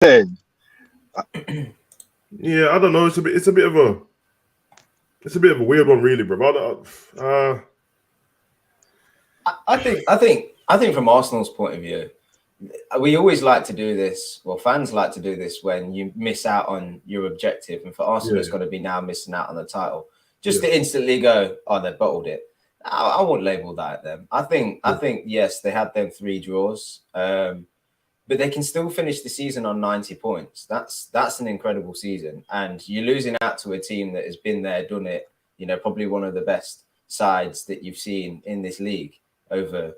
saying. Yeah, I don't know. It's a bit of a weird one, really, bro. I think from Arsenal's point of view, we always like to do this. Well, fans like to do this when you miss out on your objective, and for Arsenal, it's got to be now missing out on the title. Just to instantly go, oh, they bottled it. I won't label that at them. I think yes, they had them 3 draws, but they can still finish the season on 90 points. That's an incredible season, and you're losing out to a team that has been there, done it. You know, probably one of the best sides that you've seen in this league over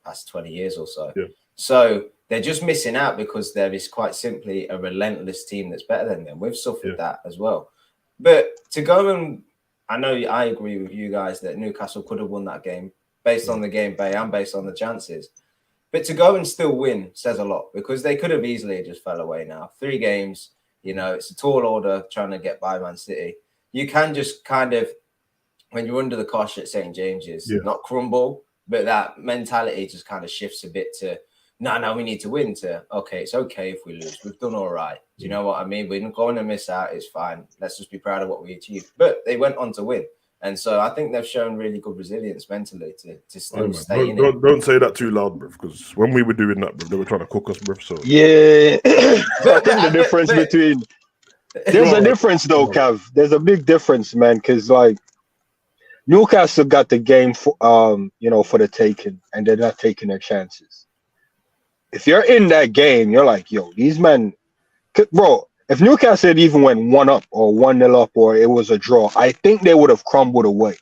past 20 years or so. Yeah. So they're just missing out because there is quite simply a relentless team that's better than them. We've suffered that as well. But to go and I know I agree with you guys that Newcastle could have won that game based on the game play and based on the chances. But to go and still win says a lot because they could have easily just fell away now. 3 games, you know, it's a tall order trying to get by Man City. You can just kind of, when you're under the cosh at St. James's, not crumble, but that mentality just kind of shifts a bit to, no, we need to win, to, okay, it's okay if we lose. We've done all right. Do you know what I mean? We're not going to miss out. It's fine. Let's just be proud of what we achieved. But they went on to win. And so I think they've shown really good resilience mentally to still stay in it. Don't say that too loud, bro, because when we were doing that, bro, they were trying to cook us, bro. So yeah, I think the difference between there's a difference though, Cav. There's a big difference, man, because like Newcastle got the game for for the taking, and they're not taking their chances. If you're in that game, you're like, yo, these men, bro. If Newcastle had even went 1-up or 1-0 up, or it was a draw, I think they would have crumbled away.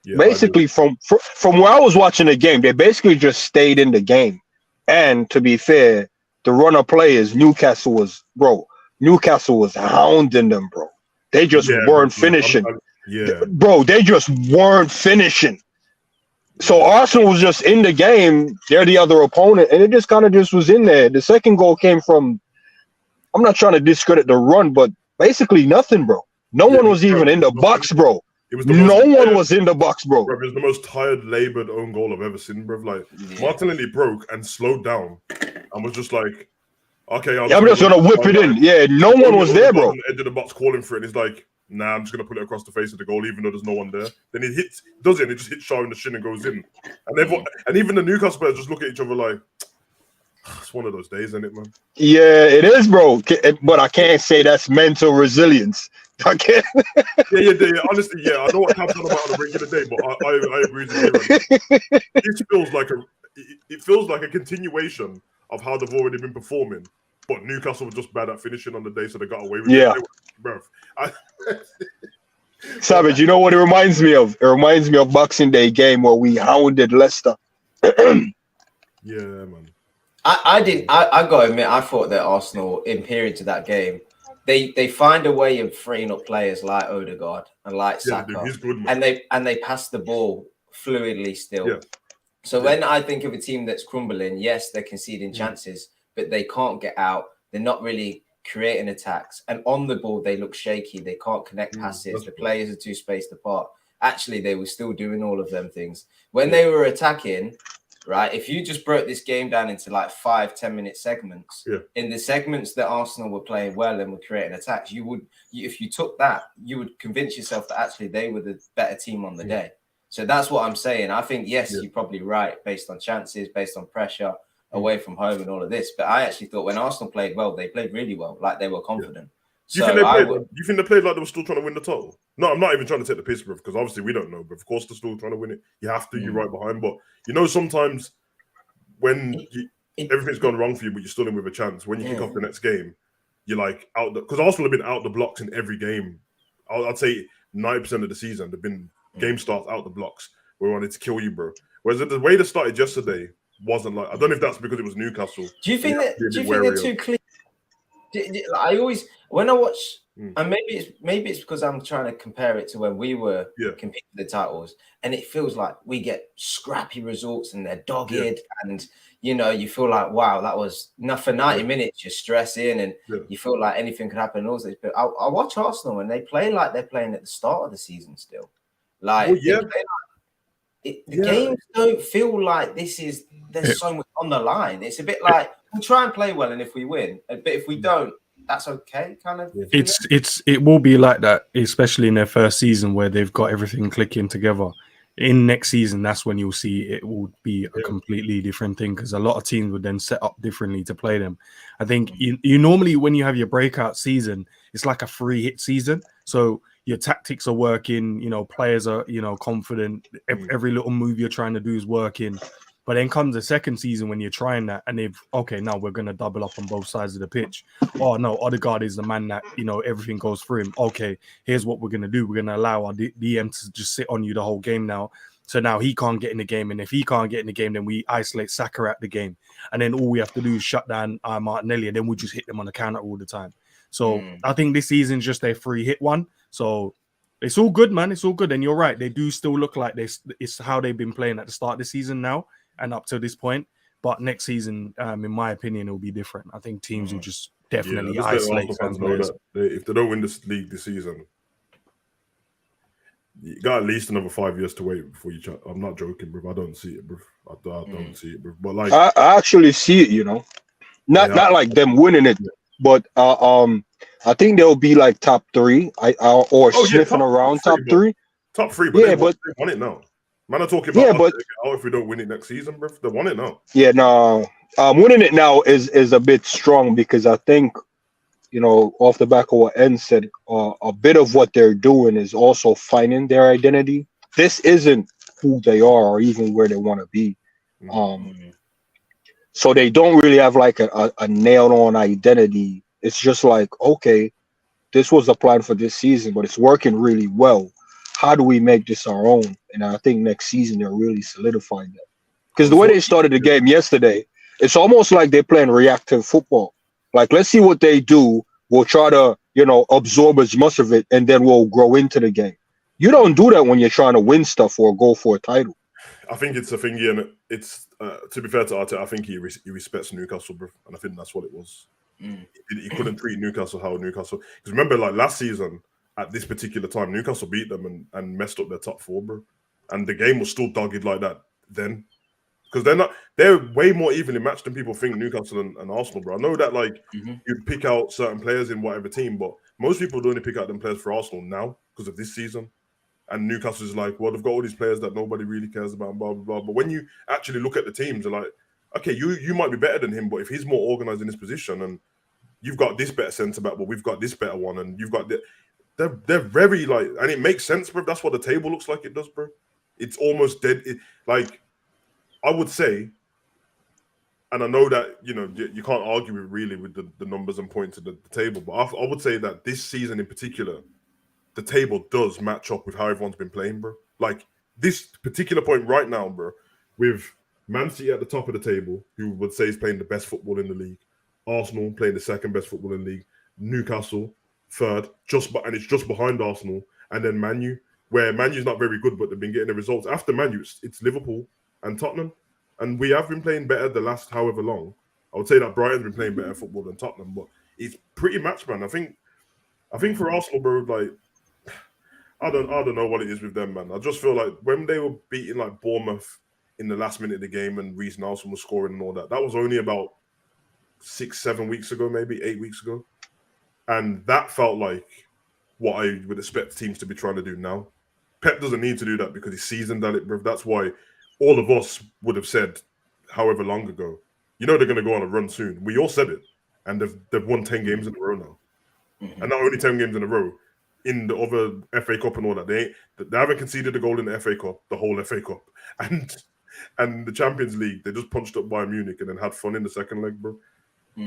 Yeah, basically, from where I was watching the game, they basically just stayed in the game. And to be fair, the run of players, Newcastle was hounding them, bro. They just weren't finishing. Bro, they just weren't finishing. So Arsenal was just in the game. They're the other opponent, and it just kind of just was in there. The second goal came from, I'm not trying to discredit the run, but basically nothing, bro. No one was even in the box, bro. No one was in the box, bro. It was the most tired, laboured own goal I've ever seen, bro. Like, Martinelli broke and slowed down and was just like, okay, I'm just going to whip it in. Yeah, no one was there, bro. Edge of the box calling for it. And he's like, nah, I'm just going to put it across the face of the goal, even though there's no one there. Then he does it, and it just hits Shaw in the shin and goes in. And even the Newcastle players just look at each other like, it's one of those days, isn't it, man? Yeah, it is, bro. But I can't say that's mental resilience. I can't. Yeah. Honestly, I know what Cap's on about on the regular day, but I agree with you. It feels like a continuation of how they've already been performing. But Newcastle were just bad at finishing on the day, so they got away with it. Bro. Savage, you know what it reminds me of? It reminds me of Boxing Day game where we hounded Leicester. Yeah, man. I got to admit, I thought that Arsenal, in periods of that game, they find a way of freeing up players like Odegaard and like Saka, dude, he's good, man. and they pass the ball fluidly still. Yeah. So when I think of a team that's crumbling, yes, they're conceding chances, but they can't get out. They're not really creating attacks, and on the ball they look shaky. They can't connect passes. The players are too spaced apart. Actually, they were still doing all of them things when they were attacking. Right, if you just broke this game down into like 5-10 minute segments, in the segments that Arsenal were playing well and were creating attacks, if you took that, you would convince yourself that actually they were the better team on the day. So that's what I'm saying. I think, yes, you're probably right based on chances, based on pressure, away from home and all of this. But I actually thought when Arsenal played well, they played really well, like they were confident. Do you think they played like they were still trying to win the title? No, I'm not even trying to take the piss, bro, because obviously we don't know. But of course, they're still trying to win it. You have to. You're right behind. But you know, sometimes when everything's gone wrong for you, but you're still in with a chance. When you kick off the next game, you're like out because Arsenal have been out the blocks in every game. I'd say 90% of the season they've been game starts out the blocks. We wanted to kill you, bro. Whereas the way they started yesterday wasn't like. I don't know if that's because it was Newcastle. Do you think they're too clean? I always, when I watch, and maybe it's because I'm trying to compare it to when we were competing for the titles, and it feels like we get scrappy results and they're dogged, and you feel like, wow, that was enough for 90 minutes. You're stressing, and you feel like anything could happen. And all this, but I watch Arsenal and they play like they're playing at the start of the season still. Like, the games don't feel like there's so much on the line. It's a bit like we'll try and play well, and if we win, but if we don't, that's okay. Kind of. It will be like that, especially in their first season where they've got everything clicking together. In next season, that's when you'll see it will be a completely different thing because a lot of teams would then set up differently to play them. I think you normally, when you have your breakout season, it's like a free hit season. So your tactics are working, players are, confident. Every little move you're trying to do is working. But then comes the second season when you're trying that and now we're going to double up on both sides of the pitch. Oh, no, Odegaard is the man that, everything goes through him. Okay, here's what we're going to do. We're going to allow our DM to just sit on you the whole game now. So now he can't get in the game. And if he can't get in the game, then we isolate Saka at the game. And then all we have to do is shut down Martinelli and then we just hit them on the counter all the time. So I think this season's just a free hit one. So it's all good, man. It's all good. And you're right. They do still look like it's how they've been playing at the start of the season now and up to this point. But next season, in my opinion, it will be different. I think teams will just definitely isolate some players. If they don't win this league this season, you got at least another 5 years to wait before you chat. I'm not joking, bro. I don't see it, bro. I don't see it, bro. But like, I actually see it. Not like them winning it, but I think they'll be like top 3. Sniffing around top 3. Top 3, but they won it now. Man, I'm talking about if we don't win it next season, bro. They won it now. Yeah, no. Winning it now is a bit strong because I think, off the back of what N said, a bit of what they're doing is also finding their identity. This isn't who they are or even where they want to be. So they don't really have like a nailed-on identity. It's just like, okay, this was the plan for this season, but it's working really well. How do we make this our own? And I think next season they're really solidifying that. Because the way they started the game yesterday, it's almost like they're playing reactive football. Like, let's see what they do. We'll try to, absorb as much of it, and then we'll grow into the game. You don't do that when you're trying to win stuff or go for a title. I think it's a thing, and it's to be fair to Arteta, I think he respects Newcastle, bro, and I think that's what it was. He couldn't treat Newcastle how Newcastle. Because remember, like last season, at this particular time, Newcastle beat them and messed up their top 4, bro. And the game was still dogged like that then. Because they're way more evenly matched than people think, Newcastle and Arsenal, bro. I know that you'd pick out certain players in whatever team, but most people don't only pick out them players for Arsenal now because of this season. And Newcastle is like, well, they've got all these players that nobody really cares about, blah, blah, blah. But when you actually look at the teams, they're like, okay, you might be better than him, but if he's more organised in his position and you've got this better centre back, but we've got this better one, and you've got they're very and it makes sense, bro. That's what the table looks like it does, bro. It's almost dead. I would say, and I know that you can't argue with the numbers and points to the table, but I would say that this season in particular, the table does match up with how everyone's been playing, bro. Like this particular point right now, bro, with Man City at the top of the table, who would say is playing the best football in the league, Arsenal playing the second best football in the league, Newcastle third, and it's just behind Arsenal, and then Man U, where Man U's not very good, but they've been getting the results. After Man U, it's Liverpool and Tottenham, and we have been playing better the last however long. I would say that Brighton's been playing better football than Tottenham, but it's pretty matched, man. I think for Arsenal, bro, like I don't know what it is with them, man. I just feel like when they were beating like Bournemouth in the last minute of the game and Reece Nelson was scoring and all that, that was only about 6-7 weeks ago, maybe 8 weeks ago. And that felt like what I would expect teams to be trying to do now. Pep doesn't need to do that because he's seasoned at it, bro. That's why all of us would have said, however long ago, they're going to go on a run soon. We all said it. And they've won 10 games in a row now. And not only 10 games in a row, in the other FA Cup and all that. They haven't conceded a goal in the FA Cup, the whole FA Cup. And the Champions League, they just punched up Bayern Munich and then had fun in the second leg, bro.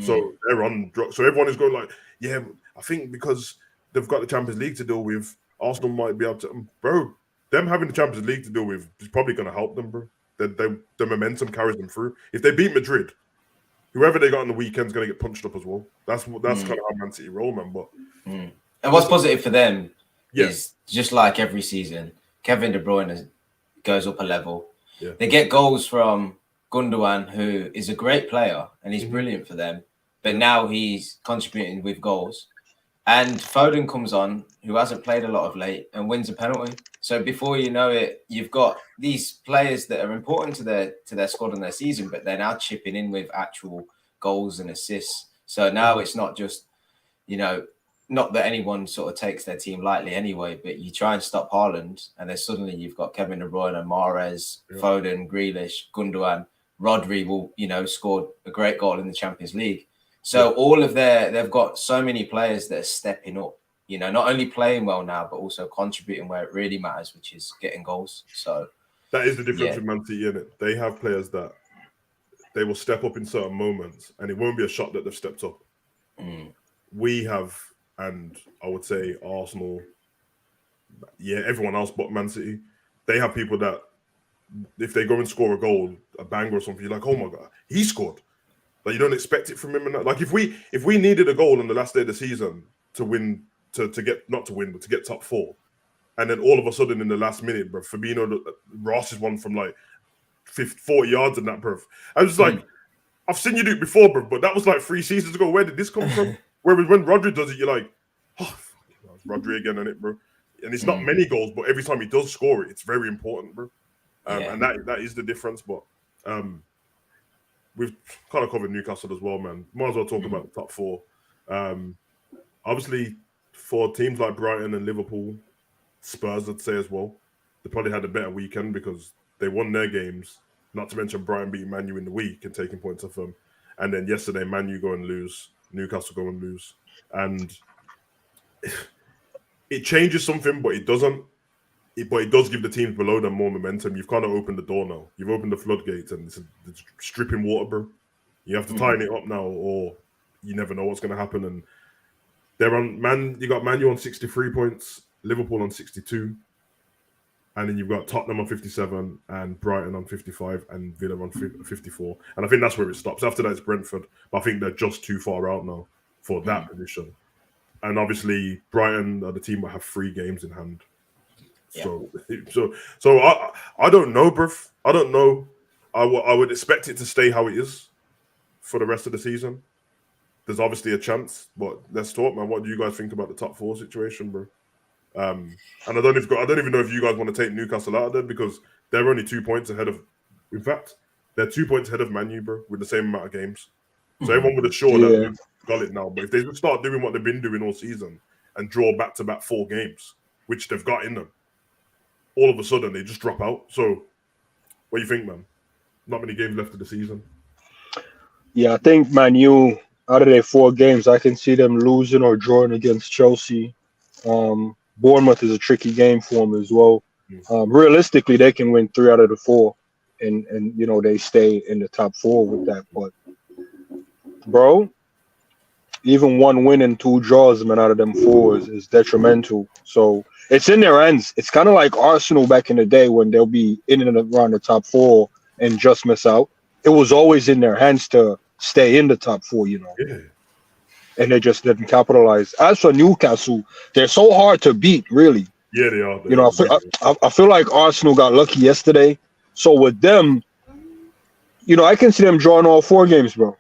So they're on. So everyone is going like, yeah, I think because they've got the Champions League to deal with, Arsenal might be able to. Bro, them having the Champions League to deal with is probably going to help them, bro. The momentum carries them through. If they beat Madrid, whoever they got on the weekend is going to get punched up as well. That's kind of how Man City roll, man. But and what's positive for them is just like every season, Kevin De Bruyne goes up a level. Yeah. They get goals from Gundogan, who is a great player and he's brilliant for them, but now he's contributing with goals. And Foden comes on, who hasn't played a lot of late, and wins a penalty. So before you know it, you've got these players that are important to their squad and their season, but they're now chipping in with actual goals and assists. So now it's not just, you know, not that anyone sort of takes their team lightly anyway, but you try and stop Haaland, and then suddenly you've got Kevin De Bruyne, Mahrez, Foden, Grealish, Gundogan, Rodri will, you know, scored a great goal in the Champions League. So all of they've got so many players that are stepping up, you know, not only playing well now, but also contributing where it really matters, which is getting goals. So that is the difference with Man City, innit? They have players that they will step up in certain moments, and it won't be a shot that they've stepped up. We have, and I would say Arsenal, everyone else but Man City, they have people that if they go and score a goal, a banger or something, you're like, oh my God, he scored. Like, you don't expect it from him. And like, if we needed a goal on the last day of the season to win, to get, not to win, but to get top 4, and then all of a sudden in the last minute, bro, Fabinho, Ross is one from like 40 yards in that, bro. I was like, I've seen you do it before, bro, but that was like 3 seasons ago. Where did this come from? Whereas when Rodri does it, you're like, oh, it's Rodri again, isn't it, bro? And it's not many goals, but every time he does score it, it's very important, bro. And that is the difference. But we've kind of covered Newcastle as well, man. Might as well talk about the top 4. Obviously, for teams like Brighton and Liverpool, Spurs, I'd say as well, they probably had a better weekend because they won their games. Not to mention Brighton beating Man U in the week and taking points off them. And then yesterday, Man U go and lose, Newcastle go and lose. And it changes something, but it doesn't. But it does give the teams below them more momentum. You've kind of opened the door now. You've opened the floodgates, and it's stripping water, bro. You have to tighten it up now, or you never know what's going to happen. And they're on you got Man U on 63 points, Liverpool on 62, and then you've got Tottenham on 57, and Brighton on 55, and Villa on 54. And I think that's where it stops. After that, it's Brentford, but I think they're just too far out now for that position. And obviously, Brighton are the team that have 3 games in hand. So I don't know, bruv. I don't know. I would expect it to stay how it is for the rest of the season. There's obviously a chance, but let's talk, man. What do you guys think about the top 4 situation, bro? And I don't even know if you guys want to take Newcastle out of there because they're only 2 points ahead of. In fact, they're 2 points ahead of Man U, bro, with the same amount of games. So everyone would have sure that they've got it now. But if they start doing what they've been doing all season and draw back-to-back 4 games, which they've got in them, all of a sudden they just drop out. So what do you think, man? Not many games left of the season. Yeah, I think Man U, out of their 4 games, I can see them losing or drawing against Chelsea. Bournemouth is a tricky game for them as well. Realistically, they can win 3 out of the 4 and you know, they stay in the top 4 with that. But, bro, even 1 win and 2 draws, man, out of them 4 is detrimental. So it's in their hands. It's kind of like Arsenal back in the day when they'll be in and around the top 4 and just miss out. It was always in their hands to stay in the top 4, you know. Yeah. And they just didn't capitalize. As for Newcastle, they're so hard to beat, really. Yeah, they are. You know, I feel like Arsenal got lucky yesterday. So with them, you know, I can see them drawing all 4 games, bro.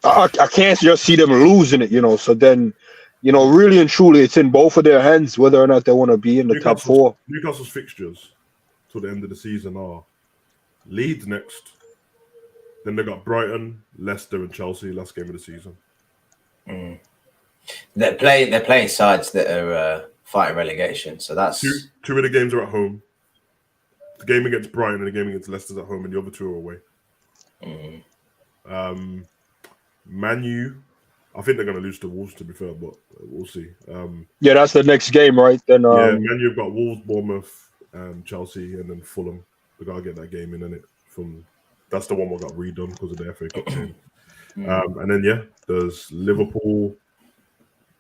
I can't just see them losing it, you know. So then, you know, really and truly, it's in both of their hands whether or not they want to be in the top 4. Newcastle's fixtures till the end of the season are Leeds next. Then they got Brighton, Leicester, and Chelsea last game of the season. They're playing sides that are fighting relegation. So that's 2 of the games are at home. The game against Brighton and the game against Leicester's at home, and the other 2 are away. Man U, I think they're going to lose to Wolves, to be fair, but we'll see. Yeah, that's the next game, right? Then Man U have got Wolves, Bournemouth, Chelsea, and then Fulham. They got to get that game in it. That's the one that got redone because of the FA Cup game. And then there's Liverpool.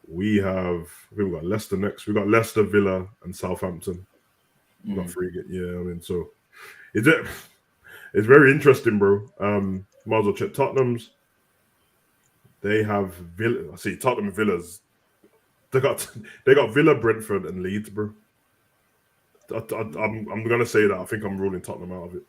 We've got Leicester next. We've got Leicester, Villa, and Southampton. We've got 3. So it's very interesting, bro. Might as well check Tottenham's. They have Villa. I see Tottenham and Villa's. They got Villa, Brentford, and Leeds, bro. I'm gonna say that I think I'm ruling Tottenham out of it.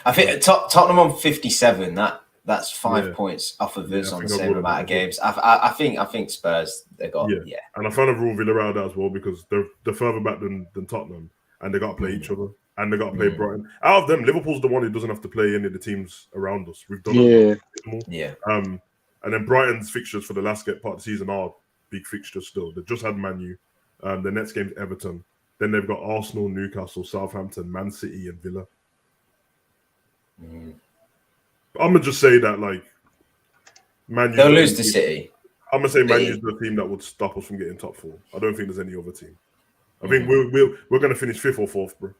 I think Tottenham on 57. That's 5 points off of us on the same amount of games. I think Spurs they got And I found a rule Villa out as well because they're further back than Tottenham and they got to play each other. and they got to play Brighton. Out of them, Liverpool's the one who doesn't have to play any of the teams around us. We've done Yeah. Yeah. And then Brighton's fixtures for the last part of the season are big fixtures still. They just had Man U. The next game's Everton. Then they've got Arsenal, Newcastle, Southampton, Man City, and Villa. I'm gonna just say that Man U. They'll lose to City. I'm gonna say Man U's the team that would stop us from getting top 4. I don't think there's any other team. I think we're gonna finish 5th or 4th, bro.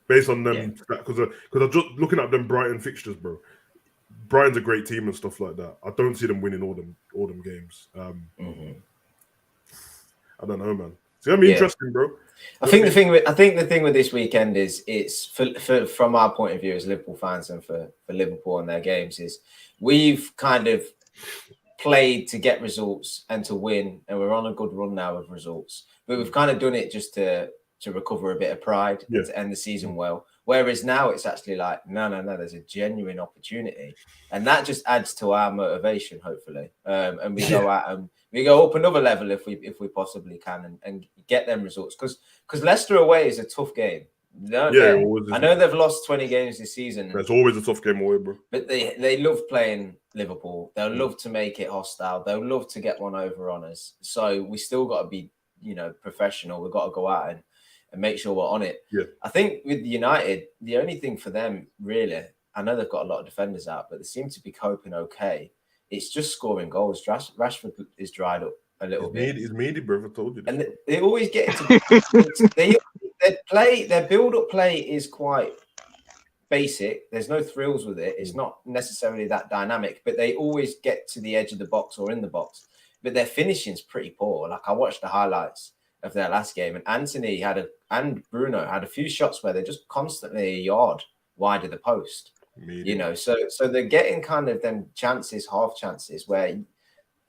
Based on them, because I'm just looking at them Brighton fixtures, bro. Brighton's a great team and stuff like that. I don't see them winning all them games. I don't know, man. It's gonna be interesting, bro. I think the thing with this weekend is it's from our point of view as Liverpool fans and for Liverpool and their games is we've kind of played to get results and to win, and we're on a good run now of results. But we've kind of done it just to recover a bit of pride and to end the season well. Whereas now it's actually like, no, there's a genuine opportunity. And that just adds to our motivation, hopefully. And we go out and we go up another level if we possibly can and get them results. Because Leicester away is a tough game. I know they've lost 20 games this season. It's always a tough game away, bro. But they love playing Liverpool. They'll love to make it hostile. They'll love to get one over on us. So we still got to be, professional. We've got to go out and make sure we're on it. Yeah. I think with United, the only thing for them, really, I know they've got a lot of defenders out, but they seem to be coping okay. It's just scoring goals. Rashford is dried up a little bit. He's meaty, bro. I told you this. And they always get into their build-up play is quite basic. There's no thrills with it. It's not necessarily that dynamic, but they always get to the edge of the box or in the box. But their finishing's pretty poor. Like I watched the highlights of their last game, and Anthony and Bruno had a few shots where they're just constantly a yard wide of the post. So they're getting kind of them chances, half chances, where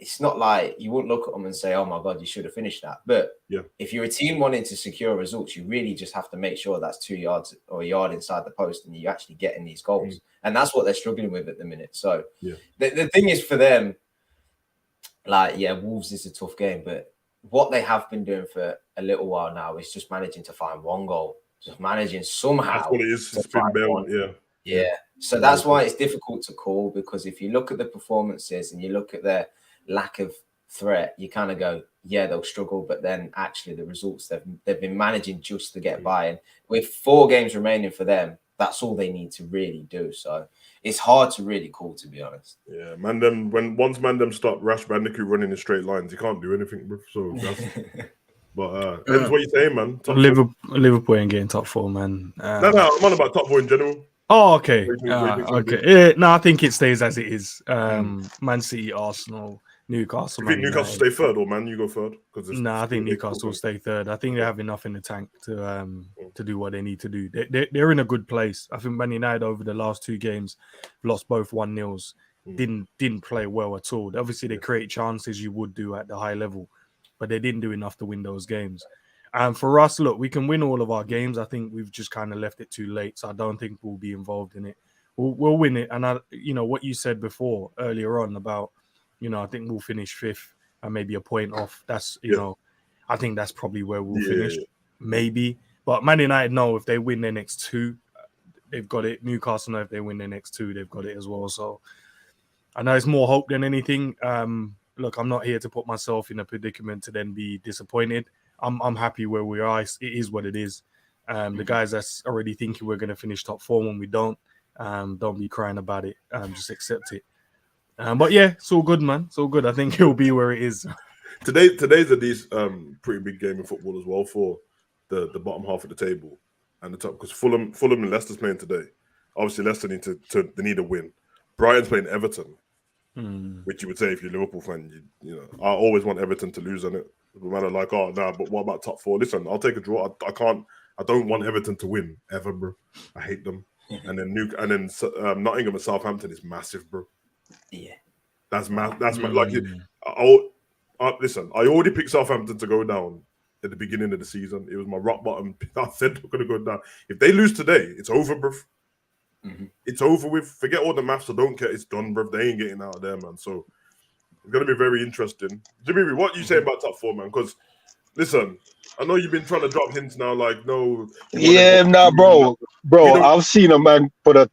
it's not like you wouldn't look at them and say, "Oh my God, you should have finished that." But if you're a team wanting to secure results, you really just have to make sure that's 2 yards or a yard inside the post, and you actually getting these goals. And that's what they're struggling with at the minute. So the thing is for them, Wolves is a tough game, but what they have been doing for a little while now is just managing to find one goal, just managing somehow. That's what it is. It's been built, yeah. So that's why it's difficult to call, because if you look at the performances and you look at their lack of threat, you kind of go, they'll struggle, but then actually the results they've been managing just to get by, and with 4 games remaining for them, that's all they need to really do. So it's hard to really call, to be honest. Yeah, once them stop Rash Bandicoot running in straight lines, you can't do anything, bro. So that's but that's what you're saying, man. Liverpool ain't getting top 4, man. No, I'm on about top 4 in general. Oh, okay. Okay. Yeah, no, I think it stays as it is. Man City, Arsenal, Newcastle. You think Newcastle stay 3rd, or Man U go 3rd? I think Newcastle will stay 3rd. I think they have enough in the tank to do what they need to do. They're in a good place. I think Man United over the last 2 games lost both 1-0s. Didn't play well at all. Obviously, they create chances you would do at the high level, but they didn't do enough to win those games. And for us, look, we can win all of our games. I think we've just kind of left it too late, so I don't think we'll be involved in it. We'll win it. And what you said before earlier on about, I think we'll finish 5th and maybe a point off. That's I think that's probably where we'll finish, maybe. But Man United know if they win their next 2, they've got it. Newcastle know if they win their next 2, they've got it as well. So I know it's more hope than anything. Look, I'm not here to put myself in a predicament to then be disappointed. I'm happy where we are. It is what it is. The guys that's already thinking we're going to finish top 4 when we don't be crying about it. Just accept it. But yeah, it's all good, man. It's all good. I think it'll be where it is. Today's a pretty big game of football as well for the bottom half of the table and the top, because Fulham and Leicester's playing today. Obviously, Leicester need a win. Brighton's playing Everton, which you would say if you're a Liverpool fan, I always want Everton to lose on it. No matter but what about top 4? Listen, I'll take a draw. I don't want Everton to win ever, bro. I hate them. And then Nottingham and Southampton is massive, bro. Yeah, that's listen, I already picked Southampton to go down at the beginning of the season. It was my rock bottom. I said they're going to go down. If they lose today, it's over, bro. It's over with. Forget all the maths. I don't care. It's done, bro. They ain't getting out of there, man. So it's going to be very interesting. Jimmy, what you say about top 4, man? Because listen, I know you've been trying to drop hints now, like no. Yeah, nah, bro. I've seen a man put a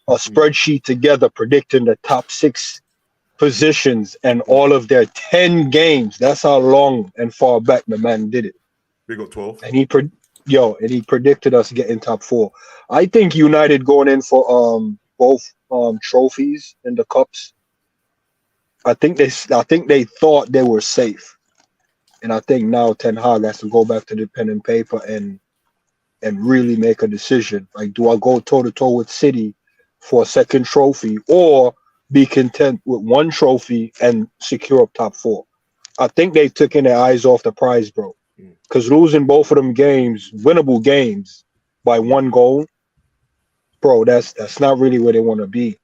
spreadsheet together predicting the top 6 positions and all of their 10 games. That's how long and far back the man did it. We got 12. And he predicted us getting top 4. I think United going in for both trophies in the cups. I think they thought they were safe. And I think now Ten Hag has to go back to the pen and paper and really make a decision. Like, do I go toe to toe with City for a second trophy, or be content with one trophy and secure up top 4? I think they took in their eyes off the prize, bro. Because losing both of them games, winnable games, by 1 goal, bro, that's not really where they want to be.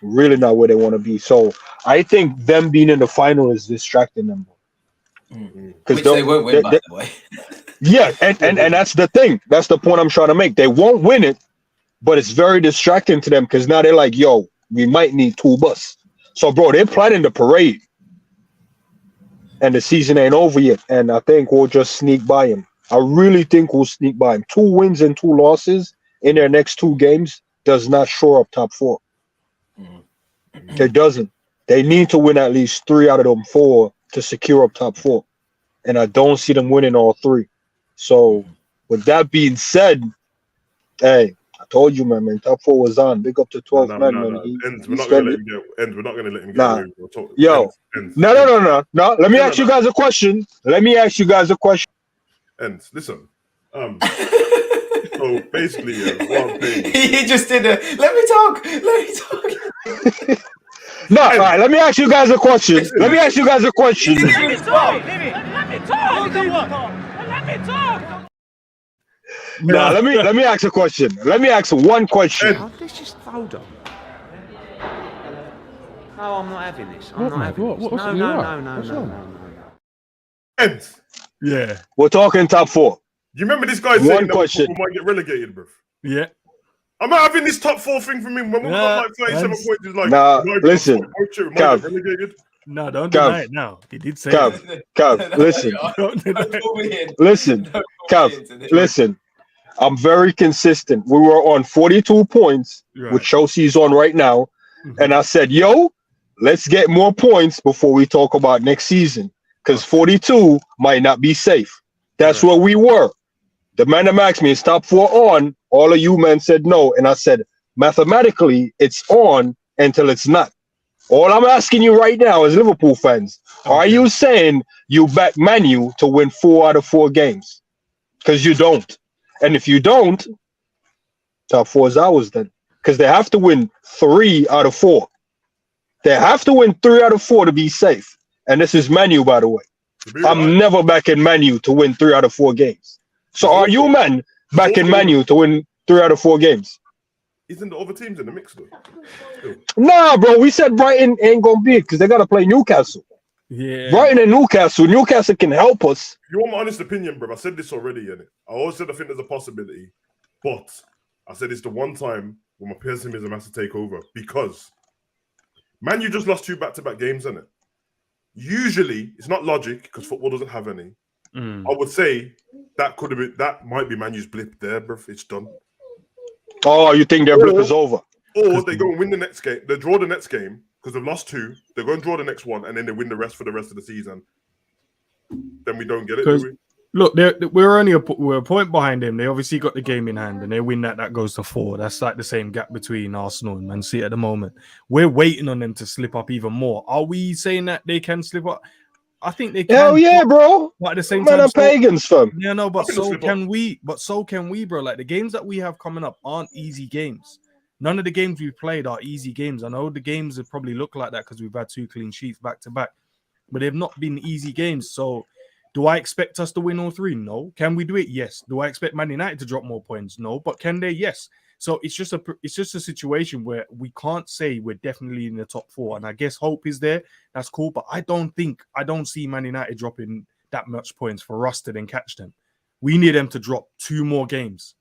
Really not where they want to be. So I think them being in the final is distracting them. Which they won't win, by the way. Yeah, and that's the thing. That's the point I'm trying to make. They won't win it, but it's very distracting to them because now they're like, yo, we might need 2 busts. So, bro, they're planning the parade. And the season ain't over yet. And I think we'll just sneak by him. I really think we'll sneak by him. 2 wins and 2 losses in their next 2 games does not shore up top 4. It doesn't. They need to win at least 3 out of them 4 to secure up top 4. And I don't see them winning all 3. So, with that being said, hey, I told you, man, top 4 was on. Big up to 12 man. We're not going to let him get away. Yo. No. Let me ask you guys a question. Ends. Listen. So basically, what I'm saying. He just did a. Let me talk. No, all right. Let me ask you guys a question. Let me talk. No, let me ask a question. Let me ask one question. Let's just hold on. No, I'm not having this. I'm not having this. No. Ends. Yeah. We're talking top 4. You remember this guy saying that people might get relegated, bro? Yeah. I'm not having this top 4 thing from him. When we got like 37 points, it's like, listen, Cav, relegated. No, don't deny it now. He did say Cav, listen. Listen, Cav, listen. I'm very consistent. We were on 42 points, which Chelsea's on right now. And I said, yo, let's get more points before we talk about next season. Because 42 might not be safe. That's where we were. The man that asked me, is top 4 on? All of you men said no. And I said, mathematically, it's on until it's not. All I'm asking you right now as Liverpool fans, are you saying you back Man U to win 4 out of 4 games? Because you don't. And if you don't, top 4 is ours then. Because they have to win 3 out of 4. They have to win 3 out of 4 to be safe. And this is Man U, by the way. I'm never backing Man U to win 3 out of 4 games. So are you, man, backing Man U to win 3 out of 4 games? Isn't the other teams in the mix, though? Nah, bro. We said Brighton ain't going to be it because they got to play Newcastle. Yeah. Brighton and Newcastle. Newcastle can help us. If you want my honest opinion, bro, I said this already, innit? I always said I think there's a possibility. But I said it's the one time when my pessimism has to take over because Man U just lost 2 back-to-back games, innit? Usually, it's not logic because football doesn't have any. I would say that might be Man U's blip there, bro. It's done. Oh, you think their blip is over? Or they go and win the next game. They draw the next game because they've lost 2. They go and draw the next one, and then they win the rest for the rest of the season. Then we don't get it, do we? Look, we're a point behind them. They obviously got the game in hand, and they win that goes to 4. That's like the same gap between Arsenal and Man City at the moment. We're waiting on them to slip up even more. Are we saying that they can slip up? I think they can. Hell yeah, bro. But at the same time, pagans, fam. Yeah, no, but so can we. But so can we, bro. Like the games that we have coming up aren't easy games. None of the games we've played are easy games. I know the games have probably looked like that because we've had 2 clean sheets back to back, but they've not been easy games. So, do I expect us to win all 3? No. Can we do it? Yes. Do I expect Man United to drop more points? No. But can they? Yes. So it's just a situation where we can't say we're definitely in the top 4. And I guess hope is there. That's cool. But I don't see Man United dropping that much points for us to then catch them. We need them to drop 2 more games.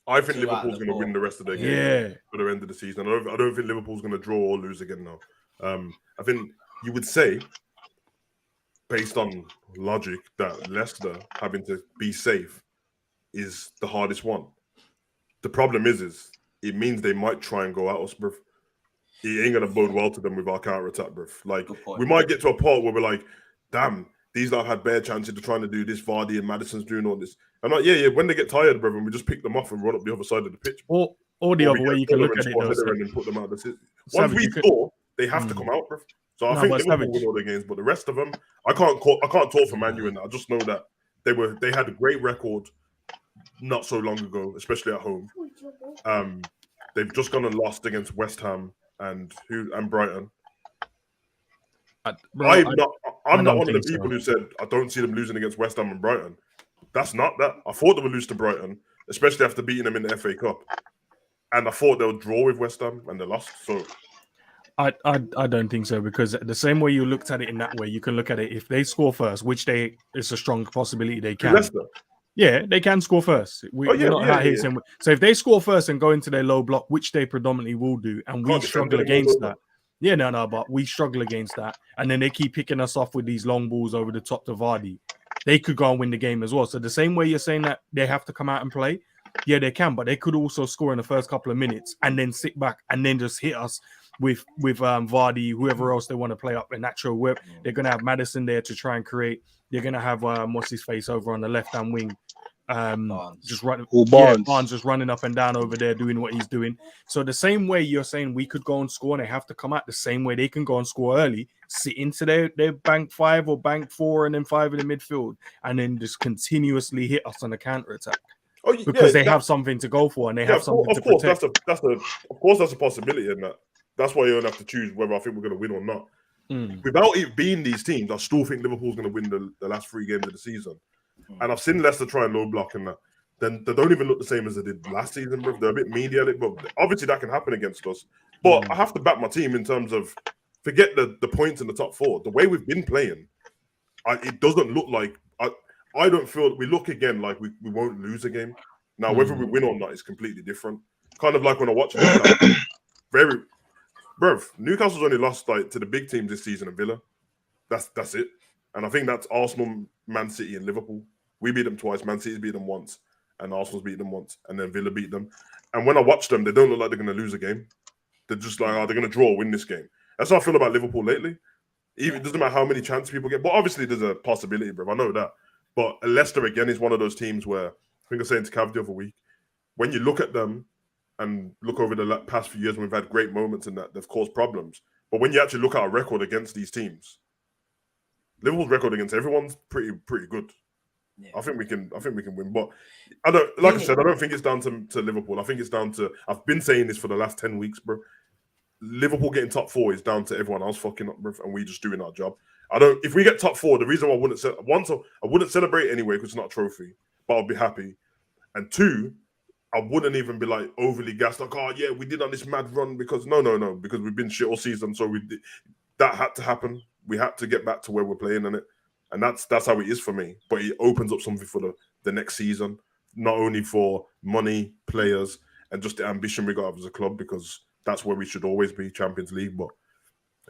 I think Liverpool's going to win the rest of their games for the end of the season. I don't think Liverpool's going to draw or lose again now. I think you would say, based on logic, that Leicester having to be safe is the hardest one. The problem is it means they might try and go at us, bruv. It ain't gonna bode well to them with our counter attack, bruv. Like we might get to a part where we're like, damn, these lot had bare chances to trying to do this. Vardy and Madison's doing all this. I'm like, yeah. When they get tired, bruv, and we just pick them off and run up the other side of the pitch. Or the other way you can look at it, though, and put them out the city. Once we score, they have to come out, bruv. So I think Liverpool win all the games, but the rest of them, I can't talk for Man U in that. I just know that they had a great record not so long ago, especially at home. They've just gone and lost against West Ham and Brighton. I'm not one of the people who said I don't see them losing against West Ham and Brighton. That's not that. I thought they would lose to Brighton, especially after beating them in the FA Cup, and I thought they would draw with West Ham, and they lost. So. I don't think so, because the same way you looked at it in that way, you can look at it if they score first, which it's a strong possibility they can. Leicester. Yeah, they can score first. We're not out here saying. So if they score first and go into their low block, which they predominantly will do, and we struggle against that. Yeah, no, but we struggle against that, and then they keep picking us off with these long balls over the top to Vardy. They could go and win the game as well. So the same way you're saying that they have to come out and play, yeah, they can, but they could also score in the first couple of minutes and then sit back and then just hit us with Vardy, whoever else they want to play up in natural whip. They're going to have Madison there to try and create. They're going to have what's his face over on the left-hand wing. Just running, Barnes just running up and down over there doing what he's doing. So the same way you're saying we could go and score and they have to come out, the same way they can go and score early, sit into their bank 5 or bank 4 and then 5 in the midfield, and then just continuously hit us on the counter attack. Because they have something to go for and they have something to protect. Of course, that's a possibility in that. That's why you don't have to choose whether I think we're going to win or not. Without it being these teams, I still think Liverpool's going to win the last 3 games of the season. And I've seen Leicester try and low block and that. Then they don't even look the same as they did last season, bro. They're a bit media, but obviously that can happen against us. But I have to back my team in terms of forget the points in the top 4. The way we've been playing, it doesn't look like I don't feel we look again like we won't lose a game. Now whether we win or not is completely different. Kind of like when I watch Newcastle. Newcastle's only lost like to the big teams this season and Villa. That's it. And I think that's Arsenal, Man City, and Liverpool. We beat them twice. Man City's beat them once, and Arsenal's beat them once, and then Villa beat them. And when I watch them, they don't look like they're going to lose a game. They're just like, they're going to draw or win this game. That's how I feel about Liverpool lately. Even it doesn't matter how many chances people get, but obviously there's a possibility, bro. I know that. But Leicester again is one of those teams where I think I was saying to Cav the other week, when you look at them and look over the past few years, when we've had great moments in that they've caused problems. But when you actually look at our record against these teams, Liverpool's record against everyone's pretty good. Yeah. I think we can win. But I don't think it's down to Liverpool. I think it's down to, I've been saying this for the last 10 weeks, bro. Liverpool getting top 4 is down to everyone else fucking up, bro, and we just doing our job. If we get top 4, the reason why I wouldn't celebrate anyway because it's not a trophy, but I'll be happy. And 2, I wouldn't even be like overly gassed, like, oh yeah, we did on this mad run because no, because we've been shit all season. So that had to happen. We had to get back to where we're playing in it. And that's how it is for me. But it opens up something for the next season, not only for money, players, and just the ambition we got as a club, because that's where we should always be, Champions League. But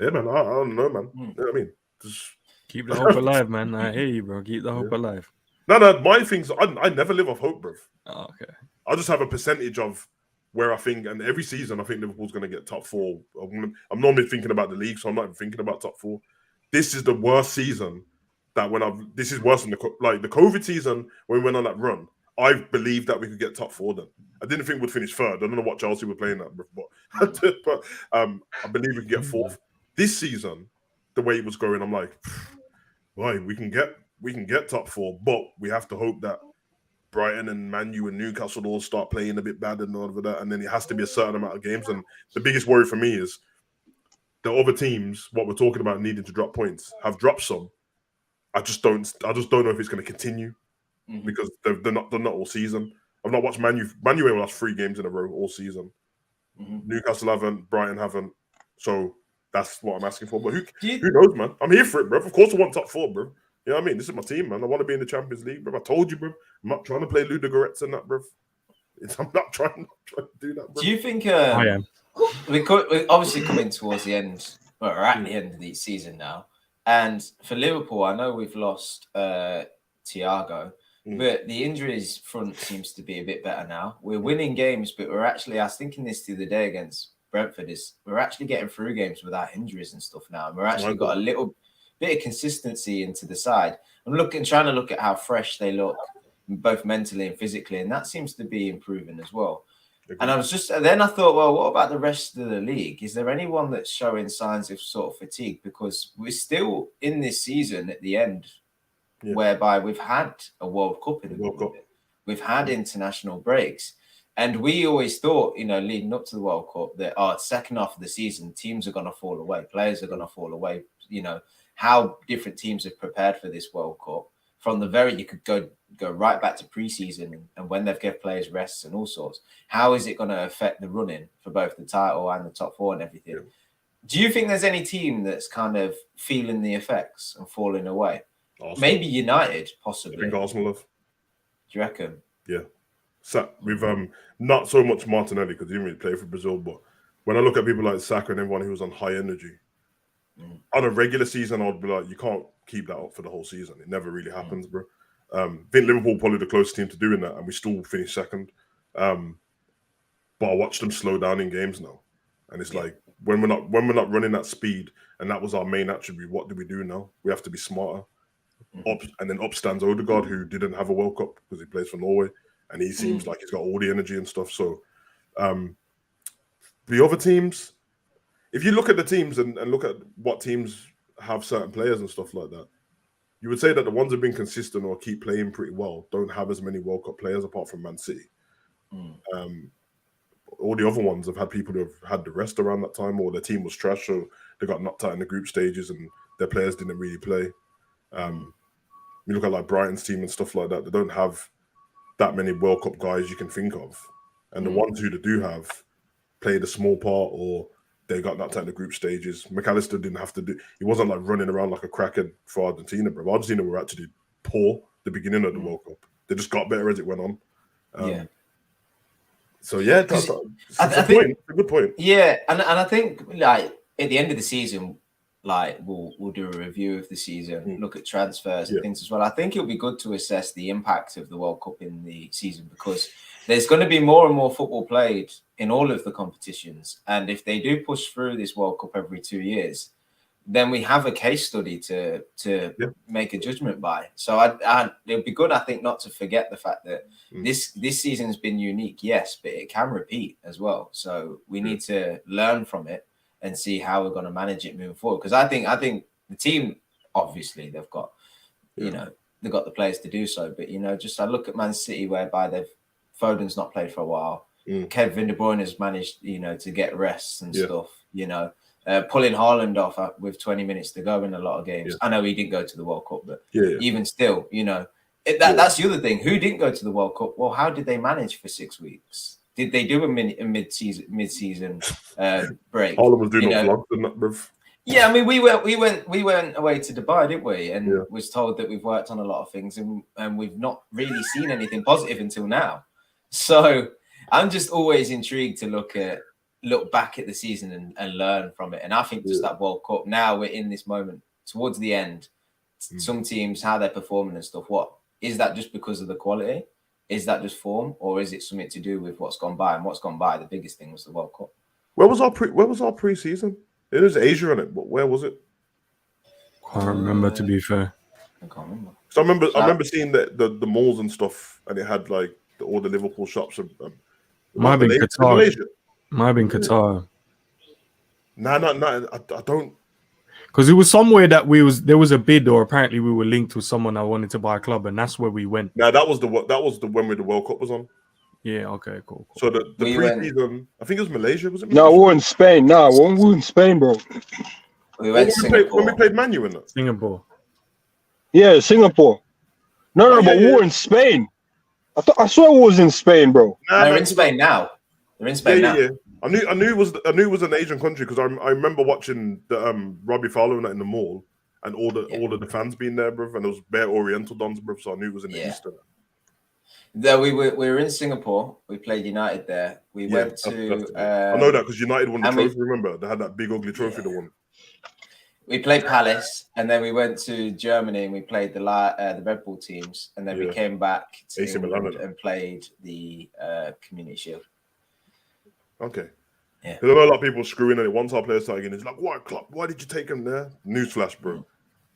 yeah, man, I don't know, man. You know what I mean? Just keep the hope alive, man. I hear you, bro. Keep the hope alive. No, my things, I never live off hope, bro. Oh, okay. I just have a percentage of where I think, and every season I think Liverpool's going to get top 4. I'm normally thinking about the league, so I'm not even thinking about top 4. This is the worst season that this is worse than the COVID season when we went on that run. I believed that we could get top 4 then. I didn't think we'd finish 3rd. I don't know what Chelsea were playing at, but I believe we can get 4th. This season, the way it was going, I'm like, boy, we can get top 4, but we have to hope that Brighton and Man U and Newcastle all start playing a bit bad and all of that, and then it has to be a certain amount of games. And the biggest worry for me is the other teams, what we're talking about needing to drop points, have dropped some. I just don't know if it's going to continue because they're not all season. I've not watched Man U. Man U lost 3 games in a row all season. Newcastle haven't, Brighton haven't. So that's what I'm asking for. But who knows, man? I'm here for it, bro. Of course I want top 4, bro. You know what I mean? This is my team, man. I want to be in the Champions League, bro. I told you, bro. I'm not trying to play Ludogorets and that, bro. I'm not trying to do that, bro. Do you think I am. We're obviously coming towards the end, we're at the end of the season now. And for Liverpool, I know we've lost Thiago, but the injuries front seems to be a bit better now. We're winning games, but we're actually, I was thinking this the other day against Brentford, is we're actually getting through games without injuries and stuff now. And we're actually got a little bit of consistency into the side. I'm trying to look at how fresh they look, both mentally and physically, and that seems to be improving as well. And I thought, well, what about the rest of the league? Is there anyone that's showing signs of sort of fatigue? Because we're still in this season at the end, whereby we've had a World Cup in the World Cup. We've had international breaks. And we always thought, leading up to the World Cup, that second half of the season, teams are going to fall away. Players are going to fall away. How different teams have prepared for this World Cup. From you could go right back to preseason and when they've given players rests and all sorts. How is it going to affect the running for both the title and the top four and everything? Yeah. Do you think there's any team that's kind of feeling the effects and falling away? Arsenal. Maybe United, possibly. I think Arsenal have. Do you reckon? Yeah. So we've not so much Martinelli because he didn't really play for Brazil, but when I look at people like Saka and everyone who was on high energy, on a regular season, I'd be like, you can't keep that up for the whole season. It never really happens, bro. I think Liverpool probably the closest team to doing that, and we still finished second. But I watched them slow down in games now, and it's like when we're not running that speed, and that was our main attribute. What do we do now? We have to be smarter. And then up stands Odegaard, who didn't have a World Cup because he plays for Norway, and he seems like he's got all the energy and stuff. So the other teams, if you look at the teams and look at what teams have certain players and stuff like that, you would say that the ones that have been consistent or keep playing pretty well don't have as many World Cup players apart from Man City. All the other ones have had people who have had the rest around that time, or their team was trash, so they got knocked out in the group stages and their players didn't really play. You look at like Brighton's team and stuff like that, they don't have that many World Cup guys you can think of. And the ones who they do have played a small part, or they got knocked out in the group stages. McAllister didn't have to do, he wasn't like running around like a crackhead for Argentina, bro. Argentina were actually poor at the beginning of the World Cup. They just got better as it went on. So yeah, that's a good point. Yeah, and I think like at the end of the season, like we'll do a review of the season, look at transfers and things as well. I think it'll be good to assess the impact of the World Cup in the season, because there's going to be more and more football played in all of the competitions. And if they do push through this World Cup every 2 years, then we have a case study to make a judgment by. So it'll be good, I think, not to forget the fact that this season has been unique, yes, but it can repeat as well. So we need to learn from it and see how we're going to manage it moving forward. Because I think the team, obviously, they've got, they've got the players to do so. But, just I look at Man City, whereby Foden's not played for a while. Kevin De Bruyne has managed, to get rests and stuff, pulling Haaland off with 20 minutes to go in a lot of games. I know he didn't go to the World Cup, but even still, that's the other thing. Who didn't go to the World Cup? Well, how did they manage for 6 weeks? Did they do a mid-season break? All of us doing vlogs and that, bruv. Yeah, I mean, we went away to Dubai, didn't we? And was told that we've worked on a lot of things, and we've not really seen anything positive until now. So I'm just always intrigued to look back at the season and learn from it. And I think just that World Cup, now we're in this moment towards the end. Some teams, how they're performing and stuff. What is that? Just because of the quality? Is that just form, or is it something to do with what's gone by? And what's gone by, the biggest thing was the World Cup. Where was our pre-season? It was Asia in it, but where was it? Can't remember, to be fair. I can't remember. So I remember seeing the malls and stuff, and it had like all the Liverpool shops. Might have been Qatar. Might have been Qatar. No, I don't. Because it was somewhere that there was a bid, or apparently we were linked with someone that wanted to buy a club, and that's where we went. No, that was the one where the World Cup was on. Yeah, okay, cool. So the pre-season, I think it was Malaysia, was it? No, we were in Spain. No, we were in Spain, bro. We went to Singapore. When we played Man U in that. Singapore. Yeah, Singapore. No, but we were in Spain. I swear we was in Spain, bro. They're in Spain now. They're in Spain now. Yeah. I knew it was an Asian country because I remember watching the Robbie Fowler in the mall and all of the fans being there, bro, and there was bare Oriental dons, bro. So I knew it was in the East. There we were in Singapore. We played United there. We went to. I know that because United won the trophy. Remember, they had that big ugly trophy. They won. We played Palace, and then we went to Germany and we played the Red Bull teams, and then we came back to AC England Milan. and played the Community Shield. Okay. Yeah. Because I know a lot of people screwing at it. Once our players start again, it's like, what, Klopp? Why did you take him there? Newsflash, bro.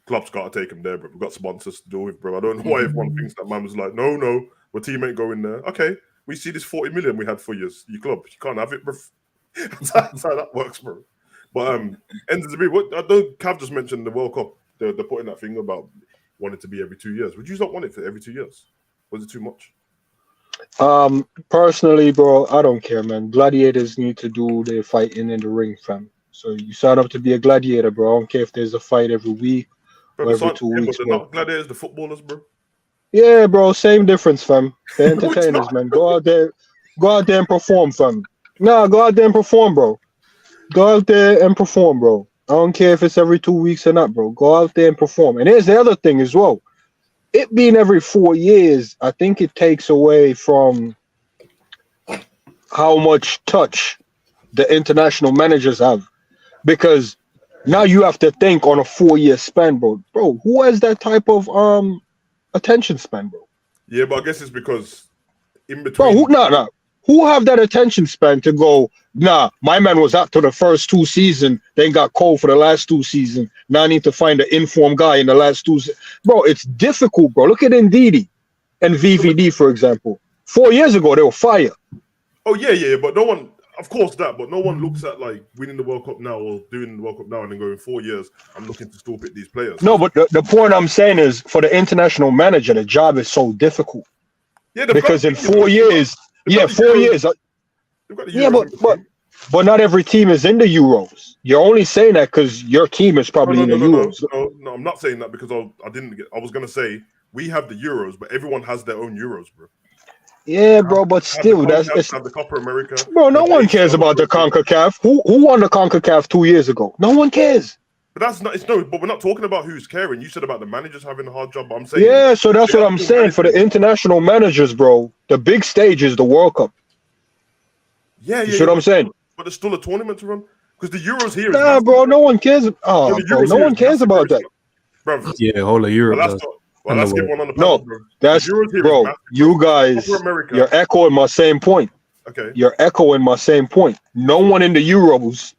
Klopp's got to take him there, bro. We've got sponsors to deal with, bro. I don't know why everyone thinks that man was like, no, my team ain't going there. Okay, we see this 40 million we had for your club. You can't have it, bro. That's how that works, bro. But ends of the bit. What I don't. Cav just mentioned the World Cup. They're putting that thing about wanting to be every 2 years. Would you not want it for every 2 years? Was it too much? Personally, bro, I don't care, man. Gladiators need to do their fighting in the ring, fam. So you sign up to be a gladiator, bro. I don't care if there's a fight every week or every 2 weeks, but they're not gladiators, the footballers, bro. Yeah, bro, same difference, fam. They're entertainers, man. Go out there and perform, fam. Nah, go out there and perform, bro. Go out there and perform, bro. I don't care if it's every 2 weeks or not, bro. Go out there and perform. And here's the other thing as well. It being every 4 years, I think it takes away from how much touch the international managers have. Because now you have to think on a 4-year span, bro. Bro, who has that type of attention span, bro? Yeah, but I guess it's because in between. Bro, who have that attention span to go, nah, my man was out to the first 2 seasons, then got cold for the last 2 seasons. Now I need to find an informed guy in the last 2 seasons. Bro, it's difficult, bro. Look at Ndidi and VVD, for example. 4 years ago, they were fire. Oh, yeah, but no one, of course that, but no one looks at like winning the World Cup now or doing the World Cup now and then going 4 years, I'm looking to still pick these players. No, but the point I'm saying is for the international manager, the job is so difficult. Yeah, because in 4 years, 4 years. Yeah, but not every team is in the Euros. You're only saying that because your team is probably in the Euros. No, I'm not saying that because I was gonna say we have the Euros, but everyone has their own Euros, bro. Yeah, bro, but still, have the Copa America. Bro, no one cares about the CONCACAF. Who won the CONCACAF 2 years ago? No one cares. But that's not. But we're not talking about who's caring. You said about the managers having a hard job. But I'm saying. Yeah, so that's what I'm saying for the international managers, bro. The big stage is the World Cup. Yeah. You see what I'm saying? But there's still a tournament to run because the Euros here. Nah, bro, no one cares. Oh, bro, no one cares about that. Bro, yeah, whole of Europe. Let's get one on the panel, bro. That's bro. You guys, you're echoing my same point. Okay. You're echoing my same point. No one in the Euros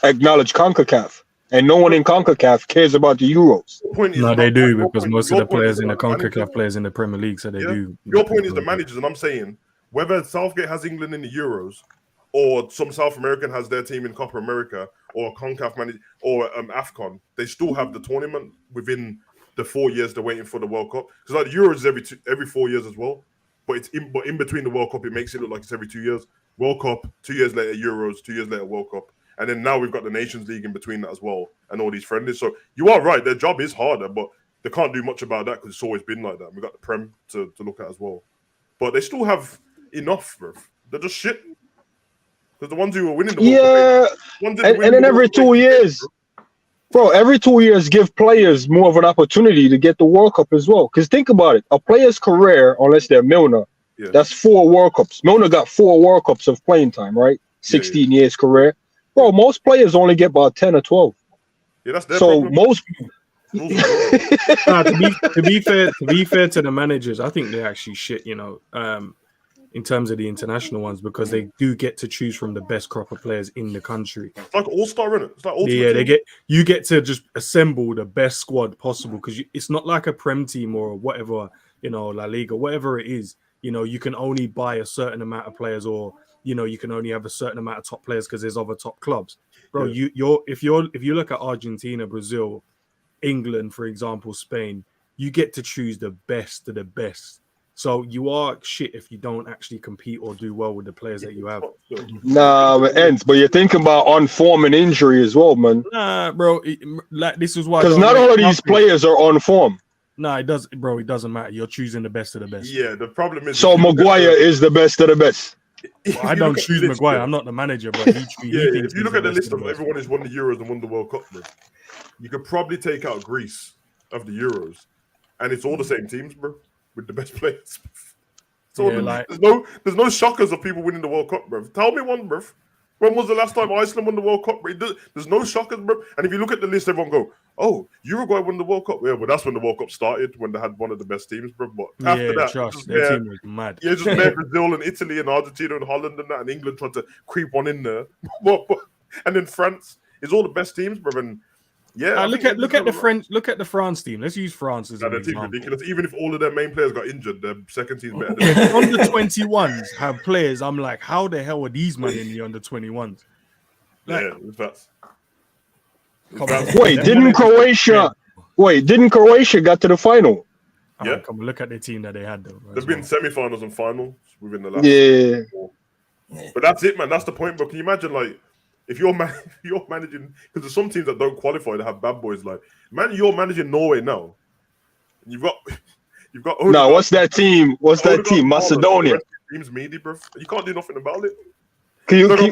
acknowledge CONCACAF, and no one in CONCACAF cares about the Euros. No, they do because most of the players in the CONCACAF players in the Premier League, so they do. Your point is the managers, and I'm saying whether Southgate has England in the Euros, or some South American has their team in Copa America, or CONCACAF manager, or AFCON, they still have the tournament within the 4 years they're waiting for the World Cup. Because like the Euros is every 4 years as well, but it's in between the World Cup, it makes it look like it's every 2 years. World Cup, 2 years later Euros, 2 years later World Cup, and then now we've got the Nations League in between that as well, and all these friendlies. So you are right, their job is harder, but they can't do much about that because it's always been like that. We've got the Prem to look at as well, but they still have enough, bro. They're just shit. Because the ones who were winning the World Cup, and then every 2 years, bro, every 2 years give players more of an opportunity to get the World Cup as well. Because think about it, a player's career, unless they're Milner, that's 4 World Cups. Milner got 4 World Cups of playing time, right? 16 years career. Bro, most players only get about 10 or 12. Yeah, that's their problem. Most. To be fair to the managers, I think they're actually shit. In terms of the international ones, because they do get to choose from the best crop of players in the country. It's like all-star, isn't it? It's like you get to just assemble the best squad possible because it's not like a Prem team or whatever, La Liga, whatever it is. You can only buy a certain amount of players, or you can only have a certain amount of top players because there's other top clubs, bro. Yeah. If you look at Argentina, Brazil, England, for example, Spain, you get to choose the best of the best. So you are shit if you don't actually compete or do well with the players that you have. Nah, it ends. But you're thinking about on form and injury as well, man. Nah, bro. This is why. Because not all of these players are on form. Nah, it does, bro. It doesn't matter. You're choosing the best of the best. Yeah, the problem is. So Maguire is the best of the best. Well, I don't choose Maguire. I'm not the manager, but if you look at the list of everyone who's won the Euros and won the World Cup, bro, you could probably take out Greece of the Euros, and it's all the same teams, bro, with the best players. So there's no shockers of people winning the World Cup, bro. Tell me one, bro. When was the last time Iceland won the World Cup? There's no shockers, bro. And if you look at the list, everyone go, "Oh, Uruguay won the World Cup." Yeah, but that's when the World Cup started, when they had one of the best teams, bro. But after that, their team was mad. Yeah, just there Brazil and Italy and Argentina and Holland and that, and England tried to creep one in there. And then France is all the best teams, bro. And yeah, look at the France team. Let's use France as an example. Ridiculous. Even if all of their main players got injured, their second team's better. Under 21s have players. I'm like, how the hell are these men in the under 21s? Like, yeah, that's. Wait, didn't Croatia got to the final? Yeah, come look at the team that they had though. They've been semi-finals and finals within the last. Yeah, but that's it, man. That's the point, bro. Can you imagine, like, if you're managing, because there's some teams that don't qualify to have bad boys. Like, man, you're managing Norway now. You've got. No, what's that team? What's that team? Macedonia. Team's meaty, bro. You can't do nothing about it.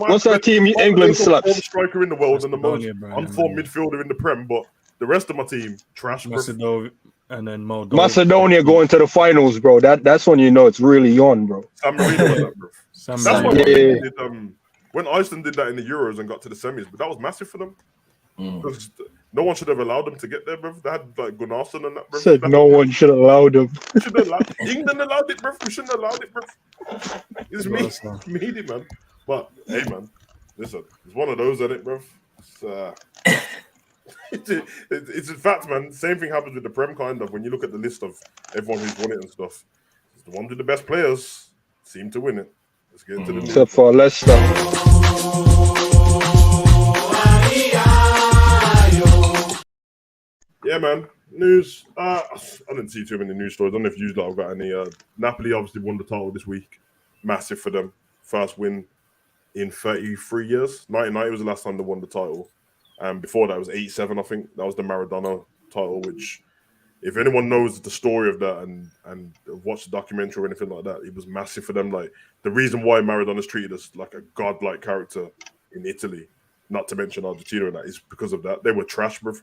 What's that team? England slaps. The striker in the world and the most unformed midfielder in the Prem, but the rest of my team trash, bro. And then Moldova. Macedonia going to the finals, bro. That's when you know it's really on, bro. San Marino was that, bro. That's why when Iceland did that in the Euros and got to the semis, but that was massive for them. No one should have allowed them to get there, bro. They had like Gunnarsson and that, bro. Said no one should allow them. England allowed it, bro. We shouldn't have allowed it, bro. It's meaty, man. But hey, man, listen, it's one of those, isn't it, bro? It's a fact, man. Same thing happens with the Prem, kind of. When you look at the list of everyone who's won it and stuff, the ones with the best players seem to win it. Let's get into the news. Except for Leicester. Yeah, man. News. I didn't see too many news stories. I don't know if you lot have got any. Napoli obviously won the title this week. Massive for them. First win in 33 years. 1990 was the last time they won the title. Before that, it was 87, I think. That was the Maradona title, which, if anyone knows the story of that and watched the documentary or anything like that, it was massive for them. Like, the reason why Maradona's treated as like a godlike character in Italy, not to mention Argentina and that, is because of that. They were trash, bro.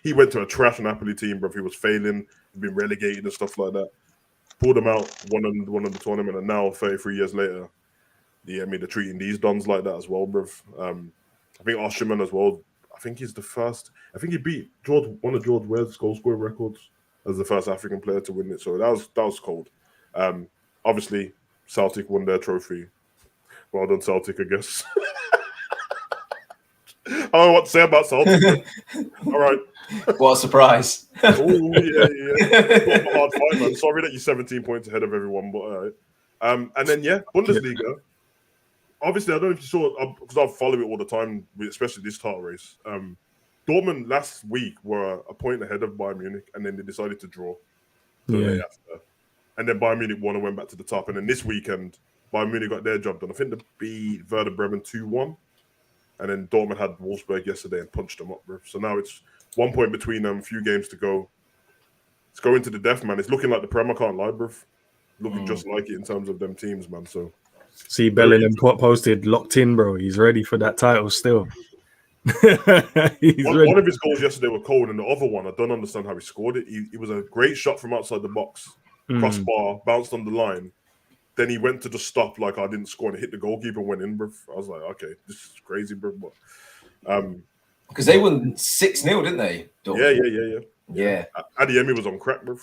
He went to a trash Napoli team, bro. He was failing, been relegated and stuff like that. Pulled them out, won the tournament, and now 33 years later, they're treating these dons like that as well, bro. I think Osimhen as well. I think he's the first. I think he beat one of George Weah's goal scoring records as the first African player to win it. So that was cold. Obviously, Celtic won their trophy. Well done, Celtic, I guess. I don't know what to say about Celtic. All right. What a surprise. Oh, yeah. Hard fight, man. Sorry that you're 17 points ahead of everyone, but all right. And then, Bundesliga. Obviously, I don't know if you saw, because I follow it all the time, especially this title race. Dortmund last week were a point ahead of Bayern Munich, and then they decided to draw the day after. And then Bayern Munich won and went back to the top. And then this weekend, Bayern Munich got their job done. I think they beat Werder Bremen 2-1. And then Dortmund had Wolfsburg yesterday and punched them up, bro. So now it's 1 point between them, a few games to go. It's going to the death, man. It's looking like the Prem, I can't lie, bro. Looking just like it in terms of them teams, man. So. See, Bellingham posted locked in, bro. He's ready for that title still. One of his goals yesterday were cold, and the other one, I don't understand how he scored it. It was a great shot from outside the box, crossbar, bounced on the line. Then he went to just stop, like I didn't score, and it hit the goalkeeper and went in, bro. I was like, okay, this is crazy, bro. But because they won 6-0, didn't they? Yeah. Adeyemi was on crack, bro.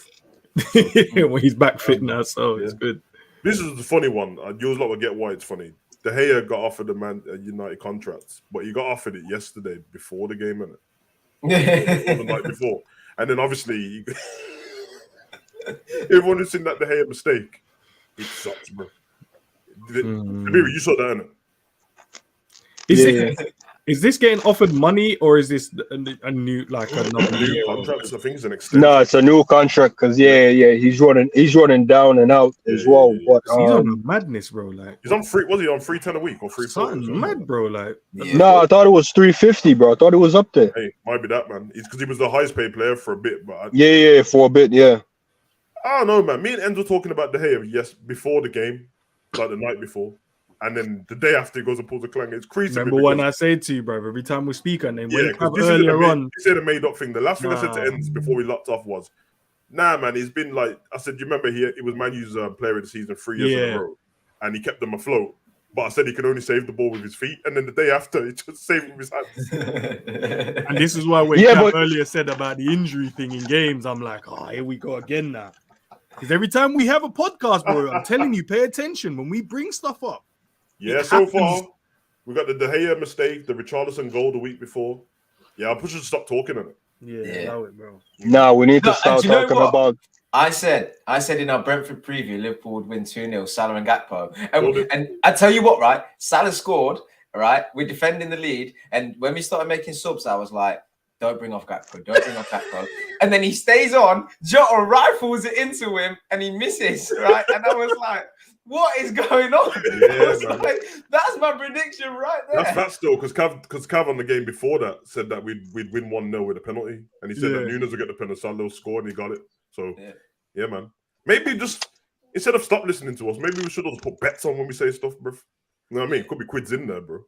Well, he's back fit now, so it's good. This is the funny one. You lot will get why it's funny. De Gea got offered a United contract, but he got offered it yesterday before the game, innit? The night before. And then obviously, everyone has seen that De Gea mistake. It sucks, bro. You saw that, innit? Is this getting offered money, or is this a new another new contract? I think it's an extension. No, it's a new contract because he's running down and out as well. But he's on madness, bro. Like he's on free. Was he on $310 a week or $340? Something mad, bro. Like no, I thought it was $350, bro. I thought it was up there. Hey, might be that, man. It's because he was the highest paid player for a bit, but for a bit, yeah. I don't know, man. Me and Enzo were talking about De Gea, before the game, like the night before. And then the day after, he goes and pulls a clang. It's crazy. Remember when I said to you, bro, every time we speak on him, earlier on. You said a made-up thing. The last thing I said to Enzo before we locked off was, nah, man, he's been like, I said, you remember he was Man U's player of the season 3 years in a row, and he kept them afloat. but I said he can only save the ball with his feet, and then the day after, he just saved it with his hands. And this is why when Cam earlier said about the injury thing in games, I'm like, oh, here we go again now. Because every time we have a podcast, bro, I'm telling you, pay attention when we bring stuff up. Yeah, so far, we got the De Gea mistake, the Richarlison goal the week before. Yeah, I should stop talking on it. Yeah, allow it, bro. No, we need to start talking about. I said in our Brentford preview, Liverpool would win 2-0, Salah and Gakpo. And I tell you what, right? Salah scored, right? We're defending the lead. And when we started making subs, I was like, don't bring off Gakpo. And then he stays on, Jota rifles it into him, and he misses, right? And I was like, what is going on? Yeah, like, that's my prediction right there. That's fat still, because Cav on the game before that said that we'd win 1-0 with a penalty. And he said that Nunes would get the penalty, Salah will score, and he got it. So, yeah, man. Maybe just, instead of stop listening to us, maybe we should have put bets on when we say stuff, bro. You know what I mean? Could be quids in there, bro.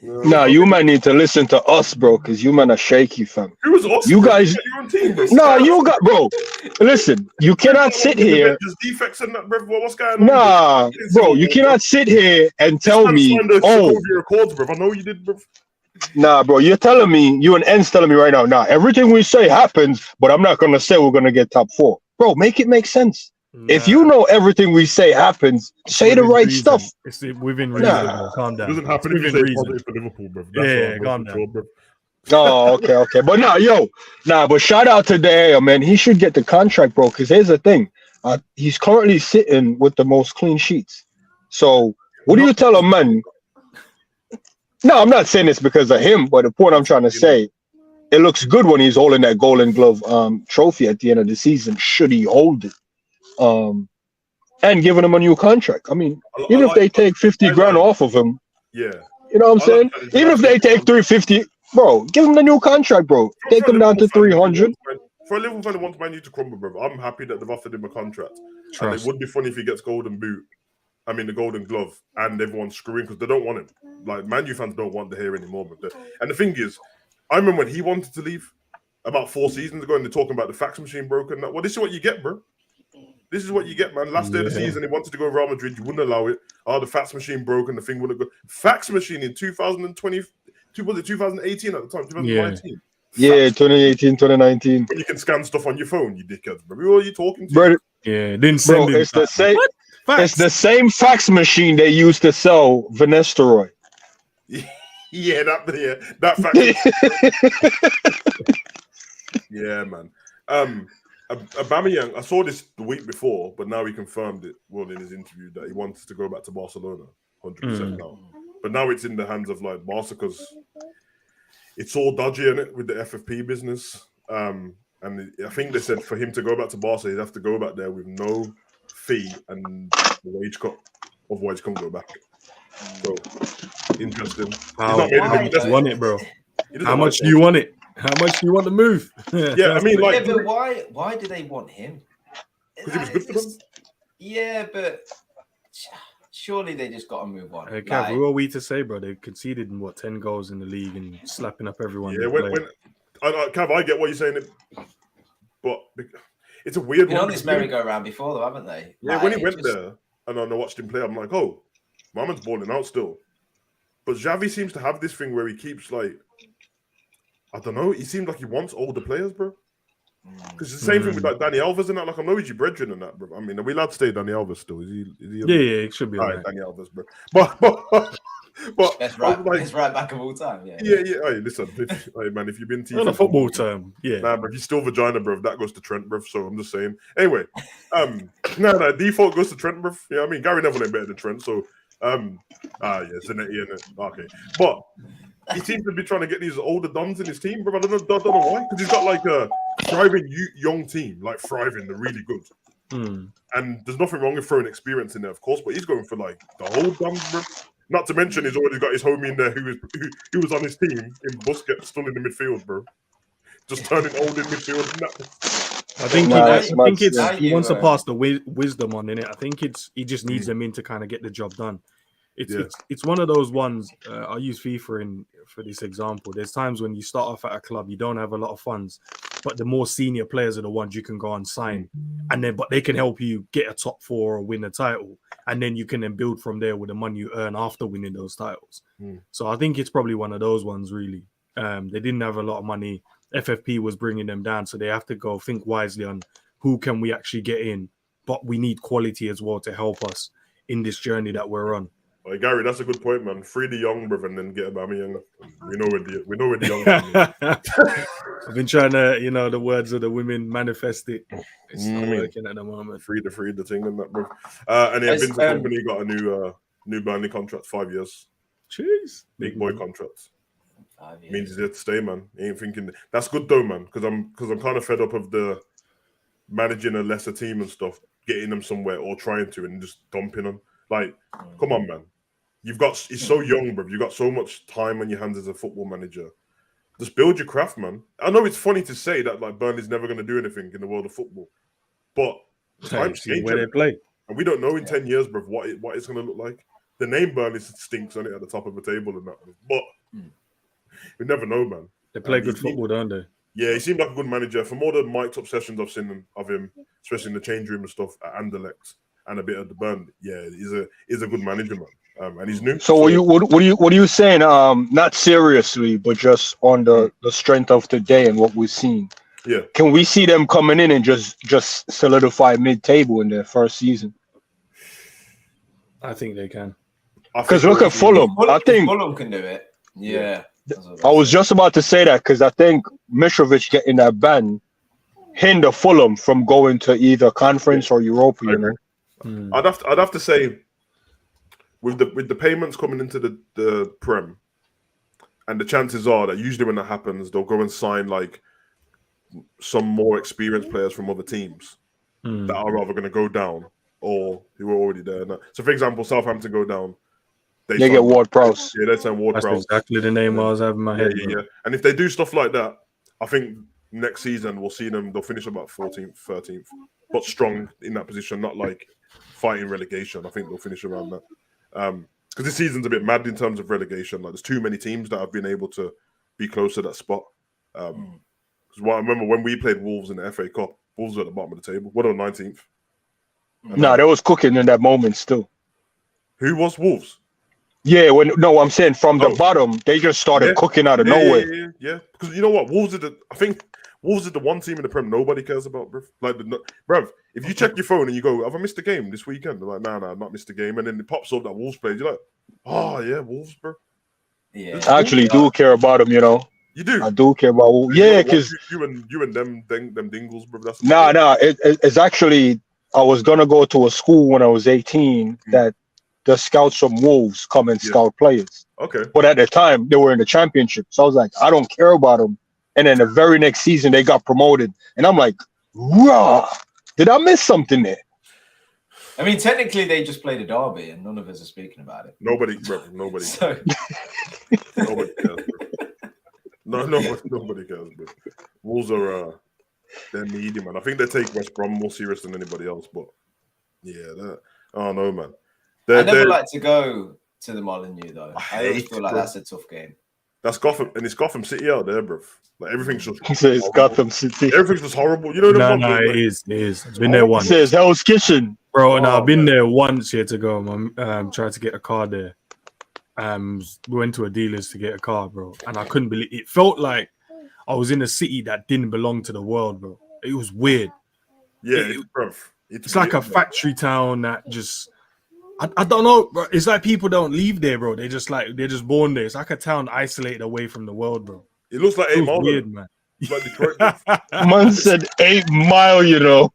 Nah, you might need to listen to us, bro, because you man are shaky, fam. Who was us? You guys, your own team, bro. Nah, you got, bro. Listen, you cannot sit here. There's defects in that, bro. What's going on? Nah, bro, you cannot sit here and tell me, oh, your records, bro. I know you did, bro. Nah, bro, you're telling me, you and N's telling me right now, nah, everything we say happens, but I'm not gonna say we're gonna get top 4. Bro, make it make sense. Nah. If you know everything we say happens, say the right stuff. It's within reason. Nah. Calm down. It doesn't happen if you say positive for Liverpool, bro. That's calm down. Bro. Oh, okay. But but shout out to De Gea, man. He should get the contract, bro, because here's the thing. He's currently sitting with the most clean sheets. So what do you tell a man? No, I'm not saying this because of him, but the point I'm trying to say, it looks good when he's holding that Golden Glove trophy at the end of the season, should he hold it. And giving him a new contract. I mean, even if they take 50 grand off of him, you know what I'm saying? Even if they take 350, bro, give him the new contract, bro. Take him down to 300. For a Liverpool fan who wants Man U to crumble, bro, I'm happy that they've offered him a contract. And it would be funny if he gets Golden the Golden Glove, and everyone's screwing because they don't want him. Like, Man U fans don't want the hair anymore. And the thing is, I remember when he wanted to leave about 4 seasons ago, and they're talking about the fax machine broken. Well, this is what you get, bro. This is what you get, man. Last day of the season, he wanted to go to Real Madrid. You wouldn't allow it. Oh, the fax machine broke and the thing wouldn't go. Fax machine in 2020, was it 2018 at the time? 2019? Yeah, 2018, 2019. When you can scan stuff on your phone, you dickheads, bro. Who are you talking to? Bro, didn't send it's the same. It's the same fax machine they used to sell Venesteroy. That fax. Yeah, man. Aubameyang, I saw this the week before, but now he confirmed it in his interview that he wants to go back to Barcelona 100% now. But now it's in the hands of like Barca because it's all dodgy in it with the FFP business. And I think they said for him to go back to Barca, he'd have to go back there with no fee and the wage cut. Otherwise, he can't go back. So interesting. How much do you want it, bro? How much do you want it? How much do you want to move? Yeah, I mean, like, but why do they want him? Because he was good for them. Yeah, but surely they just got to move on. Hey, Cav, who are we to say, bro? They conceded 10 goals in the league and slapping up everyone. Yeah, Cav, I get what you're saying, but it's a weird one. Been on this merry-go-round before, though, haven't they? Yeah, like, when he went there and I watched him play, I'm like, oh, my man's balling out still. But Xavi seems to have this thing where he keeps like, I don't know. He seems like he wants older players, bro. Because it's the same thing with like Danny Alves and that. Like, I know he's your brethren and that, bro. I mean, are we allowed to stay Danny Alves still? Is he? Yeah, it should be. All right, Danny Alves, bro. But that's right. Like, it's right back of all time. Yeah. Hey, listen, man. If you've been on a football term, nah, but he's still vagina, bro. That goes to Trent, bro. So I'm just saying. Anyway, default goes to Trent, bro. Yeah, I mean, Gary Neville ain't better than Trent. So, Zanetti and okay, but. He seems to be trying to get these older dons in his team, bro. I don't know why. Because he's got like a thriving young team, like thriving, they're really good. And there's nothing wrong with throwing experience in there, of course, but he's going for like the whole dons, bro. Not to mention he's already got his homie in there who was on his team in Busquets, still in the midfield, bro. Just turning old in midfield. I think he wants to pass the wisdom on in it. I think he just needs them in to kind of get the job done. It's one of those ones. I use FIFA for this example. There's times when you start off at a club, you don't have a lot of funds, but the more senior players are the ones you can go and sign, but they can help you get a top 4 or win a title. and then you can then build from there with the money you earn after winning those titles. So I think it's probably one of those ones, really. They didn't have a lot of money. FFP was bringing them down, so they have to go think wisely on who can we actually get in, but we need quality as well to help us in this journey that we're on. Like, Gary, that's a good point, man. Free the young, brother, and then get Aubameyang. We know where the young. I've been trying to, the words of the women manifest it. It's not working at the moment. Free the thing and that, bro. And yeah, Vincent Company got a new Burnley contract, 5 years. Jeez, big boy contract. Means he's there to stay, man. He ain't thinking that's good though, man. Because I'm kind of fed up of the managing a lesser team and stuff, getting them somewhere or trying to and just dumping them. Like, come on, man. He's so young, bro. You've got so much time on your hands as a football manager. Just build your craft, man. I know it's funny to say that like Burnley's never going to do anything in the world of football, but times change where they play, and we don't know in 10 years, bro, what it's going to look like. The name Burnley stinks on it at the top of the table and that, but we never know, man. They play good football, don't they? Yeah, he seemed like a good manager. From all the mic'd up sessions I've seen of him, especially in the change room and stuff at Anderlecht and a bit of the Burnley. Yeah, he's a good manager, man. And he's new. So what are you saying? Not seriously, but just on the strength of today and what we've seen. Yeah. Can we see them coming in and just solidify mid-table in their first season? I think they can. Because look at Fulham. I think Fulham can do it. Yeah. I was just about to say that because I think Mitrovic getting that ban hinder Fulham from going to either conference or Europa. You know, I'd have to say with the payments coming into the Prem, and the chances are that usually when that happens, they'll go and sign like some more experienced players from other teams that are either going to go down or who are already there. So, for example, Southampton go down. They get Ward-Prowse. Yeah, they sign Ward-Prowse. That's exactly the name I was having in my head. Yeah. And if they do stuff like that, I think next season we'll see them. They'll finish about 14th, 13th, but strong in that position, not like fighting relegation. I think they'll finish around that. Because this season's a bit mad in terms of relegation. Like, there's too many teams that have been able to be close to that spot. Because I remember when we played Wolves in the FA Cup, Wolves were at the bottom of the table. What on 19th? No, they was cooking in that moment still. Who was Wolves? Yeah, I'm saying from the bottom, they just started cooking out of nowhere. Yeah. Because you know what? I think Wolves are the one team in the Prem nobody cares about, bruv. Like, bruv, if you check your phone and you go, have I missed a game this weekend? They're like, nah, not missed a game. And then it pops up that Wolves played. You're like, oh, yeah, Wolves, bro. Yeah. I actually do care about them, you know. You do? I do care about Wolves. Yeah, because you and them dingles, bro. That's it's actually, I was going to go to a school when I was 18 that the scouts from Wolves come and scout players. Okay. But at the time, they were in the championship. So I was like, I don't care about them. And then the very next season, they got promoted. And I'm like, raw. Did I miss something there? I mean, technically, they just played a derby and none of us are speaking about it. Nobody. Nobody cares, bro. Nobody cares, bro. Wolves are, they're needy, man. I think they take West Brom more serious than anybody else. But, yeah, I don't know, man. I never like to go to the Molineux, though. I always feel like that's a tough game. That's Gotham, and it's Gotham City out there, bro. Like, everything's just it's Gotham City. Everything's just horrible. You know No, it is. I've been there once. It says Hell's Kitchen. Bro, I've been there once here to go. Tried to get a car there. We went to a dealer's to get a car, bro. And I couldn't believe it. Felt like I was in a city that didn't belong to the world, bro. It was weird. Yeah, it's like a factory town that just... I don't know, bro. It's like people don't leave there, bro. They're just born there. It's like a town isolated away from the world, bro. It looks like 8 Mile. Weird, man. Like Detroit. Man said 8 Mile, you know.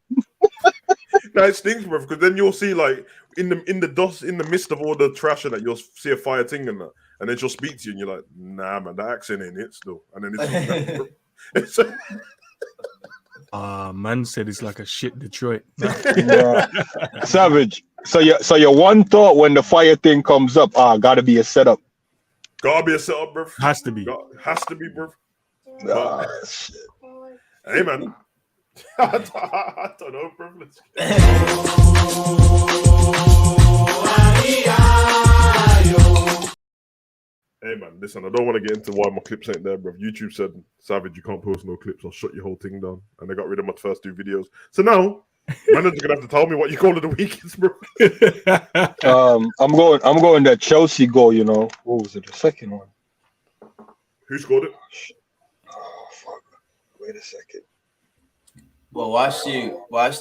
No, it stinks, bro. Because then you'll see, like, in the dust, in the midst of all the trash, and that you'll see a fire thing and that, and then she'll speak to you, and you're like, nah, man, that accent ain't it still. And then it's man said it's like a shit Detroit. Yeah. Savage. So your one thought when the fire thing comes up, gotta be a setup. Gotta be a setup, bro. Has to be, bro. Shit. Hey, man. I don't know, bro. Hey, man, listen, I don't want to get into why my clips ain't there, bro. YouTube said, Savage, you can't post no clips. I'll shut your whole thing down. And they got rid of my first 2 videos. So now, Manager's gonna have to tell me what you call it the week is, bro. I'm going that Chelsea goal. You know, what was it? The second one. Who scored it? Oh fuck! Wait a second. Well, whilst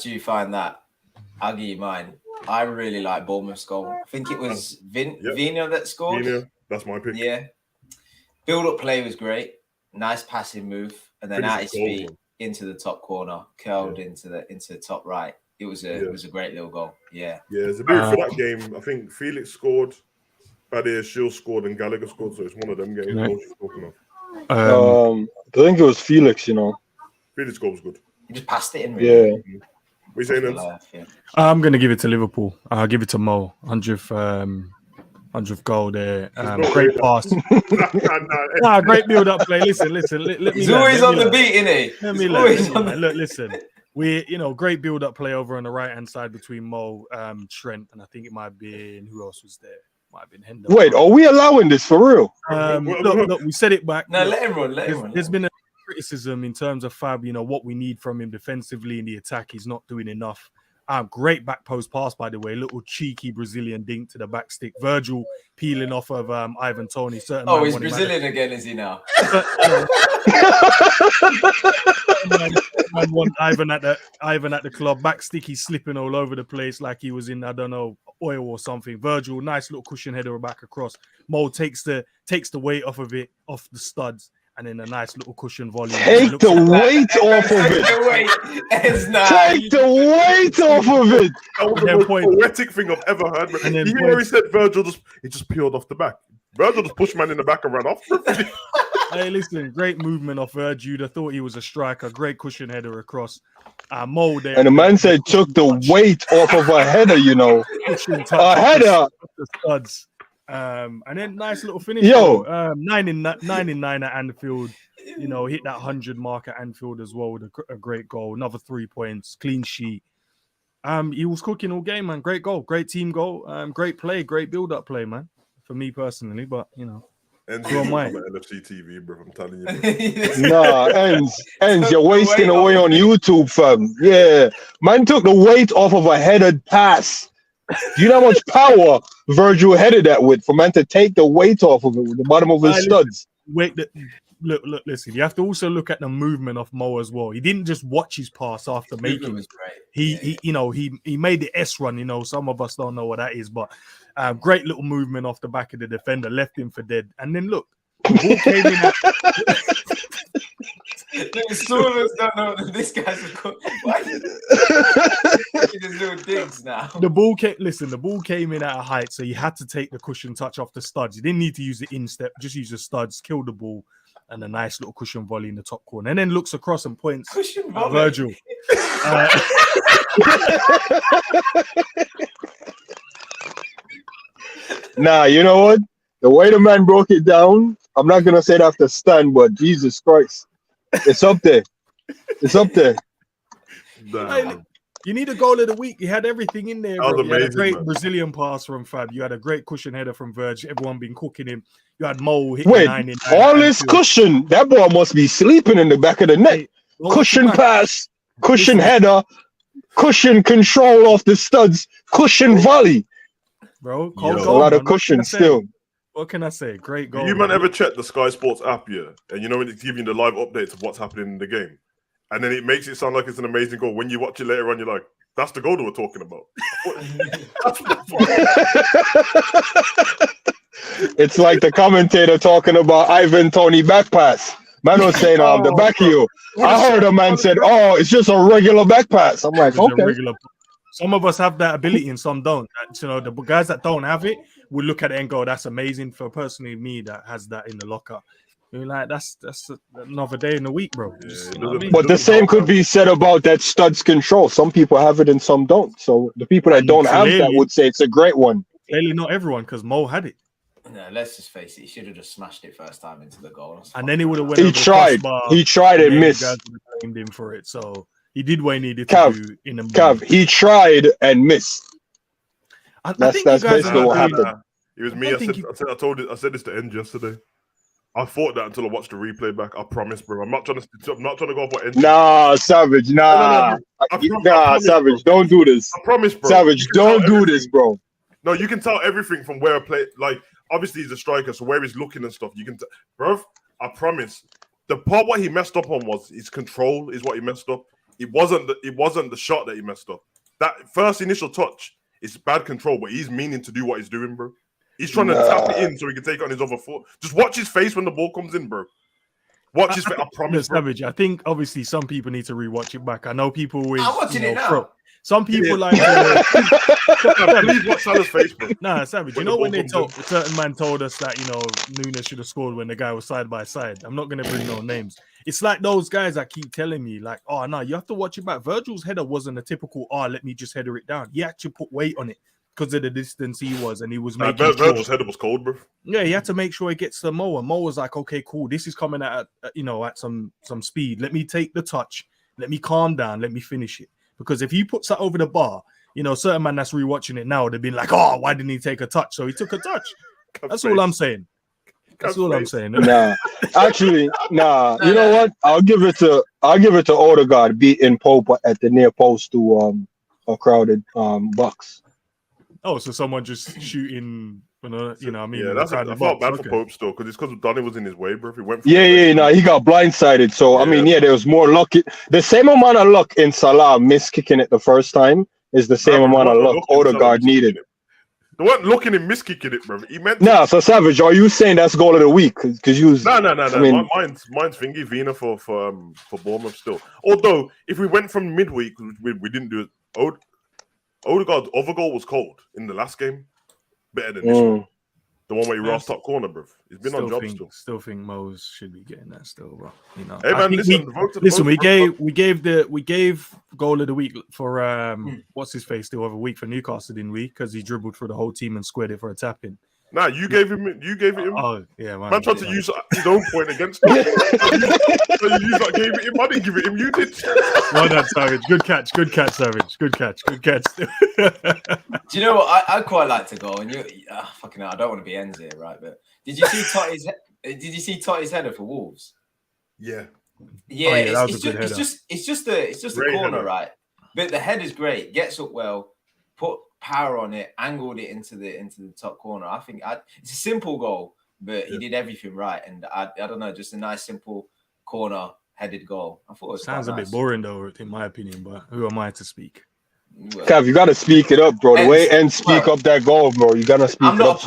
you find that, I'll give you mine. I really like Bournemouth's goal. I think it was Vina that scored. Vina, that's my pick. Yeah. Build-up play was great. Nice passing move, and then at his feet into the top corner, curled into the top right. It was a great little goal. Yeah. Yeah, it's a bit for that game. I think Felix scored, Badia Shield scored, and Gallagher scored. So it's one of them games. Right. You're talking of. I think it was Felix. You know. Felix goal was good. He just passed it in. Really. Yeah. What are you saying? Yeah. I'm going to give it to Liverpool. I'll give it to Mo. 100th goal there. Great pass. Great build-up play. Listen. Let me He's always on the beat, isn't he? Look, listen. Great build-up play over on the right-hand side between Mo, Trent, and I think it might have been, who else was there? Might have been Hendo. Wait, are we allowing this for real? Look, we said it back. No, look, let him run. There's been a criticism in terms of Fab, what we need from him defensively in the attack. He's not doing enough. Great back post pass, by the way. Little cheeky Brazilian dink to the back stick. Virgil peeling off of Ivan Toney. He's Brazilian again, is he now? I want Ivan at the club. Back stick, he's slipping all over the place like he was in, I don't know, oil or something. Virgil, nice little cushion header back across. Mo takes the weight off of it, off the studs. And then a nice little cushion volley. Take the weight off of it. Take the weight off of it. That was the most poetic thing I've ever heard. And then where he said Virgil just peeled off the back. Virgil just pushed man in the back and ran off. Hey, listen, great movement off Virgil. I thought he was a striker. Great cushion header across. Mo there. And the man said took the weight off of a header, A header. The studs. And then nice little finish. 9 in 9 at Anfield. Hit that 100 mark at Anfield as well with a great goal. Another 3 points, clean sheet. He was cooking all game, man. Great goal, great team goal. Great play, great build-up play, man. For me personally, but Ends on NFC TV, bro. I'm telling you. Nah, ends. You're wasting away on YouTube, fam. Yeah, man took the weight off of a headed pass. Do you know how much power Virgil headed that with for man to take the weight off of it with the bottom of his studs? Look, listen. You have to also look at the movement of Mo as well. He didn't just watch his pass after making it. He made the S run. Some of us don't know what that is, but great little movement off the back of the defender, left him for dead. And then look, the ball came in. Don't know what this guy's these little digs now. The ball came in at a height, so you had to take the cushion touch off the studs. You didn't need to use the instep, just use the studs, kill the ball, and a nice little cushion volley in the top corner. And then looks across and points at Virgil. Nah, you know what? The way the man broke it down, I'm not gonna say it after Stan, but Jesus Christ. It's up there. You need a goal of the week. You had everything in there, bro. You had a great Brazilian pass from Fab. You had a great cushion header from Virg. Everyone been cooking him. You had Mo hitting 9 in 9. All this cushion. That boy must be sleeping in the back of the net. Cushion pass, cushion header, cushion control off the studs, cushion volley. Bro, a lot of cushion still. What can I say? Great goal. You man ever check the Sky Sports app, yeah? And when it's giving you the live updates of what's happening in the game, and then it makes it sound like it's an amazing goal. When you watch it later on, you're like, "That's the goal that we're talking about." It's like the commentator talking about Ivan Toney back pass. Man was saying, the back of you. I heard a man said, "Oh, it's just a regular back pass." I'm like, okay. Some of us have that ability and some don't. The guys that don't have it will look at it and go, "That's amazing." For personally me that has that in the locker, you're like, that's another day in the week, bro. But the same could be said about that studs control. Some people have it and some don't. So the people that don't have that would say it's a great one. Clearly not everyone, because Mo had it. No, let's just face it. He should have just smashed it first time into the goal. And then he would have went. He tried and missed. Blamed him for it. So he did what he needed to do in the Cav, he tried and missed. That's basically what happened. It was me. I said this to End yesterday. I thought that until I watched the replay back. I promise, bro. I'm not trying to go up on Nah, Savage. Nah, Savage. Don't do this. I promise, bro. Savage, don't do this, bro. No, you can tell everything from where I play. Like, obviously he's a striker, so where he's looking and stuff, you can, bro. I promise. The part what he messed up on was his control is what he messed up. It wasn't the shot that he messed up. That first initial touch is bad control, but he's meaning to do what he's doing, bro. He's trying to tap it in so he can take it on his other foot. Just watch his face when the ball comes in, bro. Watch his face. I promise, bro. Savage, I think obviously some people need to rewatch it back. I know people always. I'm watching it now. Some people like. Please watch Salah's face, bro. Nah, Savage. You know when they told a certain man told us that Nunes should have scored when the guy was side by side. I'm not gonna bring no names. It's like those guys that keep telling me like, oh no, you have to watch it back. Virgil's header wasn't a typical let me just header it down. He had to put weight on it because of the distance he was, and he was making. Virgil's header was cold, bro. Yeah, he had to make sure he gets to Mo, and Mo was like, okay, cool. This is coming at at some speed. Let me take the touch. Let me calm down. Let me finish it. Because if he puts that over the bar, certain man that's rewatching it now, they've been like, oh, why didn't he take a touch? So he took a touch. That's all I'm saying. That's all I'm saying. Nah, actually, nah. You know what? I'll give it to Odegaard beating Pope at the near post to a crowded box. Oh, so someone just shooting. I mean, yeah, I felt bad for Pope still because it's because Donny was in his way, bro. If he went, he got blindsided. So I mean, there was more luck. The same amount of luck in Salah miss kicking it the first time is the same amount of luck Odegaard needed. They weren't looking him miss kicking it, bro. He meant. Nah, so Savage, are you saying that's goal of the week? Because you was no. I mean, mine's Fingy Vina for Bournemouth still. Although if we went from midweek, we didn't do it. Odegaard's other goal was cold in the last game. Better than this one. The one where he roused top corner, bro. He's been on job still. Still think Mose should be getting that still, bro. Hey man, listen. We gave goal of the week for what's his face the other week for Newcastle, didn't we? Because he dribbled through the whole team and squared it for a tap in. Nah, you gave it him. Oh yeah, man tried to use his own point against him. You gave it him. I didn't give it him. You did. Well done, Savage. Good catch, Savage. Good catch. Do you know what? I quite like to go, and fucking hell, I don't want to be ends here, right? But did you see Totti's header for Wolves? Yeah. Yeah, it's just a corner, header. right? But the head is great. Gets up well, put power on it, angled it into the top corner. I think it's a simple goal, but he did everything right. And I don't know, just a nice simple corner headed goal. I thought it was sounds a bit boring though, in my opinion. But who am I to speak? Cav, you gotta speak it up, bro. The way Ends speak up that goal, bro. You gotta speak it up.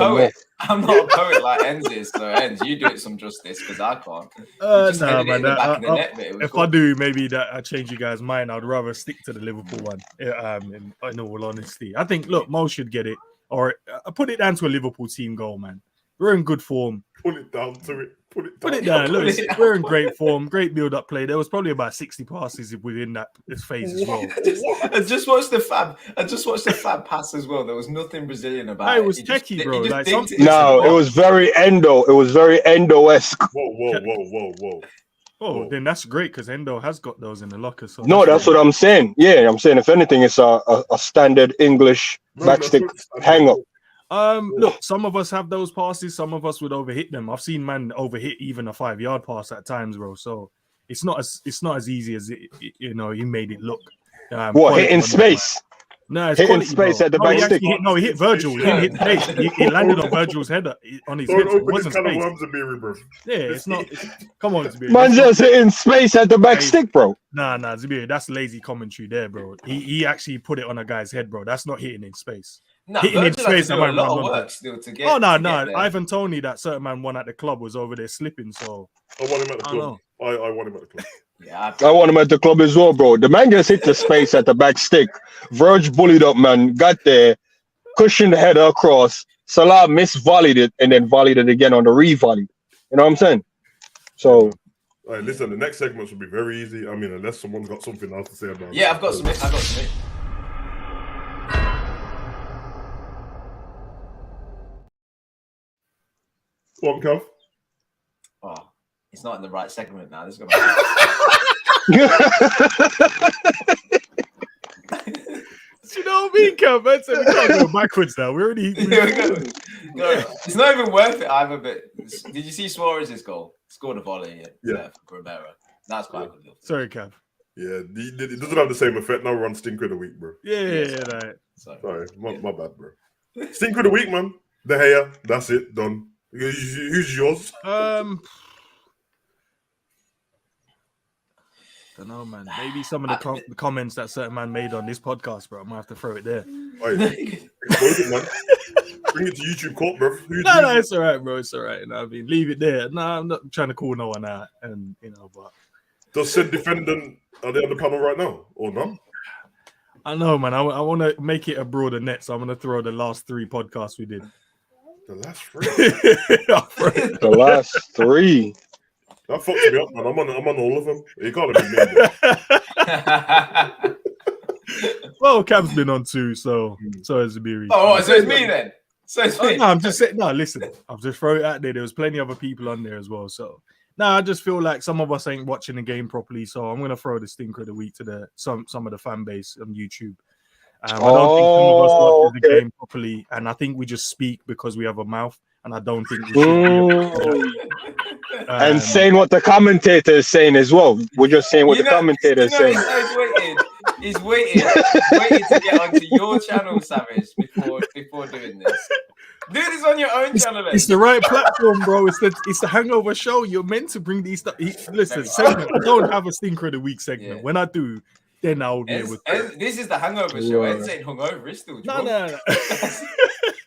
I'm not a poet like Ends is, so Ends, you do it some justice because I can't. If I do, maybe that I change you guys' mind. I'd rather stick to the Liverpool one. In all honesty, I think Mo should get it, or put it down to a Liverpool team goal, man. We're in good form. Pull it down to it. Put it down. Look, we're in great form. Great build-up play. There was probably about 60 passes within this phase as well. I just watched the Fab pass as well. There was nothing Brazilian about it. It was techie, bro. It was very Endo. It was very Endo-esque. Whoa. Oh, then that's great because Endo has got those in the locker. So no, that's what I'm saying. Yeah, I'm saying if anything, it's a standard English backstick hang-up. Look, some of us have those passes. Some of us would overhit them. I've seen man overhit even a 5-yard pass at times, bro. So it's not as easy as he made it look. What hitting space? No, it's hitting space at the back stick. He hit Virgil. He didn't hit space. He landed on Virgil's head on his hips. It wasn't space. Yeah, it's not. Come on, Zabir. Man just hitting space at the back stick, bro. Nah, Zabir. That's lazy commentary there, bro. He actually put it on a guy's head, bro. That's not hitting in space. No, hitting in space, a lot of work still to get. Oh no! Ivan Toney, that certain man won at the club, was over there slipping. So I want him at the club. I want him at the club. Yeah, I want him at the club as well, bro. The man just hit the space at the back stick. Verge bullied up, man. Got there, cushioned the header across. Salah misvolleyed it and then volleyed it again on the re-volley. You know what I'm saying? So. All right, listen. The next segment should be very easy. I mean, unless someone's got something else to say about it. Yeah, I've got some. What, Kev? Oh, it's not in the right segment now. This is you know what I mean, Kev? So we can't go backwards now. We're already. No, it's not even worth it either. But Did you see Suarez's goal? Scored a volley. Yeah. For Rivera. That's quite good. Sorry, Kev. Yeah, it doesn't have the same effect. Now we're on Stinker of the Week, bro. Yeah. Sorry, my bad, bro. Stinker of the Week, man. The hair. That's it. Done. Who's yours? Don't know, man. Maybe some of the comments that certain man made on this podcast, bro. I might have to throw it there. Right. Expose it, man. Bring it to YouTube court, bro. No, it's all right, bro. It's all right. No, I mean, leave it there. No, I'm not trying to call no one out, and but does said defendant are they on the panel right now or not? I know, man. I want to make it a broader net, so I'm going to throw the last 3 podcasts we did. The last 3. The last 3. That fucks me up, man. I'm on all of them. You gotta be me. Well, Cam's been on 2, so has Zabiri. Oh, so it's me then. So it's me. No, I'm just saying. No, listen. I've just thrown it out there. There was plenty of other people on there as well. So, I just feel like some of us ain't watching the game properly. So I'm gonna throw the Stinker of the Week to some of the fan base on YouTube. I don't think some of us watch the game properly, and I think we just speak because we have a mouth. And I don't think we should and saying what the commentator is saying as well. We're just saying what the commentator is saying. He's waiting to get onto your channel, Savage, before doing this. Do this on your own channel. It's the right platform, bro. It's the Hangover show. You're meant to bring these stuff. Listen, segment. I don't have a Stinker of the Week segment. Yeah. When I do, then I'll be able to. This is the Hangover show. Eds ain't hungover. It's still drunk. No.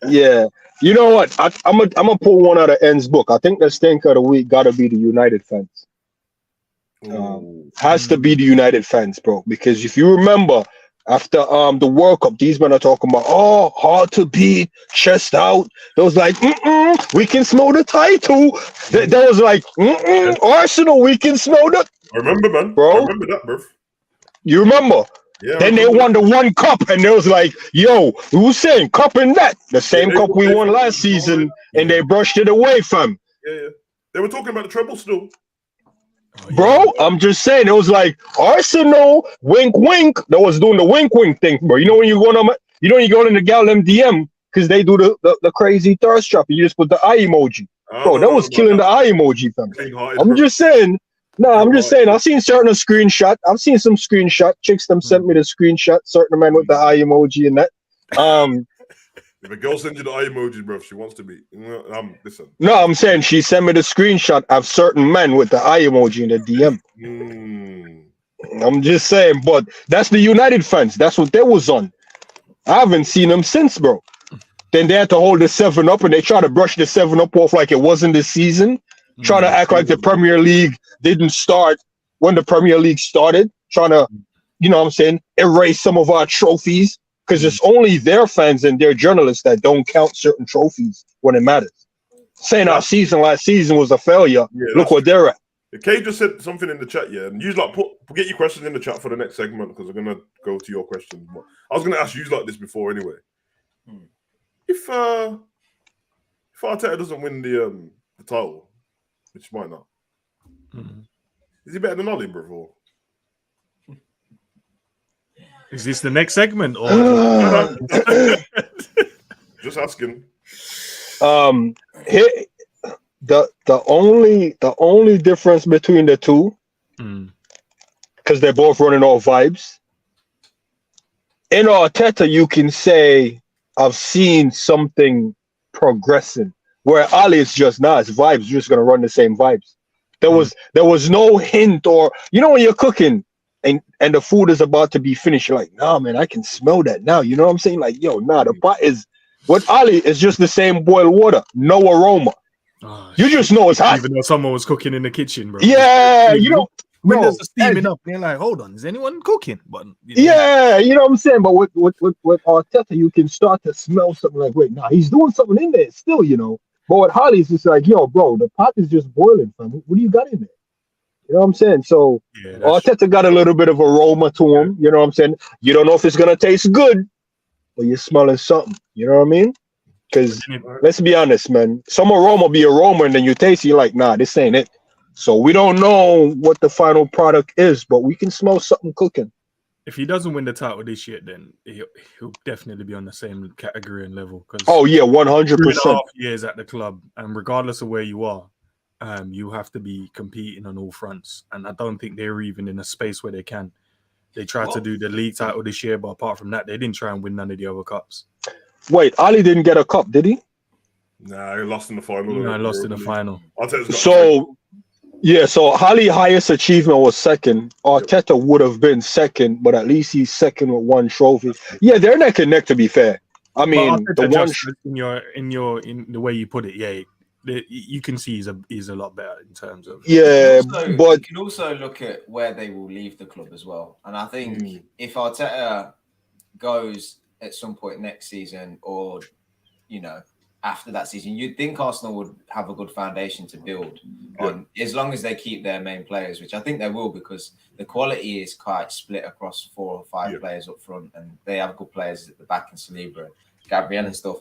Yeah. You know what? I'm gonna pull one out of N's book. I think the Stinker of the Week gotta be the United fans. Has to be the United fans, bro. Because if you remember, after the World Cup, these men are talking about hard to beat, chest out. They was like, we can smell the title. That was like, Arsenal, we can smell the. I remember, man. Bro. I remember that, bro. You remember? Yeah, then they won the 1 cup, and they was like, yo, who's saying cup in that? The same cup we won last season, and they brushed it away, fam. Yeah. They were talking about the treble still. Bro, I'm just saying, it was like Arsenal, wink, wink. They was doing the wink, wink thing, bro. You know when you go on, you go in the gal MDM because they do the crazy thirst trap. You just put the eye emoji. Bro, that was killing the eye emoji, fam. I'm just saying. No, I'm just saying. I've seen certain screenshot. I've seen some screenshot. Chicks them sent me the screenshot. Certain men with the eye emoji and that. If a girl sends you the eye emoji, bro, if she wants to be, listen. No, I'm saying she sent me the screenshot of certain men with the eye emoji in the DM. I'm just saying, but that's the United fans. That's what they was on. I haven't seen them since, bro. Then they had to hold the 7-Up, and they try to brush the 7-Up off like it wasn't this season. Try to act like the Premier League didn't start when the Premier League started. Trying to, erase some of our trophies. Because it's only their fans and their journalists that don't count certain trophies when it matters. Saying our last season was a failure. Yeah, look what they're at. Kay just said something in the chat, and you get your questions in the chat for the next segment because we're gonna go to your questions. But I was gonna ask you like this before anyway. If Arteta doesn't win the title, which might not, is he better than Oli, bro? Is this the next segment or just asking? The only difference between the two, because they're both running all vibes. In Arteta, you can say I've seen something progressing. Where Ali is just it's vibes, just gonna run the same vibes. There was no hint or when you're cooking. And the food is about to be finished. You're like, nah, man, I can smell that now. You know what I'm saying? Like, the pot is with Ali is just the same boiled water, no aroma. You just know it's hot. Even though someone was cooking in the kitchen, bro. Yeah, when there's a steaming up, they're like, hold on, is anyone cooking? But yeah, you know what I'm saying. But with Arteta, you can start to smell something like, wait, he's doing something in there still, But with Holly, it's just like, bro, the pot is just boiling, fam. What do you got in there? You know what I'm saying? So Arteta got a little bit of aroma to him. You know what I'm saying? You don't know if it's going to taste good, but you're smelling something. You know what I mean? Because let's be honest, man. Some aroma be aroma, and then you taste it, you're like, nah, this ain't it. So we don't know what the final product is, but we can smell something cooking. if he doesn't win the title this year, then he'll definitely be on the same category and level. Oh yeah, 100%. 3.5 years at the club, and regardless of where you are, you have to be competing on all fronts. And I don't think they're even in a space where they can. They tried to do the league title this year, but apart from that, they didn't try and win none of the other cups. Wait, Ali didn't get a cup, did he? Nah, he lost in the final. No, lost in the final. So Ali's highest achievement was second. Arteta would have been second, but at least he's second with one trophy. Yeah, they're neck and neck, to be fair. I mean, the one in the way you put it, yeah, you can see he's a lot better in terms of but you can also look at where they will leave the club as well. And I think if Arteta goes at some point next season, or after that season, you'd think Arsenal would have a good foundation to build on, as long as they keep their main players, which I think they will, because the quality is quite split across 4 or 5 players up front, and they have good players at the back in Saliba and Gabriel and stuff.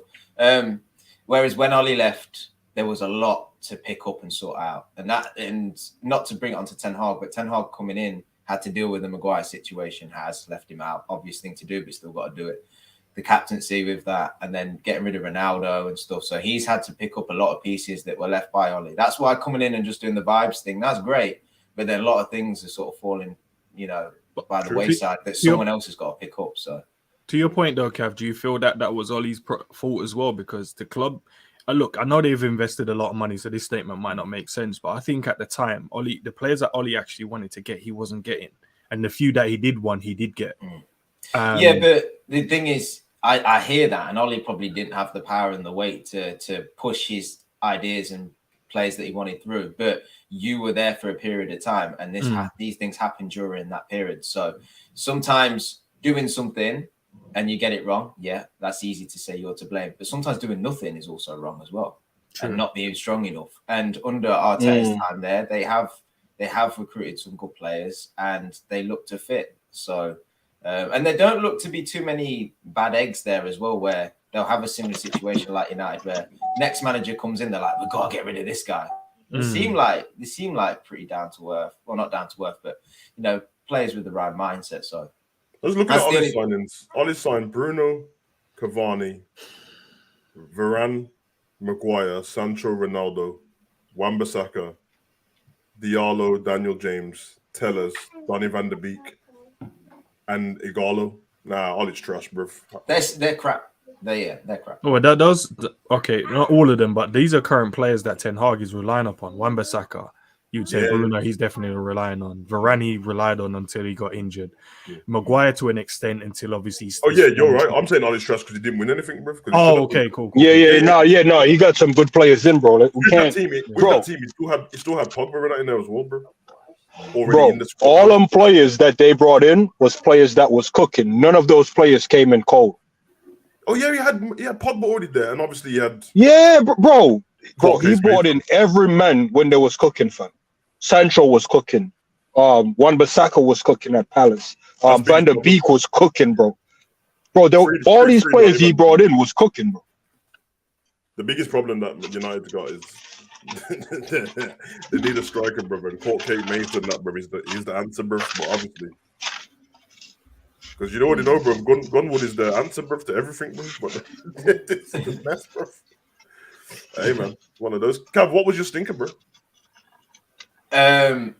Whereas when Oli left, there was a lot to pick up and sort out, and not to bring it onto Ten Hag, but Ten Hag coming in had to deal with the Maguire situation, has left him out. Obvious thing to do, but still got to do it. The captaincy with that, and then getting rid of Ronaldo and stuff. So he's had to pick up a lot of pieces that were left by Oli. That's why coming in and just doing the vibes thing, that's great. But then a lot of things are sort of falling, by the wayside that someone else has got to pick up. So to your point though, Cav, do you feel that was Oli's fault as well? Because the club, look, I know they've invested a lot of money, so this statement might not make sense. But I think at the time, the players that Oli actually wanted to get, he wasn't getting. And the few that he did get. But the thing is, I hear that, and Oli probably didn't have the power and the weight to push his ideas and plays that he wanted through. But you were there for a period of time, and these things happen during that period. So sometimes doing something and you get it wrong, that's easy to say you're to blame. But sometimes doing nothing is also wrong as well, and not being strong enough. And under Arteta's time there, they have recruited some good players, and they look to fit. So. And there don't look to be too many bad eggs there as well, where they'll have a similar situation like United, where next manager comes in, they're like, we've got to get rid of this guy. They seem like pretty down to earth. Well, not down to earth, but players with the right mindset. So I was looking at Oli's signings. Oli signed Bruno, Cavani, Varane, Maguire, Sancho, Ronaldo, Wan-Bissaka, Diallo, Daniel James, Tellers, Donny van der Beek, and Igalo. Nah, Oli's trash, bro. They're crap. They're crap. Oh, okay, not all of them, but these are current players that Ten Hag is relying upon. Wan-Bissaka, you'd say Bruno, he's definitely relying on. Varane, he relied on until he got injured. Maguire to an extent until obviously. You're right. I'm saying Oli's trash because he didn't win anything, bro. Okay, cool. No, he got some good players in, bro. Like, that team, he still had Pogba in there as well, bro. All them players that they brought in was players that was cooking. None of those players came in cold. Oh yeah, he had Pogba already there, and obviously he had. Yeah, bro. He brought in every man when there was cooking, fam. Sancho was cooking. Wan-Bissaka was cooking at Palace. Van der Beek was cooking, bro. All these players he brought in was cooking, bro. The biggest problem that United got is. They need a striker, brother. And Court Kate Mason, that bro, he's the answer, bro. But obviously, because you already know, bro, Gunwood is the answer, bro, to everything, bro. But it's a mess, bro. Hey, man, one of those. Cav, what was your stinker, bro? I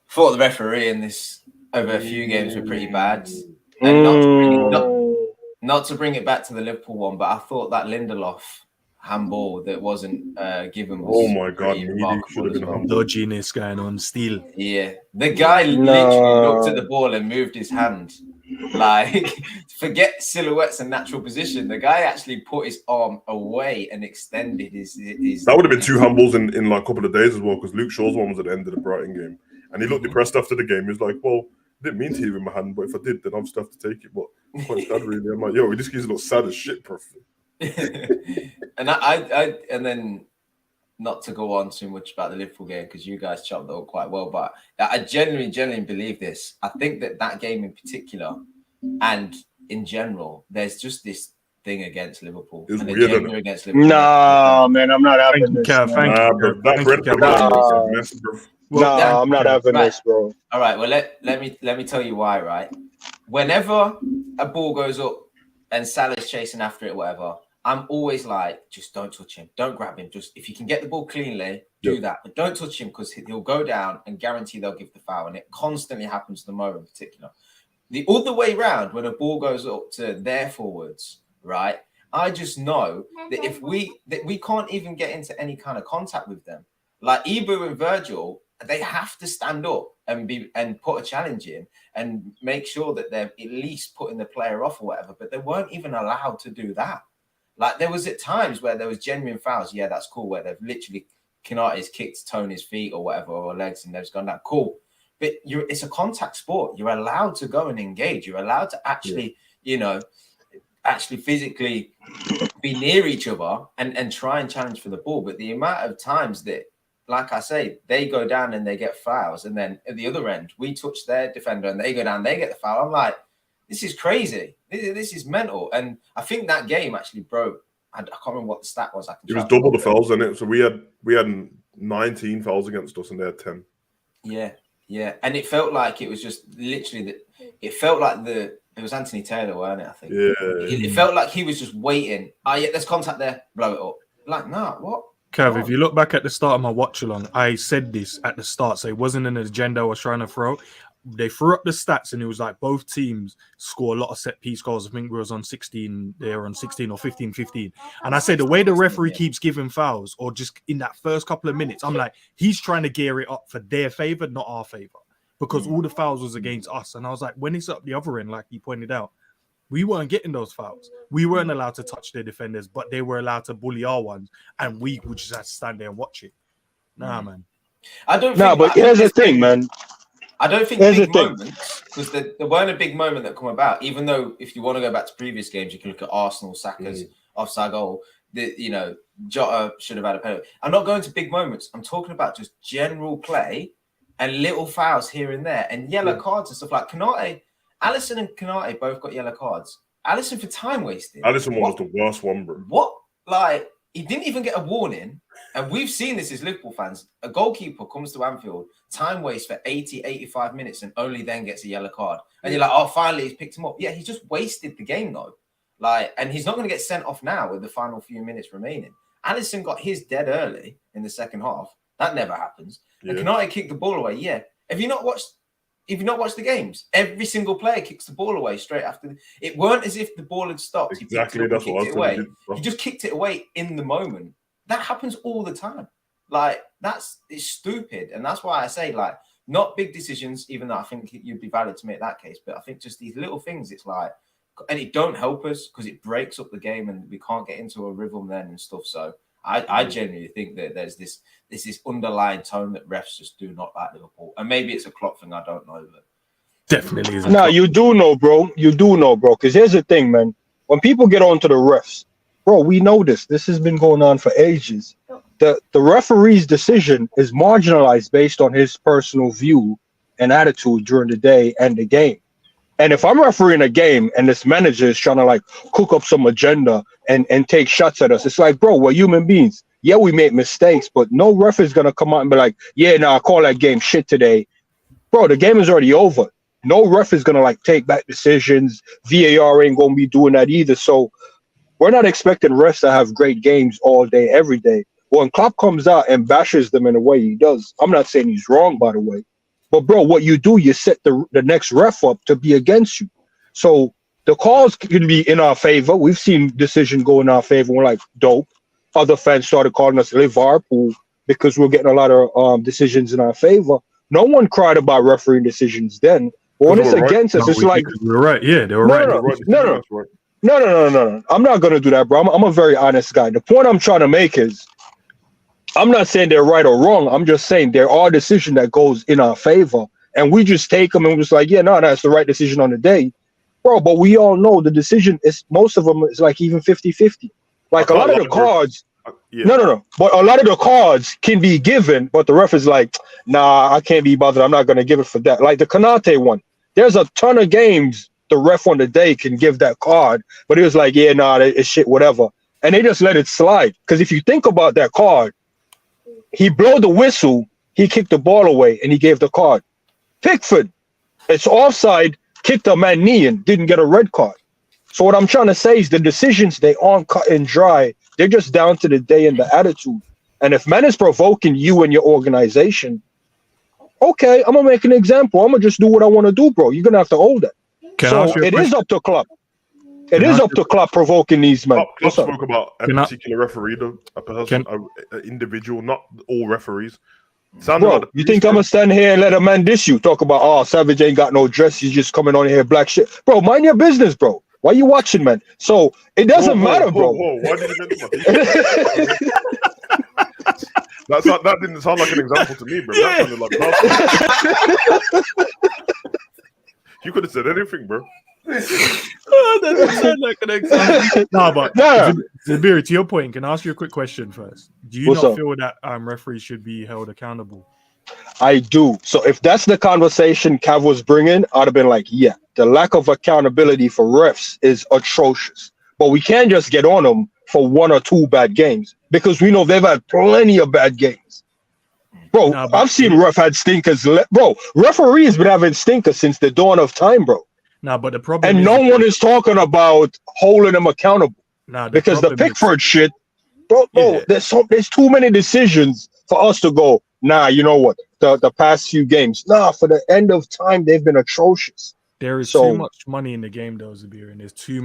thought the referee in this over a few games were pretty bad, and not to bring it back to the Liverpool one, but I thought that Lindelof handball that wasn't given was my god, dodginess going on still. Yeah, the guy literally looked at the ball and moved his hand. Like, forget silhouettes and natural position. The guy actually put his arm away and extended his That would have been 2 handballs in like a couple of days as well, because Luke Shaw's one was at the end of the Brighton game, and he looked depressed after the game. He was like, "Well, I didn't mean to leave in my hand, but if I did, then I'll just have to take it." But I'm quite sad, really. I'm like, "Yo, this kid's look sad as shit, bro." And I and then, not to go on too much about the Liverpool game because you guys chopped it up quite well, but I genuinely believe this. I think that game in particular, and in general, there's just this thing against Liverpool. It was weird, against Liverpool. No, man, I'm not having this. Thank you, Cav. That Brentford Nah, I'm not having Right. this, bro. All right. Well, let me tell you why. Right. Whenever a ball goes up and Salah's chasing after it, whatever, I'm always like, just don't touch him, don't grab him. Just if you can get the ball cleanly, do that, but don't touch him because he'll go down and guarantee they'll give the foul. And it constantly happens to Mo in particular. The other way round, when a ball goes up to their forwards, right? I just know that if we can't even get into any kind of contact with them. Like Ibu and Virgil, they have to stand up and put a challenge in and make sure that they're at least putting the player off or whatever. But they weren't even allowed to do that. Like there was at times where there was genuine fouls. Yeah, that's cool. Where they've literally Kanate's kicked Tony's feet or whatever or legs and they've gone that cool. But it's a contact sport. You're allowed to go and engage. You're allowed to actually, actually physically be near each other and try and challenge for the ball. But the amount of times that, like I say, they go down and they get fouls, and then at the other end, we touch their defender and they go down, they get the foul. I'm like, this is crazy. This is mental. And I think that game actually broke. I can't remember what the stat was. It was double the fouls in it. So we had 19 fouls against us and they had 10. Yeah. And it felt like it was just literally it felt like it was Anthony Taylor, wasn't it? I think. Yeah. It felt like he was just waiting. Yeah, there's contact there, blow it up. Like, nah, what? Kev, if you look back at the start of my watch along, I said this at the start, so it wasn't an agenda I was trying to throw. They threw up the stats and it was like both teams score a lot of set piece goals. I think we was on 16, they were on 16 or 15. And I said the way the referee keeps giving fouls, or just in that first couple of minutes, I'm like, he's trying to gear it up for their favor, not our favor, because all the fouls was against us. And I was like, when it's up the other end, like you pointed out, we weren't getting those fouls. We weren't allowed to touch their defenders, but they were allowed to bully our ones, and we would just have to stand there and watch it. Nah, man. I don't. But here's the thing, man. I don't think big moments, because there weren't a big moment that come about. Even though, if you want to go back to previous games, you can look at Arsenal, Saka's offside goal. Jota should have had a penalty. I'm not going to big moments. I'm talking about just general play and little fouls here and there, and yellow cards and stuff like Kanate. Alisson and Kanate both got yellow cards. Alisson for time wasting. Alisson was the worst one, bro. What? Like, he didn't even get a warning. And we've seen this as Liverpool fans. A goalkeeper comes to Anfield, time waste for 80, 85 minutes, and only then gets a yellow card. And you're like, oh, finally, he's picked him up. Yeah, he just wasted the game, though. Like, and he's not going to get sent off now with the final few minutes remaining. Alisson got his dead early in the second half. That never happens. And Kanate kicked the ball away. Yeah. Have you not watched the games? Every single player kicks the ball away straight after. It weren't as if the ball had stopped. Exactly, that's what I was away. He just kicked it away in the moment. That happens all the time. Like, it's stupid. And that's why I say, like, not big decisions, even though I think you'd be valid to make that case. But I think just these little things, it's like, and it don't help us because it breaks up the game and we can't get into a rhythm then and stuff. So I genuinely think that there's this underlying tone that refs just do not like Liverpool. And maybe it's a Klopp thing, I don't know. But definitely is. No, you do know, bro. You do know, bro. Because here's the thing, man. When people get onto the refs, bro, we know this. This has been going on for ages. The referee's decision is marginalized based on his personal view and attitude during the day and the game. And if I'm refereeing a game and this manager is trying to like cook up some agenda and take shots at us, it's like, bro, we're human beings. Yeah, we make mistakes, but no ref is going to come out and be like, yeah, I call that game shit today. Bro, the game is already over. No ref is going to like take back decisions. VAR ain't going to be doing that either. So we're not expecting refs to have great games all day, every day. When Klopp comes out and bashes them in the way he does, I'm not saying he's wrong, by the way. But, bro, what you do, you set the next ref up to be against you. So the calls can be in our favor. We've seen decision go in our favor. We're like, dope. Other fans started calling us Liverpool because we're getting a lot of decisions in our favor. No one cried about refereeing decisions then. But when it's against us, it's like... You're right. Yeah, they were right. No. I'm not going to do that, bro. I'm a very honest guy. The point I'm trying to make is, I'm not saying they're right or wrong. I'm just saying there are decisions that goes in our favor, and we just take them and we're just like, yeah, no, that's the right decision on the day, bro. But we all know the decision is, most of them is like even 50-50. Like a lot of the cards, no. But a lot of the cards can be given, but the ref is like, nah, I can't be bothered. I'm not going to give it for that. Like the Kanate one, there's a ton of games the ref on the day can give that card, but it was like, yeah, nah, it's shit, whatever. And they just let it slide. Because if you think about that card, he blow the whistle he kicked the ball away and he gave the card. Pickford, it's offside, kicked a man knee and didn't get a red card. So what I'm trying to say is the decisions, they aren't cut and dry. They're just down to the day and the attitude. And if man is provoking you and your organization, okay, I'm going to make an example. I'm going to just do what I want to do, bro. You're going to have to hold that. So it is up to Klopp. It is up to Klopp provoking these men. Klopp spoke about a particular referee, though. A person, an individual, not all referees. Bro, you think I'm going to stand here and let a man diss you? Talk about, oh, Savage ain't got no dress. He's just coming on here black shit. Bro, mind your business, bro. Why you watching, man? So it doesn't matter, bro. Why did you mention that? That didn't sound like an example to me, bro. That sounded like you could have said anything, bro. That doesn't sound like an example. But Zabiri, to your point, can I ask you a quick question first? Do you not feel that referees should be held accountable? I do. So if that's the conversation Cav was bringing, I'd have been like, yeah, the lack of accountability for refs is atrocious. But we can't just get on them for 1 or 2 bad games because we know they've had plenty of bad games. Bro, I've seen ref had stinkers. Bro, referees been having stinkers since the dawn of time, bro. But the problem and no one is talking about holding them accountable. Because the Pickford shit, bro, there's too many decisions for us to go, nah, you know what? The past few games, for the end of time, they've been atrocious. There is too much money in the game, though, Zabir, and there's too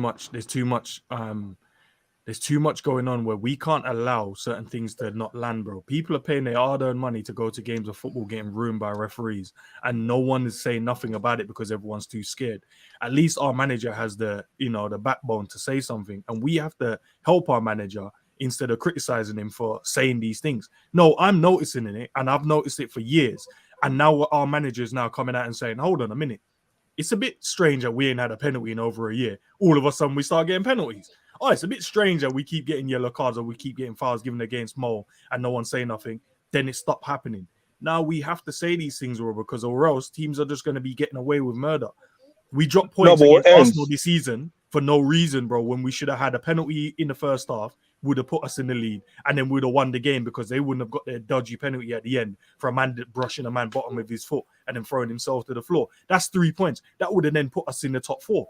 much going on where we can't allow certain things to not land, bro. People are paying their hard-earned money to go to games of football getting ruined by referees, and no one is saying nothing about it because everyone's too scared. At least our manager has the backbone to say something, and we have to help our manager instead of criticizing him for saying these things. No, I'm noticing it, and I've noticed it for years. And now our manager is now coming out and saying, hold on a minute. It's a bit strange that we ain't had a penalty in over a year. All of a sudden, we start getting penalties. Oh, it's a bit strange that we keep getting yellow cards or we keep getting fouls given against Mo and no one saying nothing. Then it stopped happening. Now we have to say these things, because or else teams are just going to be getting away with murder. We dropped points against Arsenal this season for no reason, bro, when we should have had a penalty in the first half, would have put us in the lead, and then we'd have won the game because they wouldn't have got their dodgy penalty at the end for a man brushing a man bottom with his foot and then throwing himself to the floor. That's 3 points. That would have then put us in the top 4.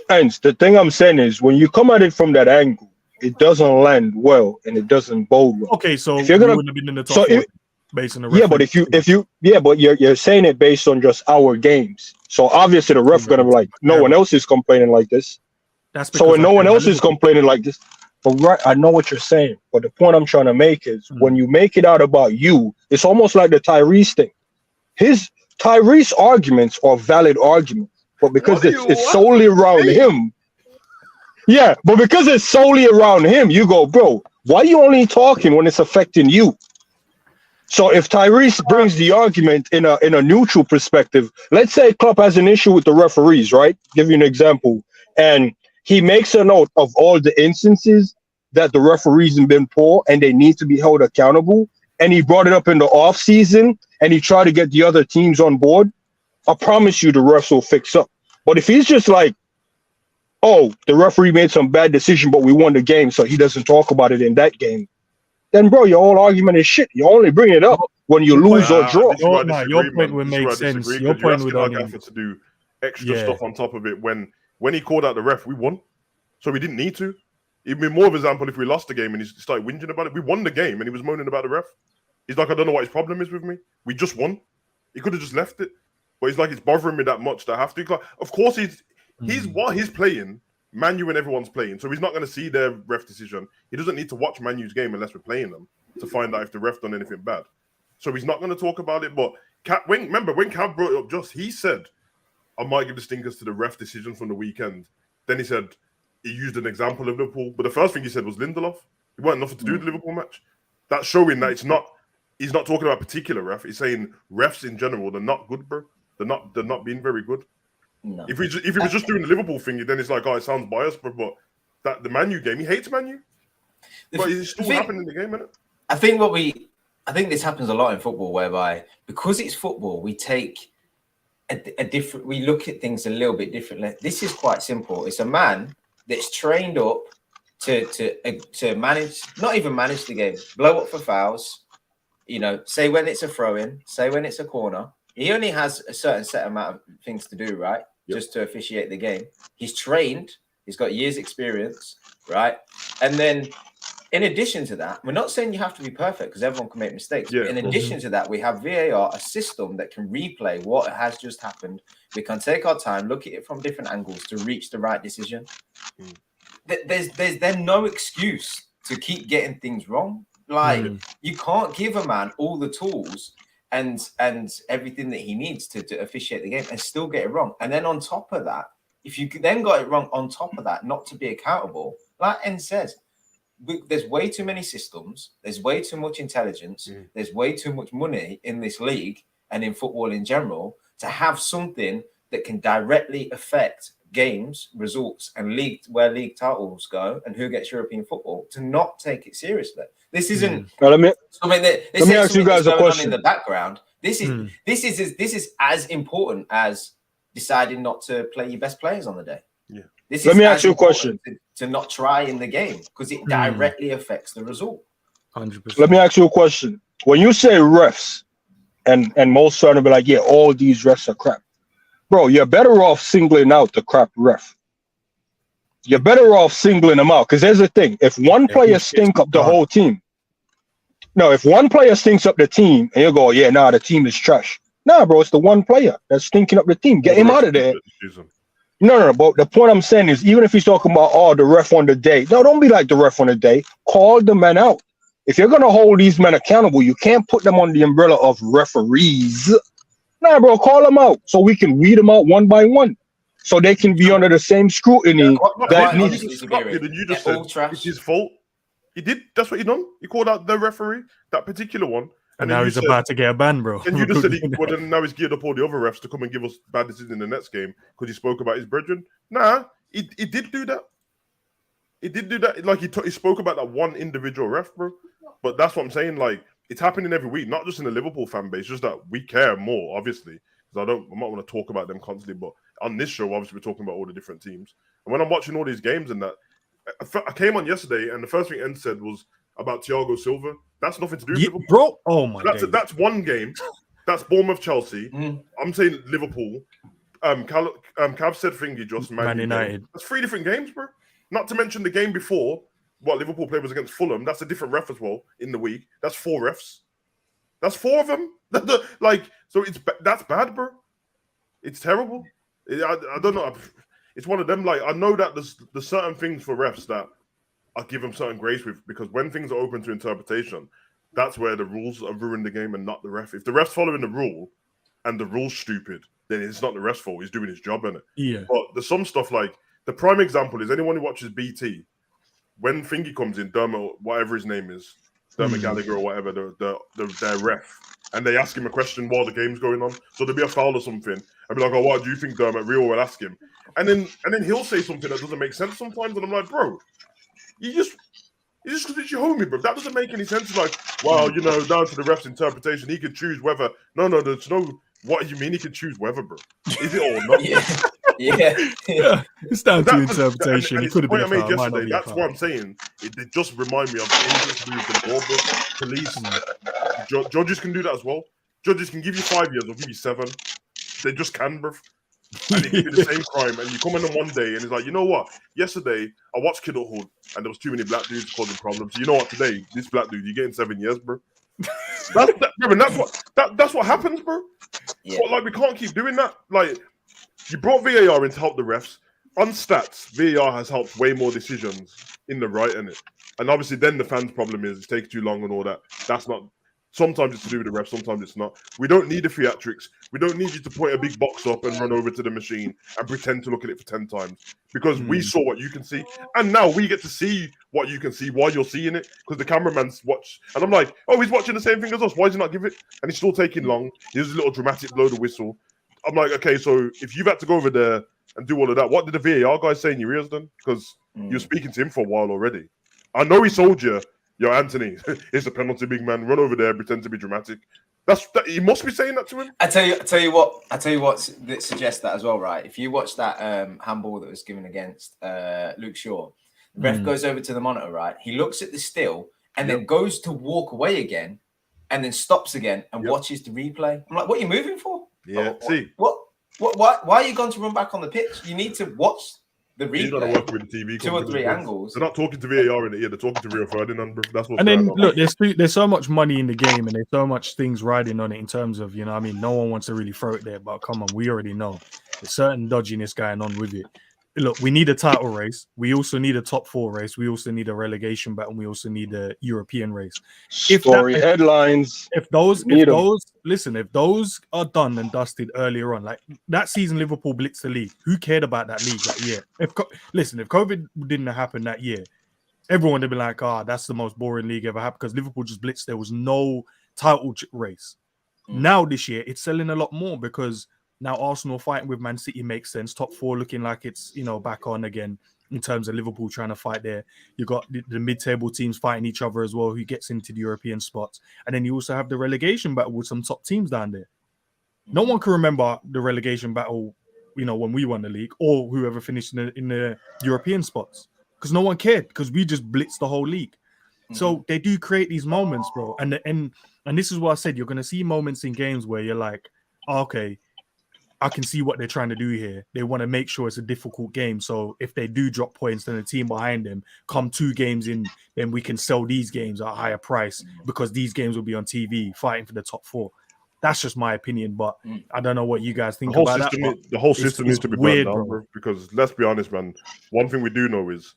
And the thing I'm saying is, when you come at it from that angle, it doesn't land well and it doesn't bode well. Okay, so if you're gonna, we wouldn't have been in the top 4 based on the but but you're saying it based on just our games. So obviously the ref gonna be like, no one else is complaining like this. That's so when no one else is complaining like this. But right, I know what you're saying. But the point I'm trying to make is when you make it out about you, it's almost like the Tyrese thing. His Tyrese arguments are valid arguments, but because it's solely around him. Yeah, but because it's solely around him, you go, bro, why are you only talking when it's affecting you? So if Tyrese brings the argument in a neutral perspective, let's say Klopp has an issue with the referees, right? Give you an example. And he makes a note of all the instances that the referees have been poor and they need to be held accountable. And he brought it up in the off season and he tried to get the other teams on board. I promise you the refs will fix up. But if he's just like, oh, the referee made some bad decision, but we won the game, so he doesn't talk about it in that game, then, bro, your whole argument is shit. You only bring it up when you lose or draw. Your point would make sense. Your point would only have to do extra stuff on top of it. When he called out the ref, we won, so we didn't need to. It'd be more of an example if we lost the game and he started whinging about it. We won the game and he was moaning about the ref. He's like, I don't know what his problem is with me. We just won. He could have just left it, but he's like, it's bothering me that much that I have to. Of course, he's playing. Man U and everyone's playing, so he's not going to see their ref decision. He doesn't need to watch Man U's game unless we're playing them to find out if the ref done anything bad. So he's not going to talk about it. But when Cav brought it up, just he said, I might give the stinkers to the ref decision from the weekend. Then he said he used an example of Liverpool, but the first thing he said was Lindelof. It wasn't nothing to do with the Liverpool match. That's showing that he's not talking about a particular ref. He's saying refs in general, they're not good, bro. They're not being very good. No. If he was just doing the Liverpool thing, then it's like, oh, it sounds biased, but that the Man U game, he hates Man U. But it's still happening in the game, isn't it? I think this happens a lot in football, whereby because it's football, we take we look at things a little bit differently. This is quite simple. It's a man that's trained up to manage, not even manage the game, blow up for fouls, You know, say when it's a throw-in, say when it's a corner. He only has a certain set amount of things to do, right? Yep. Just to officiate the game. He's trained. He's got years experience, right? And then in addition to that, we're not saying you have to be perfect because everyone can make mistakes. Yeah, but in addition to that, we have VAR, a system that can replay what has just happened. We can take our time, look at it from different angles to reach the right decision. There's then no excuse to keep getting things wrong. Like you can't give a man all the tools and everything that he needs to officiate the game and still get it wrong. And then on top of that, if you then got it wrong on top of that, not to be accountable, like N says, there's way too many systems, there's way too much intelligence, there's way too much money in this league and in football in general to have something that can directly affect games, results, and where league titles go and who gets European football, to not take it seriously. This isn't let me ask you guys a question. In the background, this is as important as deciding not to play your best players on the day. Let me ask you a question. To not try in the game because it directly affects the result. 100%. Let me ask you a question. When you say refs, and most certain be like, yeah, all these refs are crap. Bro, you're better off singling out the crap ref. You're better off singling them out. Because here's the thing. If one player stink up the whole team. No, if one player stinks up the team and you go, yeah, nah, the team is trash. Nah, bro, it's the one player that's stinking up the team. Get him out of there. No, but the point I'm saying is, even if he's talking about, the ref on the day, no, don't be like the ref on the day. Call the men out. If you're going to hold these men accountable, you can't put them on the umbrella of referees. Nah, bro, call them out so we can weed them out one by one. So they can be under the same scrutiny that needs to stop you. Then you just said it's his fault. He did. That's what he done. He called out the referee, that particular one. And now he's about to get a ban, bro. And you just said, then now he's geared up all the other refs to come and give us bad decisions in the next game because he spoke about his brethren. Nah, he did do that. He did do that. Like he spoke about that one individual ref, bro. But that's what I'm saying. Like it's happening every week, not just in the Liverpool fan base. Just that we care more, obviously, because I'm not want to talk about them constantly. But on this show, obviously, we're talking about all the different teams. And when I'm watching all these games and that, I came on yesterday, and the first thing N said was about Thiago Silva. That's nothing to do with Liverpool, bro. Oh my god, that's one game. That's Bournemouth, Chelsea. I'm saying Liverpool. Cav said thingy just Man United. That's 3 different games, bro. Not to mention the game before. What Liverpool played was against Fulham. That's a different ref as well in the week. That's 4 refs. That's 4 of them. That's bad, bro. It's terrible. I don't know. It's one of them. Like I know that there's certain things for refs that I give them certain grace with, because when things are open to interpretation, that's where the rules have ruined the game and not the ref. If the ref's following the rule and the rule's stupid, then it's not the ref's fault. He's doing his job, innit? Yeah. But there's some stuff like the prime example is anyone who watches BT, when Thingy comes in, Dermot, whatever his name is, Dermot Gallagher or whatever, their ref, and they ask him a question while the game's going on. So there'll be a foul or something. I'll be like, oh, what do you think, Dermot? Real will ask him. And then he'll say something that doesn't make sense sometimes. And I'm like, bro, you just because it's your homie, bro. That doesn't make any sense. Like, well, down to the ref's interpretation, he can choose whether. No, there's no. What do you mean he can choose whether, bro? Is it or not? Yeah. It's down to interpretation. And it could have been a foul. Yesterday. That's what I'm saying. It just remind me of anything to do with the law, bro. Police. Judges can do that as well. Judges can give you 5 years or give you 7. They just can, bro. And they give you the same crime, and you come in on one day, and it's like, you know what? Yesterday, I watched Kidulthood, and there was too many black dudes causing problems. So you know what? Today, this black dude, you're getting 7 years, bro. That's what happens, bro. Yeah. So, we can't keep doing that. Like, you brought VAR in to help the refs. On stats, VAR has helped way more decisions in the right, innit? And obviously, then the fans' problem is it's taking too long and all that. That's not. Sometimes it's to do with the refs, sometimes it's not. We don't need the theatrics. We don't need you to point a big box up and run over to the machine and pretend to look at it for 10 times. Because we saw what you can see. And now we get to see what you can see while you're seeing it. Because the cameraman's watch. And I'm like, oh, he's watching the same thing as us. Why does he not give it? And he's still taking long. Here's a little dramatic blow the whistle. I'm like, okay, so if you've had to go over there and do all of that, what did the VAR guy say in your ears then? Because you're speaking to him for a while already. I know he sold you. Yo, Anthony, it's a penalty, big man. Run over there, pretend to be dramatic. He must be saying that to him. I tell you what that suggests that as well, right? If you watch that handball that was given against Luke Shaw, the ref goes over to the monitor, right? He looks at the still and then goes to walk away again, and then stops again and watches the replay. I'm like, what are you moving for? Yeah. Why are you going to run back on the pitch? You need to watch the replay. You got to work with the TV. 2 or 3 angles. They're not talking to VAR in the ear. They're talking to Rio Ferdinand. Bro. That's what's and then going on. look, there's so much money in the game, and there's so much things riding on it in terms of, you know, I mean, no one wants to really throw it there, but come on, we already know there's certain dodginess going on with it. Look, we need a title race. We also need a top 4 race. We also need a relegation battle. And we also need a European race. Headlines. If those are done and dusted earlier on, like that season, Liverpool blitzed the league. Who cared about that league that year? If COVID didn't happen that year, everyone would be like, that's the most boring league ever happened because Liverpool just blitzed. There was no title race. Now this year, it's selling a lot more because now Arsenal fighting with Man City makes sense. Top 4 looking like it's, you know, back on again in terms of Liverpool trying to fight there. You got the mid-table teams fighting each other as well, who gets into the European spots. And then you also have the relegation battle with some top teams down there. No one can remember the relegation battle, you know, when we won the league or whoever finished in the European spots because no one cared because we just blitzed the whole league. So they do create these moments, bro. And this is what I said. You're going to see moments in games where you're like, okay, I can see what they're trying to do here. They want to make sure it's a difficult game. So if they do drop points, then the team behind them come 2 games in, then we can sell these games at a higher price because these games will be on TV fighting for the top 4. That's just my opinion, but I don't know what you guys think about that. The whole system needs to be weird, down, bro. Because let's be honest, man. One thing we do know is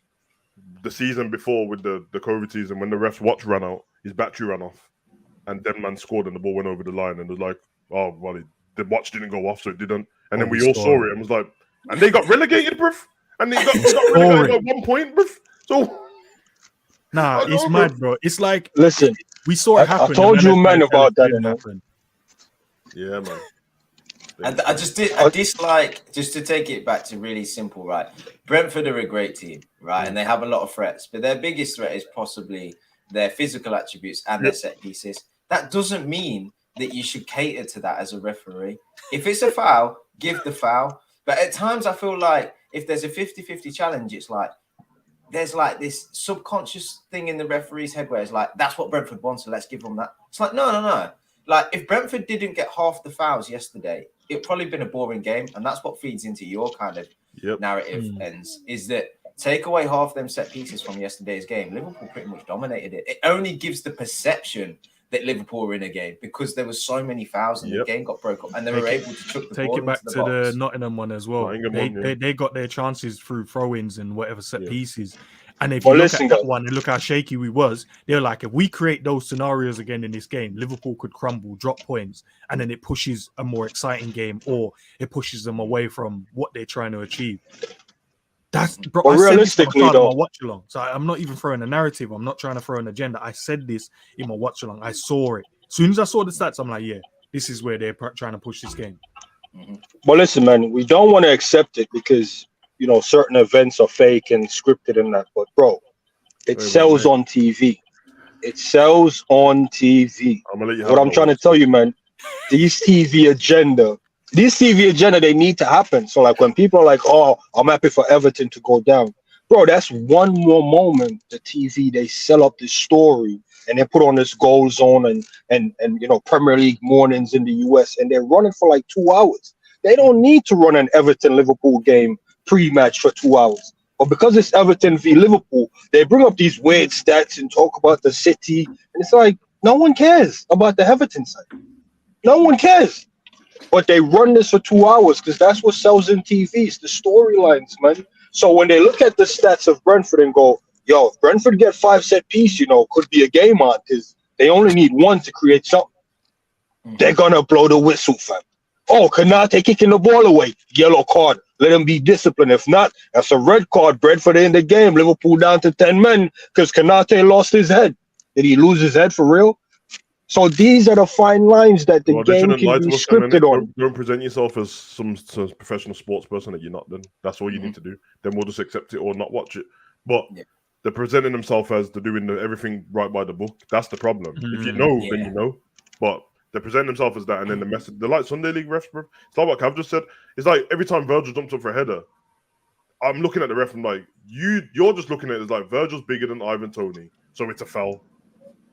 the season before with the COVID season, when the ref's watch ran out, his battery ran off, and then man scored and the ball went over the line, and it was like, oh, well, the watch didn't go off, so it didn't. And then we all saw it and was like, and they got relegated, bruv. And they got relegated at 1 point, bruv. So, it's mad, bro. It's like, listen, we saw it happen. I told you, man, about that. You know? Yeah, man. And I dislike, just to take it back to really simple, right? Brentford are a great team, right? And they have a lot of threats, but their biggest threat is possibly their physical attributes and their set pieces. That doesn't mean that you should cater to that as a referee. If it's a foul, give the foul. But at times I feel like if there's a 50-50 challenge, it's like there's like this subconscious thing in the referee's head where it's like, that's what Brentford wants, so let's give them that. It's like, no. Like if Brentford didn't get half the fouls yesterday, it'd probably been a boring game. And that's what feeds into your kind of narrative ends, is that take away half them set pieces from yesterday's game. Liverpool pretty much dominated it. It only gives the perception that Liverpool were in a game because there was so many fouls and the game got broke up and they were able to chuck the ball take it back into to the Nottingham one as well. They got their chances through throw-ins and whatever set pieces. And if you look at that one and look how shaky we was, they're like, if we create those scenarios again in this game, Liverpool could crumble, drop points, and then it pushes a more exciting game or it pushes them away from what they're trying to achieve. That's bro. But realistically, though, watch along. So I'm not even throwing a narrative. I'm not trying to throw an agenda. I said this in my watch along. I saw it. As soon as I saw the stats, I'm like, yeah, this is where they're trying to push this game. But listen, man, we don't want to accept it because, you know, certain events are fake and scripted and that. But bro, it sells on TV. It sells on TV. What I'm trying to tell you, man, these TV agenda, they need to happen. So like when people are like, oh, I'm happy for Everton to go down. Bro, that's one more moment. The TV, they sell up this story and they put on this goal zone and you know, Premier League mornings in the US, and they're running for like 2 hours. They don't need to run an Everton Liverpool game pre-match for 2 hours. But because it's Everton v Liverpool, they bring up these weird stats and talk about the city. And it's like, no one cares about the Everton side. No one cares. But they run this for 2 hours because that's what sells in TV. It's the storylines, man. So when they look at the stats of Brentford and go, yo, if Brentford get 5 set piece, you know, could be a game on because they only need 1 to create something. They're going to blow the whistle, fam. Oh, Konate kicking the ball away. Yellow card. Let him be disciplined. If not, that's a red card. Brentford in the game. Liverpool down to 10 men because Konate lost his head. Did he lose his head for real? So these are the fine lines that the game can be scripted on. Don't present yourself as some professional sports person that you're not. Then that's all you need to do. Then we'll just accept it or not watch it. But they're presenting themselves as they're doing everything right by the book. That's the problem. If you know, then you know. But they present themselves as that, and then the message. They're like Sunday League refs, bro. It's like what Cav just said. It's like every time Virgil jumps up for a header, I'm looking at the ref. I'm like, you're just looking at it as like Virgil's bigger than Ivan Toney, so it's a foul.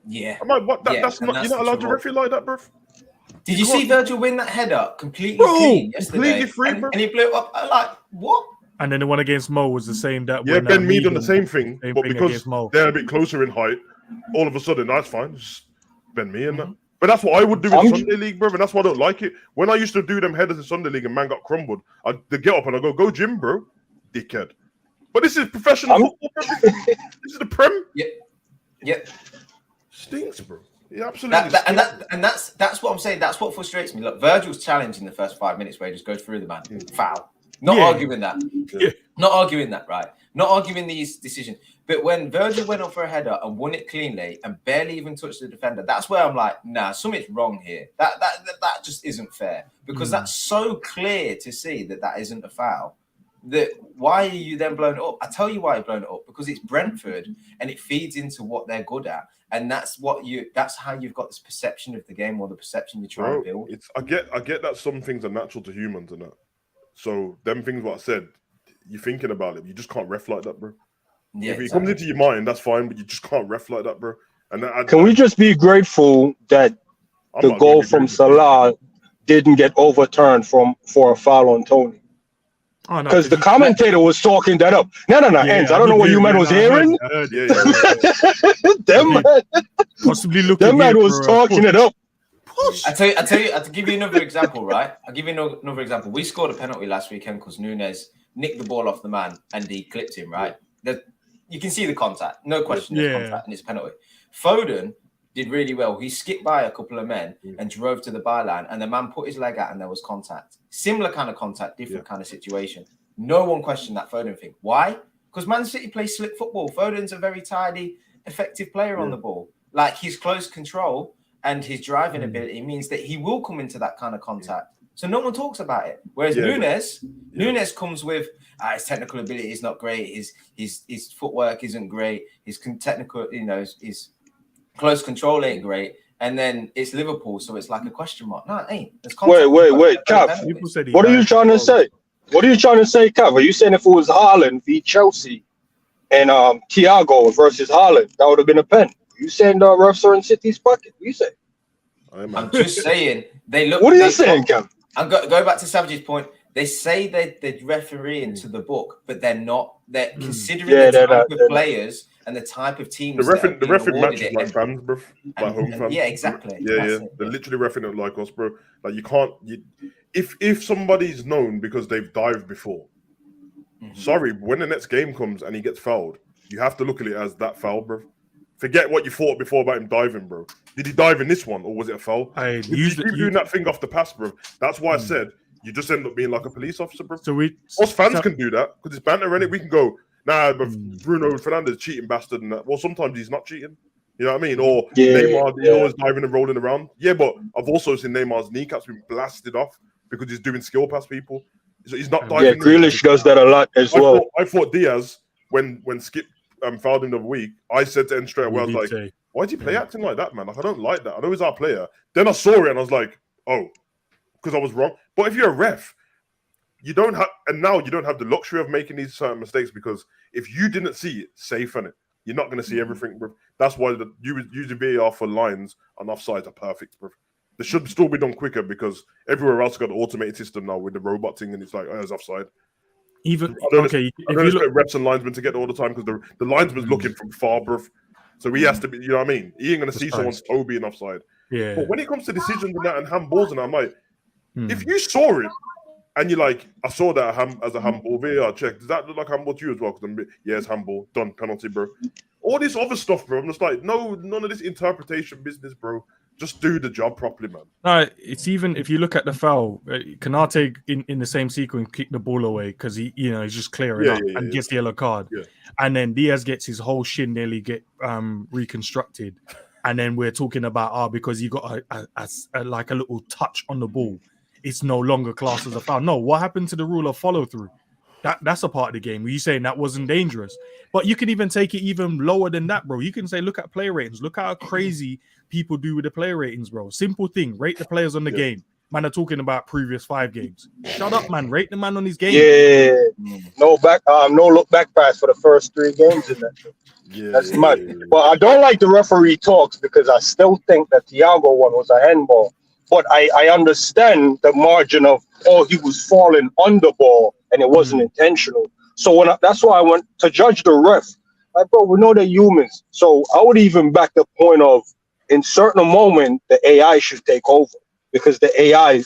Yeah. I'm like, what? That's not. that's You're not allowed to trouble. referee like that, bro. Did you see Virgil win that header completely Bro, clean yesterday? completely free, bro. And he blew it up. I'm like, what? And then the one against Mo was the same. That Yeah, when, Ben Mee done the Megan- same thing, but because against Mo. they're a bit closer in height, all of a sudden that's fine. Just Ben Mee and that. But that's what I would do in Sunday League, bro. And that's why I don't like it. When I used to do them headers in Sunday League and man got crumbled, I'd get up and I go gym, bro, dickhead. But this is professional football, bro. This is the Prem. Yep. Stinks, bro. Yeah, absolutely. That's what I'm saying. That's what frustrates me. Look, Virgil's challenge in the first 5 minutes where he just goes through the man, foul. Not arguing that. Yeah. Not arguing that, right? Not arguing these decisions. But when Virgil went up for a header and won it cleanly and barely even touched the defender, that's where I'm like, nah, something's wrong here. That just isn't fair because that's so clear to see that isn't a foul. That why are you then blowing it up? I tell you why you're blowing it up because it's Brentford and it feeds into what they're good at, and that's how you've got this perception of the game or the perception you're trying to build. I get that some things are natural to humans and that. So them things what I said, you're thinking about it, you just can't ref like that, bro. Yeah, if it comes into your mind, that's fine, but you just can't ref like that, bro. And can we just be grateful that the goal from Salah didn't get overturned for a foul on Tony? Because the commentator was talking that up. No, Ends. I don't know what you man was hearing. Them man was talking it up. I tell you, I'll give you another example, right? I'll give you another example. We scored a penalty last weekend because Nunes nicked the ball off the man and he clipped him, right? You can see the contact, no question, there's contact, and it's a penalty. Foden did really well. He skipped by a couple of men and drove to the byline, and the man put his leg out and there was contact. Similar kind of contact, different kind of situation. No one questioned that Foden thing. Why? Because Man City plays slick football. Foden's a very tidy, effective player on the ball. Like his close control and his driving ability means that he will come into that kind of contact. So no one talks about it. Whereas Nunes comes with his technical ability is not great. His footwork isn't great. His technical, his close control ain't great. And then it's Liverpool, so it's like a question mark. No, it ain't. Wait, Cav. What are you trying to say? What are you trying to say, Cav? Are you saying if it was Haaland v Chelsea and Thiago versus Haaland, that would have been a pen? You saying the refs are in City's pocket? What you say? I'm just saying they look. What are you saying, Cav? I'm go back to Savage's point. They say they're refereeing to the book, but they're not. They're considering the type of players and the type of teams. The referee matches like fans, bro. Like home fans. Yeah, exactly. Yeah. They're literally refereeing it like us, bro. Like you can't. If somebody's known because they've dived before, sorry, when the next game comes and he gets fouled, you have to look at it as that foul, bro. Forget what you thought before about him diving, bro. Did he dive in this one or was it a foul? You keep doing that thing off the pass, bro. That's why I said you just end up being like a police officer, bro. So us fans can do that because it's banter in it. We can go, nah, but Bruno Fernandes cheating bastard and that. Well, sometimes he's not cheating. You know what I mean? Or Neymar, he's always diving and rolling around. Yeah, but I've also seen Neymar's kneecaps being blasted off because he's doing skill pass people. So he's not diving. Yeah, Grealish does that a lot as well. I thought Diaz, when Skip fouled him the other week, I said to him straight away, I was like, why'd you play acting like that, man? Like, I don't like that. I know he's our player. Then I saw it and I was like, oh, because I was wrong. But if you're a ref, you don't have the luxury of making these certain mistakes because if you didn't see it, safe on it. You're not going to see everything, bro. That's why using VAR for lines and offsides are perfect, bro. They should still be done quicker because everywhere else got an automated system now with the robot thing and it's like, it's offside. I don't expect refs and linesmen to get it all the time because the linesman's looking from far, bro. So he has to be, you know what I mean? He ain't going to see someone's toe being offside. Yeah. But when it comes to decisions and that and handballs and that, I'm like, if you saw it and you're like, I saw that as a handball, VAR check, does that look like handball to you as well? Because it's handball, done, penalty, bro. All this other stuff, bro. I'm just like, no, none of this interpretation business, bro. Just do the job properly, man. No, it's even if you look at the foul, Kanate in the same sequence kicked the ball away because he's just clearing up and gets the yellow card, and then Diaz gets his whole shin nearly get reconstructed, and then we're talking about because he got a like a little touch on the ball, it's no longer classed as a foul. No, what happened to the rule of follow through? That's a part of the game. Were you saying that wasn't dangerous? But you can even take it even lower than that, bro. You can say, look at player ratings. Look how crazy people do with the player ratings, bro. Simple thing. Rate the players on the game. Man are talking about previous 5 games. Shut up, man. Rate the man on his game. Yeah, no look back pass for the first 3 games in that. That's mad. But I don't like the referee talks because I still think that Thiago one was a handball. But I understand the margin of he was falling on the ball and it wasn't intentional. So that's why I went to judge the ref. Like, bro, we know they're humans. So I would even back the point of in certain moment the AI should take over because the AI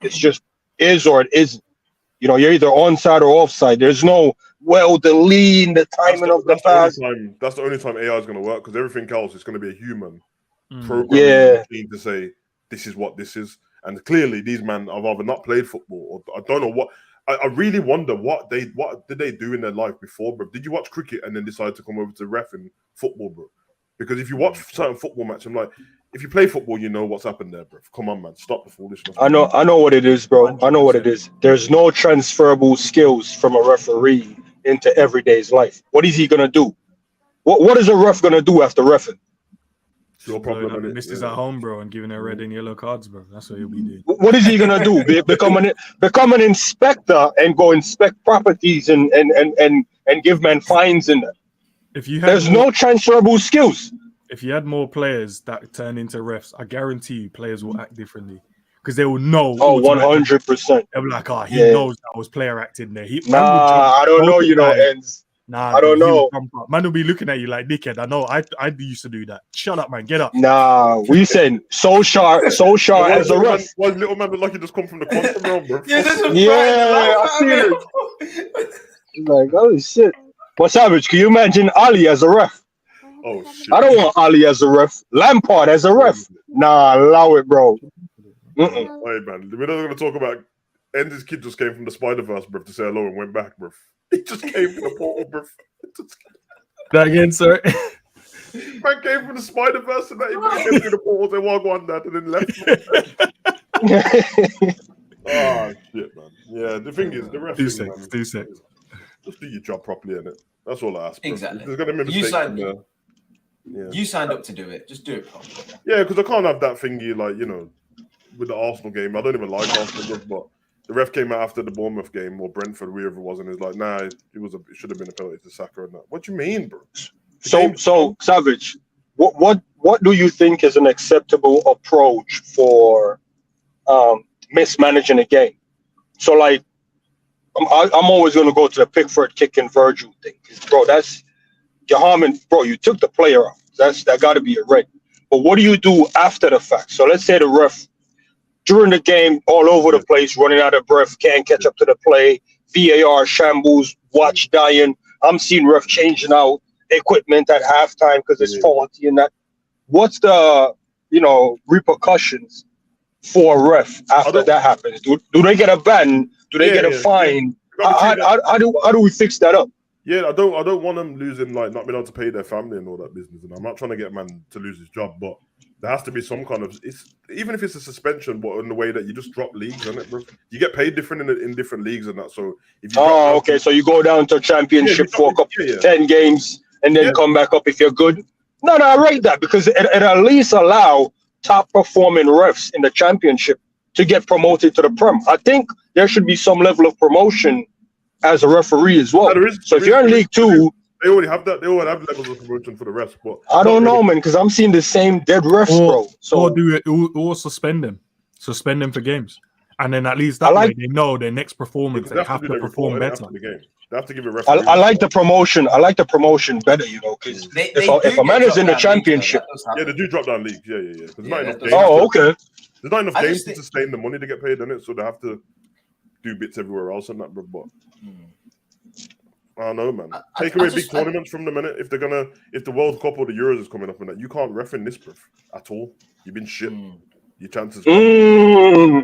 it's just is or it isn't. You know, you're either onside or offside. There's no the lean, the timing of the pass. That's the only time AI is going to work because everything else is going to be a human programming machine to say this is what this is. And clearly, these men have either not played football or I don't know what. I really wonder what did they do in their life before, bro? Did you watch cricket and then decide to come over to ref in football, bro? Because if you watch certain football matches, I'm like, if you play football, you know what's happened there, bro. Come on, man, stop the foolishness. I know what it is, bro. I know what it is. There's no transferable skills from a referee into everyday's life. What is he gonna do? What is a ref gonna do after reffing? It's your problem. The missus at home, bro, and giving her red and yellow cards, bro. That's what he'll be doing. What is he gonna do? Become an inspector and go inspect properties and give men fines in that? There's no transferable skills. If you had more players that turn into refs, I guarantee you players will act differently because they will know. 100%. They'll be like, he knows that was player acting there. I don't know, ends. Nah, I don't know. Man will be looking at you like dickhead. I know. I used to do that. Shut up, man. Get up. Nah, we saying so sharp as a ref. Why little man look like he just come from the quantum realm, bro? I see it. Like, oh shit. But Savage, can you imagine Ali as a ref? Oh shit. I don't want Ali as a ref. Lampard as a ref. Nah, allow it, bro. Hey man, we're not gonna talk about. Endy's kid just came from the Spider-Verse, bro, to say hello and went back, bro. He just came from the portal, bro. That again, sorry. Man came from the Spider-Verse and that he came through the portal, they walked on that and then left. Oh shit, man. Yeah, the thing is, the ref. 2 seconds. 2 seconds. Just do your job properly, innit? That's all I ask. Bro. Exactly. There's gonna be mistakes You signed up to do it. Just do it properly. Yeah, because I can't have that thingy like with the Arsenal game. I don't even like Arsenal, but the ref came out after the Bournemouth game or Brentford, whoever it was, and he's like, "Nah, it should have been a penalty to Saka and that." What do you mean, bro? So Savage, what do you think is an acceptable approach for mismanaging a game? So like, I'm always going to go to the Pickford kicking Virgil thing, bro. That's Jahan, bro. You took the player off. That got to be a red. But what do you do after the fact? So let's say the ref during the game, all over the place, running out of breath, can't catch up to the play. VAR shambles, watch dying. I'm seeing ref changing out equipment at halftime because it's faulty and that. What's the repercussions for a ref after that happens? Do they get a ban? Do they get a fine? How do we fix that up? Yeah, I don't want them losing, like not being able to pay their family and all that business. And I'm not trying to get a man to lose his job, but there has to be some kind of even if it's a suspension, but in the way that you just drop leagues, isn't it, bro? You get paid different in different leagues and that. So if you so you go down to championship for a couple 10 games and then come back up if you're good. No, I rate that because it at least allow top performing refs in the championship to get promoted to the Prem. I think there should be some level of promotion as a referee as well. So if you're in League 2, they already have that. They already have levels of promotion for the refs. But I don't know, man, because I'm seeing the same dead refs, bro. So or suspend them for games, and then at least that way they know their next performance they have to perform better. They have to give a ref. I like the promotion. I like the promotion better, because if a man is in the championship, they do drop down leagues. Yeah. There's not enough games. Okay. There's not enough games to sustain the money to get paid in it, so they have to do bits everywhere else and that. But I don't know, man. Take away big tournaments from the minute if the World Cup or the Euros is coming up and that, you can't ref in this, bro, at all. You've been shit. Your chances. You know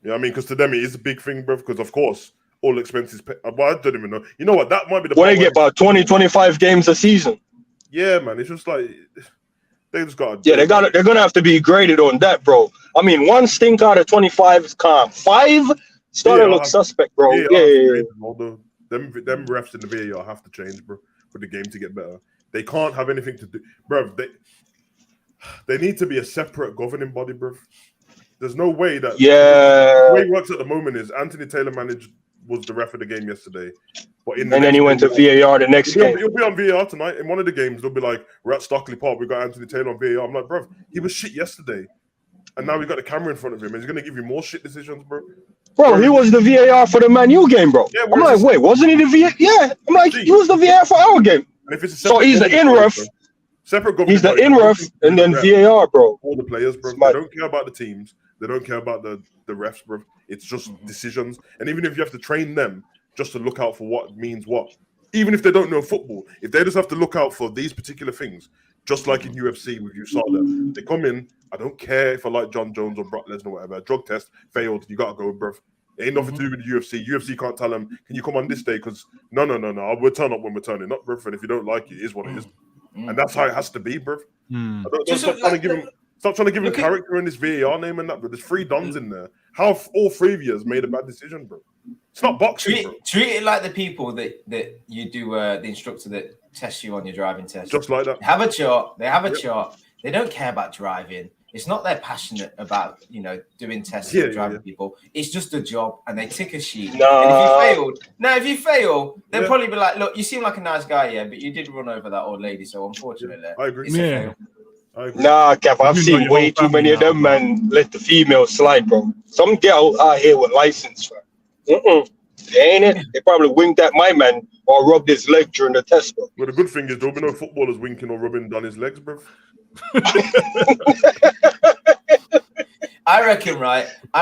what I mean? Because to them it is a big thing, bro. Because of course all expenses pay. I don't even know. You know what? That might be the. What they get about 20-25 games a season. Yeah, man. It's just like they just got. Yeah, they're gonna have to be graded on that, bro. I mean, 1 stink out of 25 is calm. 5 starting to look suspect, bro. Yeah. Them refs in the VAR have to change, bro, for the game to get better. They can't have anything to do, bro. They need to be a separate governing body, bro. There's no way that. Yeah. The way it works at the moment is Anthony Taylor was the ref of the game yesterday, but and then he went to VAR the next game. He'll be on VAR tonight. In one of the games, they'll be like, "We're at Stockley Park. We got Anthony Taylor on VAR." I'm like, bro, he was shit yesterday, and now we got the camera in front of him, and he's gonna give you more shit decisions, bro. Bro, he was the VAR for the Man U game, bro. Yeah, I'm like, wait, wasn't he the VAR? Yeah, I'm like, he was the VAR for our game. And if it's so he's the in ref. Separate government. He's the in ref and then VAR, bro. All the players, bro. They don't care about the teams. They don't care about the refs, bro. It's just decisions. And even if you have to train them just to look out for what means what, even if they don't know football, if they just have to look out for these particular things, just like in UFC with USADA, they come in. I don't care if I like John Jones or Brock Lesnar or whatever. Drug test failed. You gotta go, bro. It ain't nothing to do with the UFC. UFC can't tell them, can you come on this day? Because no. We'll turn up when we're turning up, bro. And if you don't like it, it is what it is. And that's how it has to be, bro. Stop trying to give him character in this VAR name and that, bro. There's 3 dons in there. How all 3 of you has made a bad decision, bro? It's not boxing, bro. Treat it like the people that you do, the instructor that tests you on your driving test. Just like that. They have a chart. They don't care about driving. It's not they're passionate about, doing tests and driving people. It's just a job, and they tick a sheet. And if you fail, they'll probably be like, "Look, you seem like a nice guy, but you did run over that old lady, so unfortunately, I agree. It's a fail." Nah, Kev, I've seen way too many of them, man. Let the females slide, bro. Some girl out here with license, man. They ain't it. They probably winked at my man or rubbed his leg during the test, bro. Well, the good thing is there'll be no footballers winking or rubbing down his legs, bro. I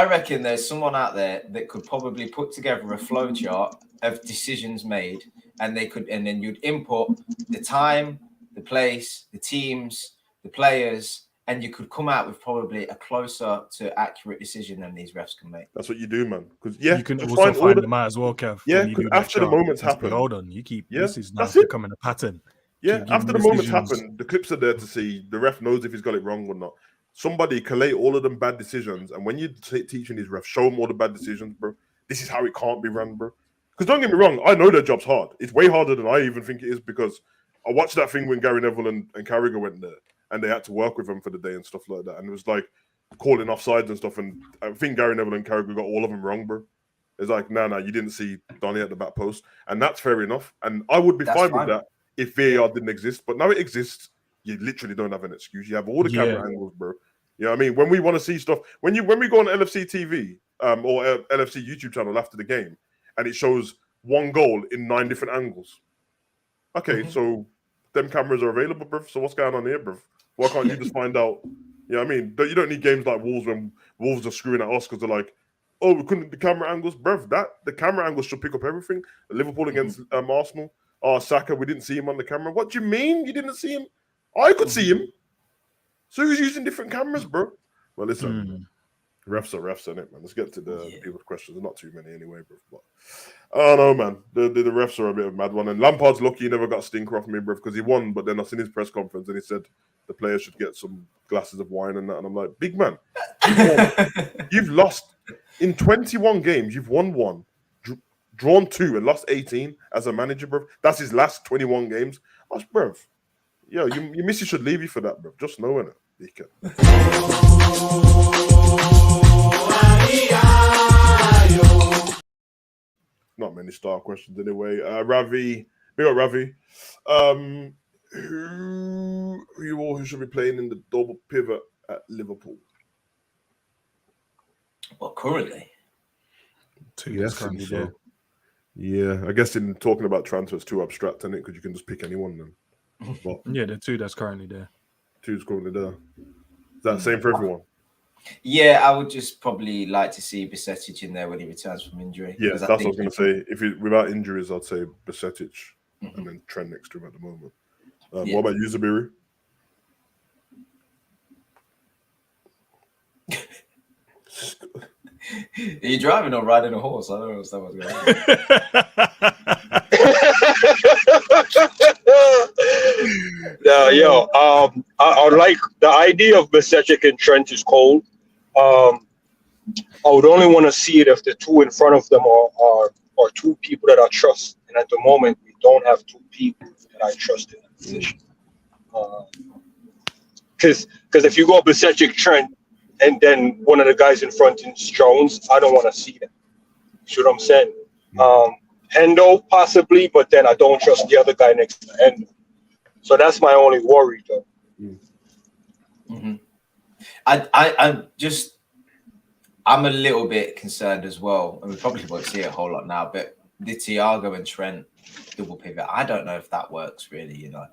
reckon there's someone out there that could probably put together a flow chart of decisions made, and then you'd input the time, the place, the teams, the players, and you could come out with probably a closer to accurate decision than these refs can make. That's what you do, man. Because you can also find them out as well, Kev. Yeah, because after the moments happen, hold on, this is now becoming a pattern. Yeah, after the moments happen, the clips are there to see. The ref knows if he's got it wrong or not. Somebody collate all of them bad decisions, and when you're teaching these refs, show them all the bad decisions, bro. This is how it can't be run, bro. Because don't get me wrong, I know their job's hard. It's way harder than I even think it is, because I watched that thing when Gary Neville and Carragher went there, and they had to work with him for the day and stuff like that. And it was like calling offsides and stuff. And I think Gary Neville and Carragher got all of them wrong, bro. It's like, no, you didn't see Donny at the back post. And that's fair enough. And I would be fine with that if VAR didn't exist. But now it exists, you literally don't have an excuse. You have all the camera angles, bro. You know what I mean? When we want to see stuff, when we go on LFC TV or LFC YouTube channel after the game, and it shows one goal in 9 different angles. Okay, so them cameras are available, bro. So what's going on here, bro? Why can't you just find out? You know what I mean? You don't need games like Wolves when Wolves are screwing at us because they're like, oh, we couldn't the camera angles, bro. The camera angles should pick up everything. Liverpool against Arsenal. Oh, Saka, we didn't see him on the camera. What do you mean you didn't see him? I could see him. So who's using different cameras, bro? Well, listen, refs are refs, innit, man? Let's get to the people's questions. There's not too many anyway, bro. But I don't know, man. The refs are a bit of a mad one. And Lampard's lucky he never got a stinker off me, bro, because he won. But then I seen his press conference and he said the players should get some glasses of wine and that. And I'm like, big man, you've lost in 21 games. You've won 1, drawn 2, and lost 18 as a manager, bro. That's his last 21 games. That's, bro. Yo, your missus should leave you for that, bro. Just knowing it. Not many star questions anyway. Ravi, we got Ravi. Who should be playing in the double pivot at Liverpool? Well, currently, 2 that's currently there. Yeah, I guess in talking about transfers, too abstract, isn't it? Because you can just pick anyone then. But yeah, the 2 that's currently there. 2's currently there. Is that the same for everyone? Yeah, I would just probably like to see Bajcetic in there when he returns from injury. Yeah, that's what I was going to say. If without injuries, I'd say Bajcetic and then Trent next to him at the moment. What about you, Zabiri? Are you driving or riding a horse? I don't understand what's going on. No, I like the idea of Bajcetic and Trent is cold. I would only want to see it if the 2 in front of them are 2 people that I trust. And at the moment, we don't have 2 people that I trust in that position. Because if you go Bajcetic, Trent, and then one of the guys in front is Jones. I don't want to see that. See what I'm saying? Hendo possibly, but then I don't trust the other guy next to Hendo. So that's my only worry, though. I'm a little bit concerned as well, and we probably won't see it a whole lot now. But the Thiago and Trent double pivot, I don't know if that works really. You know,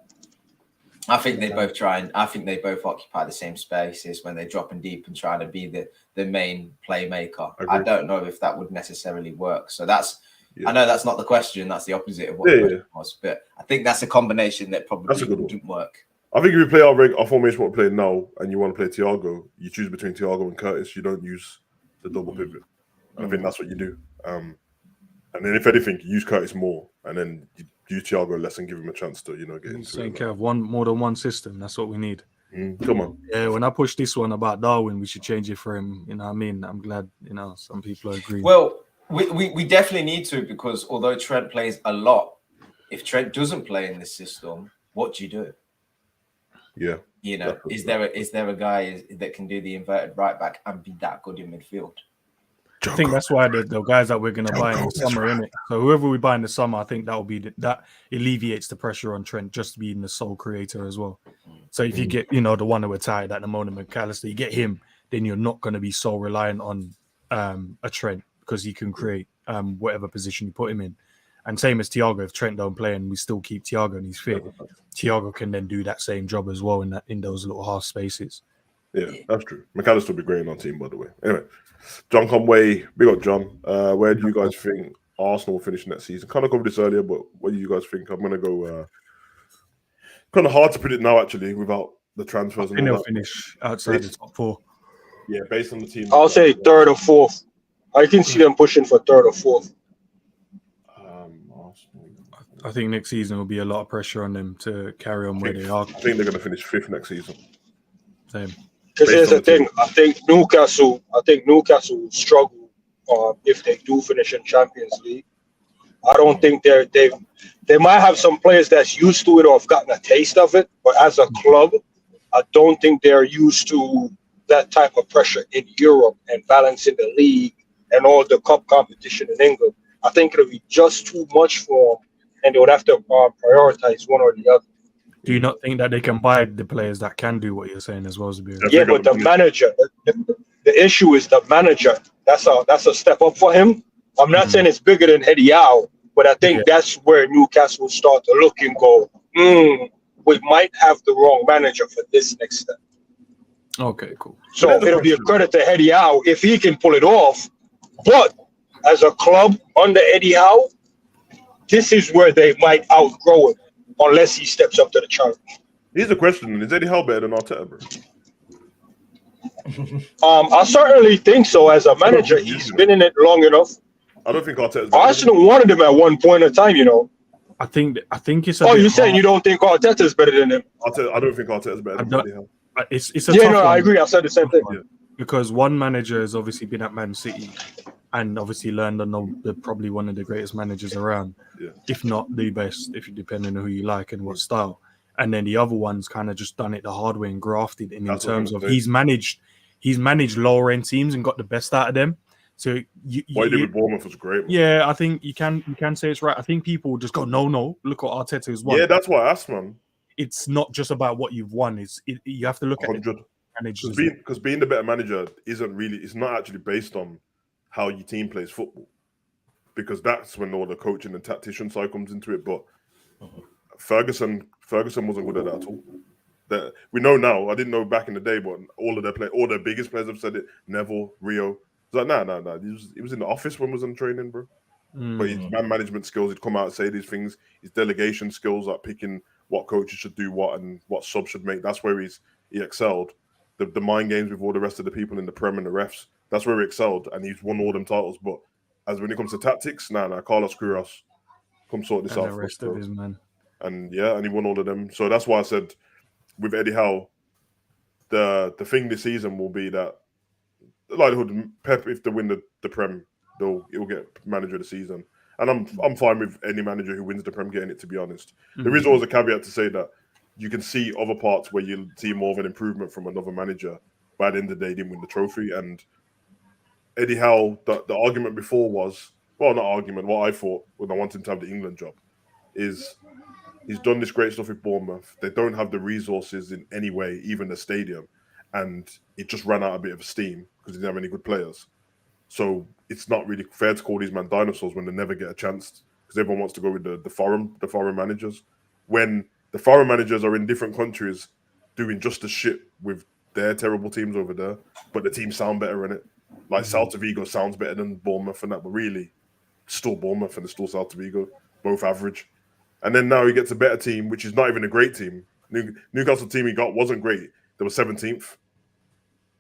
I think they both try and I think they both occupy the same spaces when they're dropping deep and trying to be the main playmaker. I don't know if that would necessarily work. So that's I know that's not the question. That's the opposite of what the question was. But I think that's a combination that probably wouldn't work. I think if you play our formation, what we're playing now, and you want to play Thiago, you choose between Thiago and Curtis. You don't use the double pivot. And I think that's what you do. And then if anything, you use Curtis more, and then you use Thiago less and give him a chance to, get into it. Have more than one system. That's what we need. Come on. Yeah, when I push this one about Darwin, we should change it for him. You know what I mean? I'm glad, some people agree. Well, we definitely need to, because although Trent plays a lot, if Trent doesn't play in this system, what do you do? Yeah. Is there a guy that can do the inverted right back and be that good in midfield? I think that's why the guys that we're going to buy in the summer, innit? So whoever we buy in the summer, I think that will be that alleviates the pressure on Trent just being the sole creator as well. So if you get, the one that we're tired at the moment, McAllister, you get him, then you're not going to be so reliant on a Trent, because he can create whatever position you put him in. And same as Thiago, if Trent don't play and we still keep Thiago and he's fit, Thiago can then do that same job as well in those little half spaces. Yeah, that's true. McAllister will be great in our team, by the way. Anyway, John Conway, big up John. Where do you guys think Arsenal will finish next season? Kind of covered this earlier, but what do you guys think? I'm going to go kind of hard to predict now, actually, without the transfers. I think they'll finish outside the top four. Yeah, based on the team. I'll say third or fourth. I can see them pushing for third or fourth. I think next season will be a lot of pressure on them to carry on where they are. I think they're going to finish fifth next season. Same. Because here's the thing. I think Newcastle will struggle if they do finish in Champions League. I don't think they might have some players that's used to it or have gotten a taste of it, but as a club, I don't think they're used to that type of pressure in Europe and balancing the league and all the cup competition in England. I think it'll be just too much for them, and they would have to prioritize one or the other. Do you not think that they can buy the players that can do what you're saying as well as be? Yeah, but the manager, the issue is the manager. That's a step up for him. I'm not saying it's bigger than Eddie Howe, but I think that's where Newcastle start to look and go, we might have the wrong manager for this next step. Okay, cool. So it'll be a credit to Eddie Howe if he can pull it off. But as a club under Eddie Howe, this is where they might outgrow him unless he steps up to the challenge. Here's the question: is Eddie Howe better than Arteta, bro? I certainly think so. As a manager, he's been in it long enough. I don't think Arteta's Arsenal wanted him at one point in time, I think it's. You're saying you don't think Arteta's better than him? I don't think Arteta's better than Eddie Howe. It's a tough one. I agree. I said the same thing. Yeah. Because one manager has obviously been at Man City and obviously learned under probably one of the greatest managers around, if not the best, if you depending on who you like and what style. And then the other one's kind of just done it the hard way and grafted in terms of he's managed lower end teams and got the best out of them. So what he did with Bournemouth was great. Man. Yeah, I think you can say it's right. I think people just go, no, look what Arteta has won. Yeah, that's what I asked, man. It's not just about what you've won. You have to look at 100. Because being the better manager it's not actually based on how your team plays football, because that's when all the coaching and tactician side comes into it. But Ferguson wasn't good at that at all. That we know now. I didn't know back in the day, but all their biggest players have said it. Neville, Rio. It's like nah. He was in the office when he was on training, bro. But his man management skills, he'd come out and say these things. His delegation skills, like picking what coaches should do what and what subs should make. That's where he excelled. The mind games with all the rest of the people in the Prem and the refs. That's where he excelled, and he's won all them titles. But as when it comes to tactics, Carlos Queiroz, come sort this out. The rest of his man. And he won all of them. So that's why I said with Eddie Howe, the thing this season will be that the likelihood Pep, if they win the Prem, he'll get manager of the season. And I'm fine with any manager who wins the Prem getting it, to be honest. There is always a caveat to say that you can see other parts where you'll see more of an improvement from another manager But at the end of the day, he didn't win the trophy. And Eddie Howe, the argument before was, well, not argument, what I thought when I wanted him to have the England job is he's done this great stuff with Bournemouth. They don't have the resources in any way, even the stadium. And it just ran out a bit of steam because they didn't have any good players. So it's not really fair to call these men dinosaurs when they never get a chance because everyone wants to go with the foreign managers. When the foreign managers are in different countries doing just as shit with their terrible teams over there, but the teams sound better in it. Like Celta Vigo sounds better than Bournemouth and that, but really, still Bournemouth and it's still Celta Vigo, both average. And then now he gets a better team, which is not even a great team. Newcastle team he got wasn't great. They were 17th.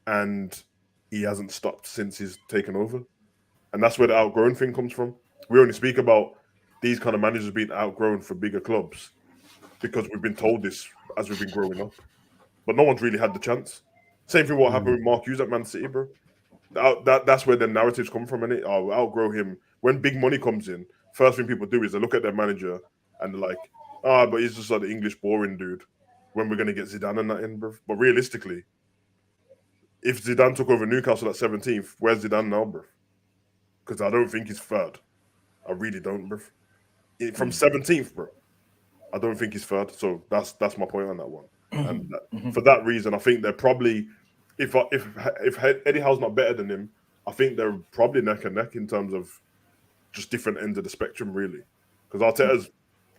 And he hasn't stopped since he's taken over. And that's where the outgrown thing comes from. We only speak about these kind of managers being outgrown for bigger clubs because we've been told this as we've been growing up. But no one's really had the chance. Same thing what happened with Mark Hughes at Man City, bro. That's where the narratives come from, innit? Oh, we'll outgrow him. When big money comes in, first thing people do is they look at their manager and they're like, but he's just like the English boring dude. When we're going to get Zidane and that in, bro. But realistically, if Zidane took over Newcastle at 17th, where's Zidane now, bro? Because I don't think he's third. I really don't, bro. From 17th, bro. I don't think he's third. So that's my point on that one. And for that reason, I think they're probably, if Eddie Howe's not better than him, I think they're probably neck and neck in terms of just different ends of the spectrum, really. Because Arteta's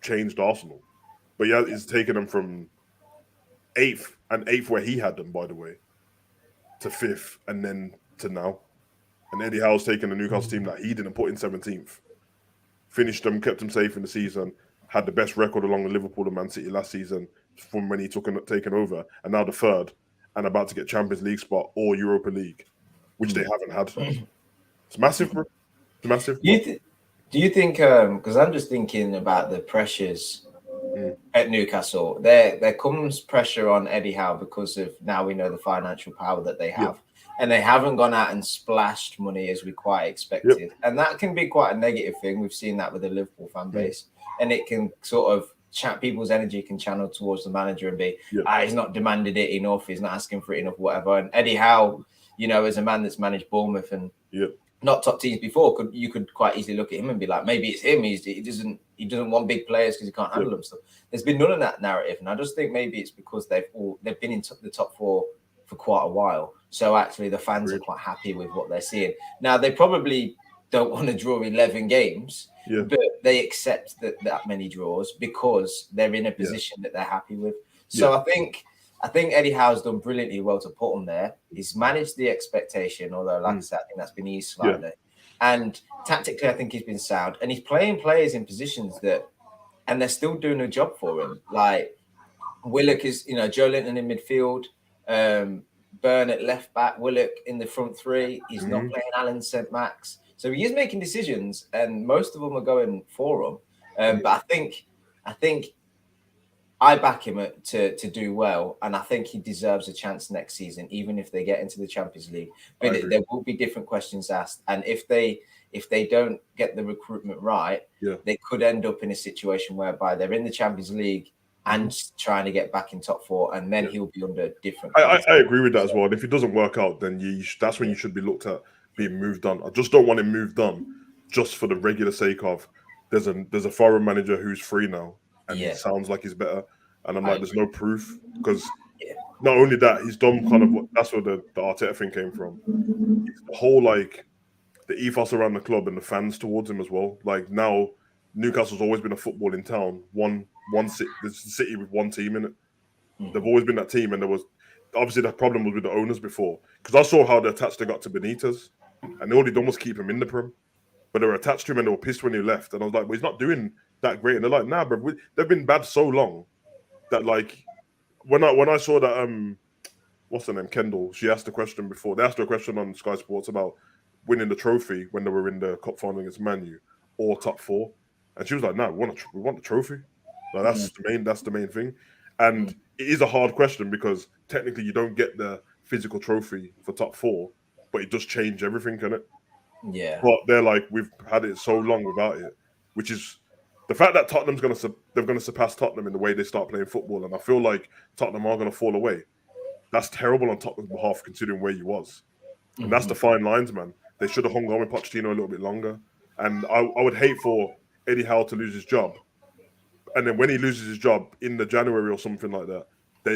changed Arsenal. But yeah, he's taken them from 8th where he had them, by the way, to 5th, and then to now. And Eddie Howe's taken the Newcastle team that he didn't put in 17th. Finished them, kept them safe in the season, had the best record along with Liverpool and Man City last season from when he taken over, and now the third, and about to get Champions League spot or Europa League, which they haven't had. It's massive, bro. It's massive. Do you think, because I'm just thinking about the pressures at Newcastle, there comes pressure on Eddie Howe because of now we know the financial power that they have. And they haven't gone out and splashed money as we quite expected. And that can be quite a negative thing. We've seen that with the Liverpool fan base. And it can sort of people's energy can channel towards the manager and be, he's not demanded it enough, he's not asking for it enough, whatever. And Eddie Howe, you know, as a man that's managed Bournemouth and not top teams before, you could quite easily look at him and be like, maybe it's him. He doesn't want big players because he can't handle them. So there's been none of that narrative. And I just think maybe it's because they've been in the top four for quite a while. So actually the fans are quite happy with what they're seeing. Now, they probably don't want to draw 11 games, but they accept that many draws because they're in a position that they're happy with. So I think Eddie Howe's done brilliantly well to put them there. He's managed the expectation, although like I said, I think that's been eased slightly. And tactically, I think he's been sound. And he's playing players in positions and they're still doing a job for him. Like Willock is, Joe Linton in midfield, Burn at left back, Willock in the front three. He's not playing Alan St. Max. So he is making decisions, and most of them are going for him. But I think I back him to do well, and I think he deserves a chance next season, even if they get into the Champions League. But there will be different questions asked, and if they don't get the recruitment right, they could end up in a situation whereby they're in the Champions League and trying to get back in top four, and then he'll be under different. I agree with that as well. And if it doesn't work out, then that's when you should be looked at being moved on. I just don't want him moved on just for the regular sake of there's a foreign manager who's free now, and he sounds like he's better. And I'm like, there's no proof because not only that, he's done kind of that's where the Arteta thing came from. It's the whole like the ethos around the club and the fans towards him as well. Like now, Newcastle's always been a footballing town. There's a city with one team in it. They've always been that team, and there was obviously the problem was with the owners before. Because I saw how attached they got to Benitez, and all they'd almost keep him in the Prem, but they were attached to him and they were pissed when he left. And I was like, well, he's not doing that great. And they're like, nah, bro, they've been bad so long that like when I saw that what's her name, Kendall, she asked a question before. They asked her a question on Sky Sports about winning the trophy when they were in the cup final against Man U or top four, and she was like, "No, we want the trophy. Like that's the main thing." And it is a hard question because technically you don't get the physical trophy for top four, but it does change everything, can it? Yeah. But they're like, we've had it so long without it, which is the fact that they're going to surpass Tottenham in the way they start playing football, and I feel like Tottenham are going to fall away. that's terrible on Tottenham's behalf, considering where he was. And that's the fine lines, man. They should have hung on with Pochettino a little bit longer. And I would hate for Eddie Howe to lose his job. And then when he loses his job in the January or something like that,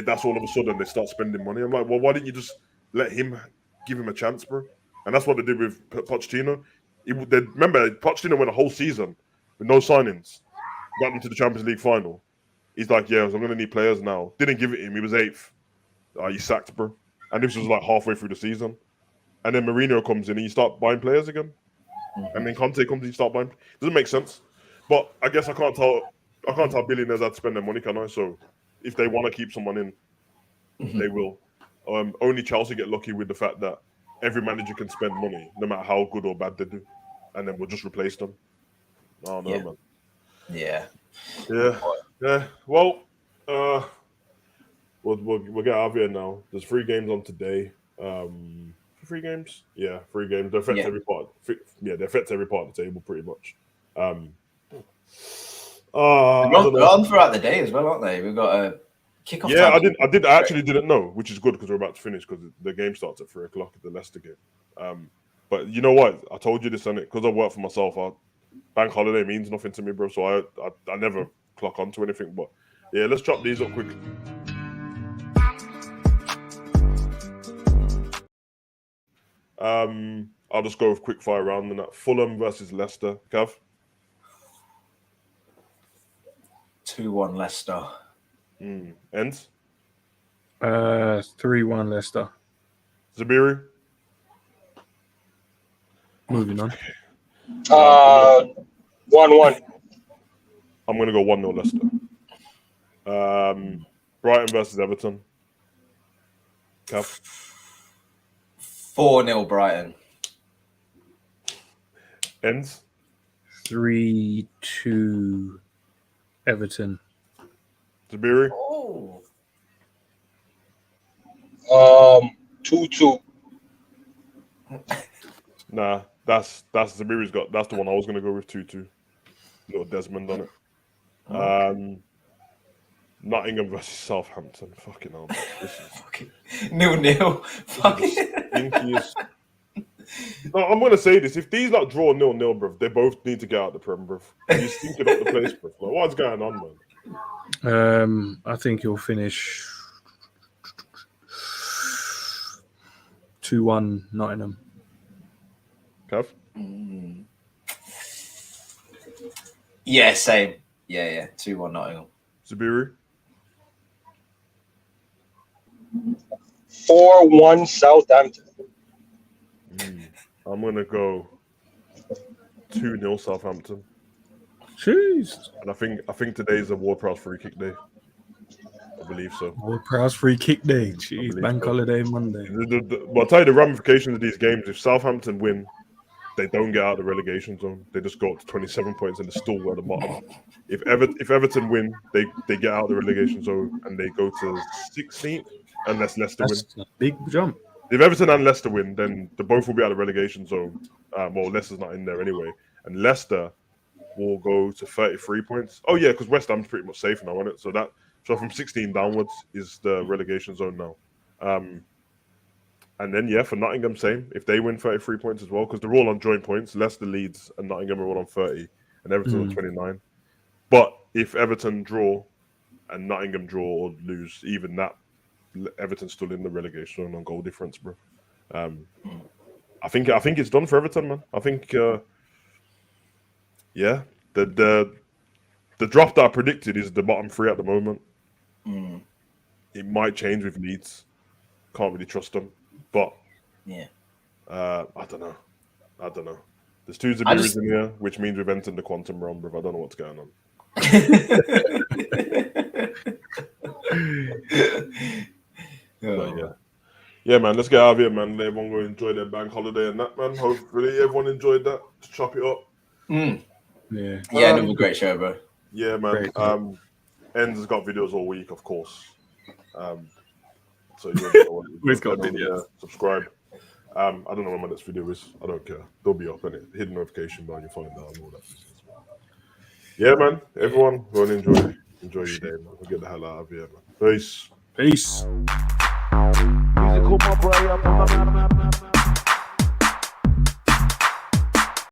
that's all of a sudden they start spending money. I'm like, well, why didn't you just give him a chance, bro? And that's what they did with Pochettino. Remember, Pochettino went a whole season with no signings, got them to the Champions League final. He's like, yeah, I'm going to need players now. Didn't give it him. He was 8th. You sacked, bro. And this was like halfway through the season. And then Mourinho comes in and you start buying players again. And then Conte comes in, you start buying. Doesn't make sense. But I guess I can't tell billionaires how to spend their money, can I? So if they want to keep someone in, they will. Only Chelsea get lucky with the fact that every manager can spend money, no matter how good or bad they do. And then we'll just replace them. I don't know, man. Yeah. Well, we'll get out of here now. There's 3 games on today. 3 games? Yeah, 3 games. They affect every part. They affect every part of the table pretty much. They're on throughout the day as well, aren't they? We've got a kickoff. Yeah, time. I actually didn't know, which is good because we're about to finish because the game starts at 3:00 at the Leicester game. But you know what? I told you this, and because I work for myself, bank holiday means nothing to me, bro. So I never clock onto anything. But yeah, let's chop these up quickly. I'll just go with quick fire round and that. Fulham versus Leicester. Cav? 2-1 Leicester. Ends? 3-1 Leicester. Zabiri? Moving on. 1-1. I'm going to go 1-0 Leicester. Brighton versus Everton. Cav? 4-0 Brighton. Ends? 3-2 Everton. Zabiri? 2-2. Nah, that's Zabiri's got. That's the one I was going to go with 2-2. Little Desmond on it. Nottingham versus Southampton. Fucking hell. This is 0-0. Fucking stinkiest. No, I'm gonna say this: if these like draw 0-0, bro, they both need to get out the Prem, bro. You're stinking up the place, bro. Like, what's going on, man? I think he'll finish 2-1 Nottingham. Cav? Yeah, same. Yeah. 2-1 Nottingham. Zabiri? 4-1 Southampton. I'm gonna go 2-0 Southampton. Jeez. And I think today's a Ward-Prowse free kick day. I believe so. Ward-Prowse free kick day. Jeez, bank holiday Monday. But I'll tell you the ramifications of these games. If Southampton win, they don't get out of the relegation zone. They just go up to 27 points and they're still at the bottom. If Everton win, they get out of the relegation zone and they go to 16th unless Leicester win. That's a big jump. If Everton and Leicester win, then the both will be out of the relegation zone. Well, Leicester's not in there anyway. And Leicester will go to 33 points. Oh, yeah, because West Ham's pretty much safe now, isn't it? So from 16 downwards is the relegation zone now. And then, yeah, for Nottingham, same. If they win 33 points as well, because they're all on joint points. Leicester, Leeds, and Nottingham are all on 30, and Everton on 29. But if Everton draw and Nottingham draw or lose, even that, Everton's still in the relegation zone on goal difference, bro. I think it's done for Everton, man. I think, yeah, the drop that I predicted is the bottom 3 at the moment. It might change with Leeds. Can't really trust them, but yeah, I don't know. There's 2 Zabiris in here, which means we've entered the quantum realm, bro. I don't know what's going on. But yeah, man. Let's get out of here, man. Let everyone go enjoy their bank holiday and that, man. Hopefully, everyone enjoyed that. To chop it up. Yeah, another great show, bro. Yeah, man. Enz has got videos all week, of course. So We've got videos. Subscribe. I don't know when my next video is. I don't care. They'll be up in it. Hidden notification bar. You'll find out and all that. Yeah, man. Everyone, go and enjoy your day, man. We'll get the hell out of here, man. Peace. Peace. put my boy up on the map.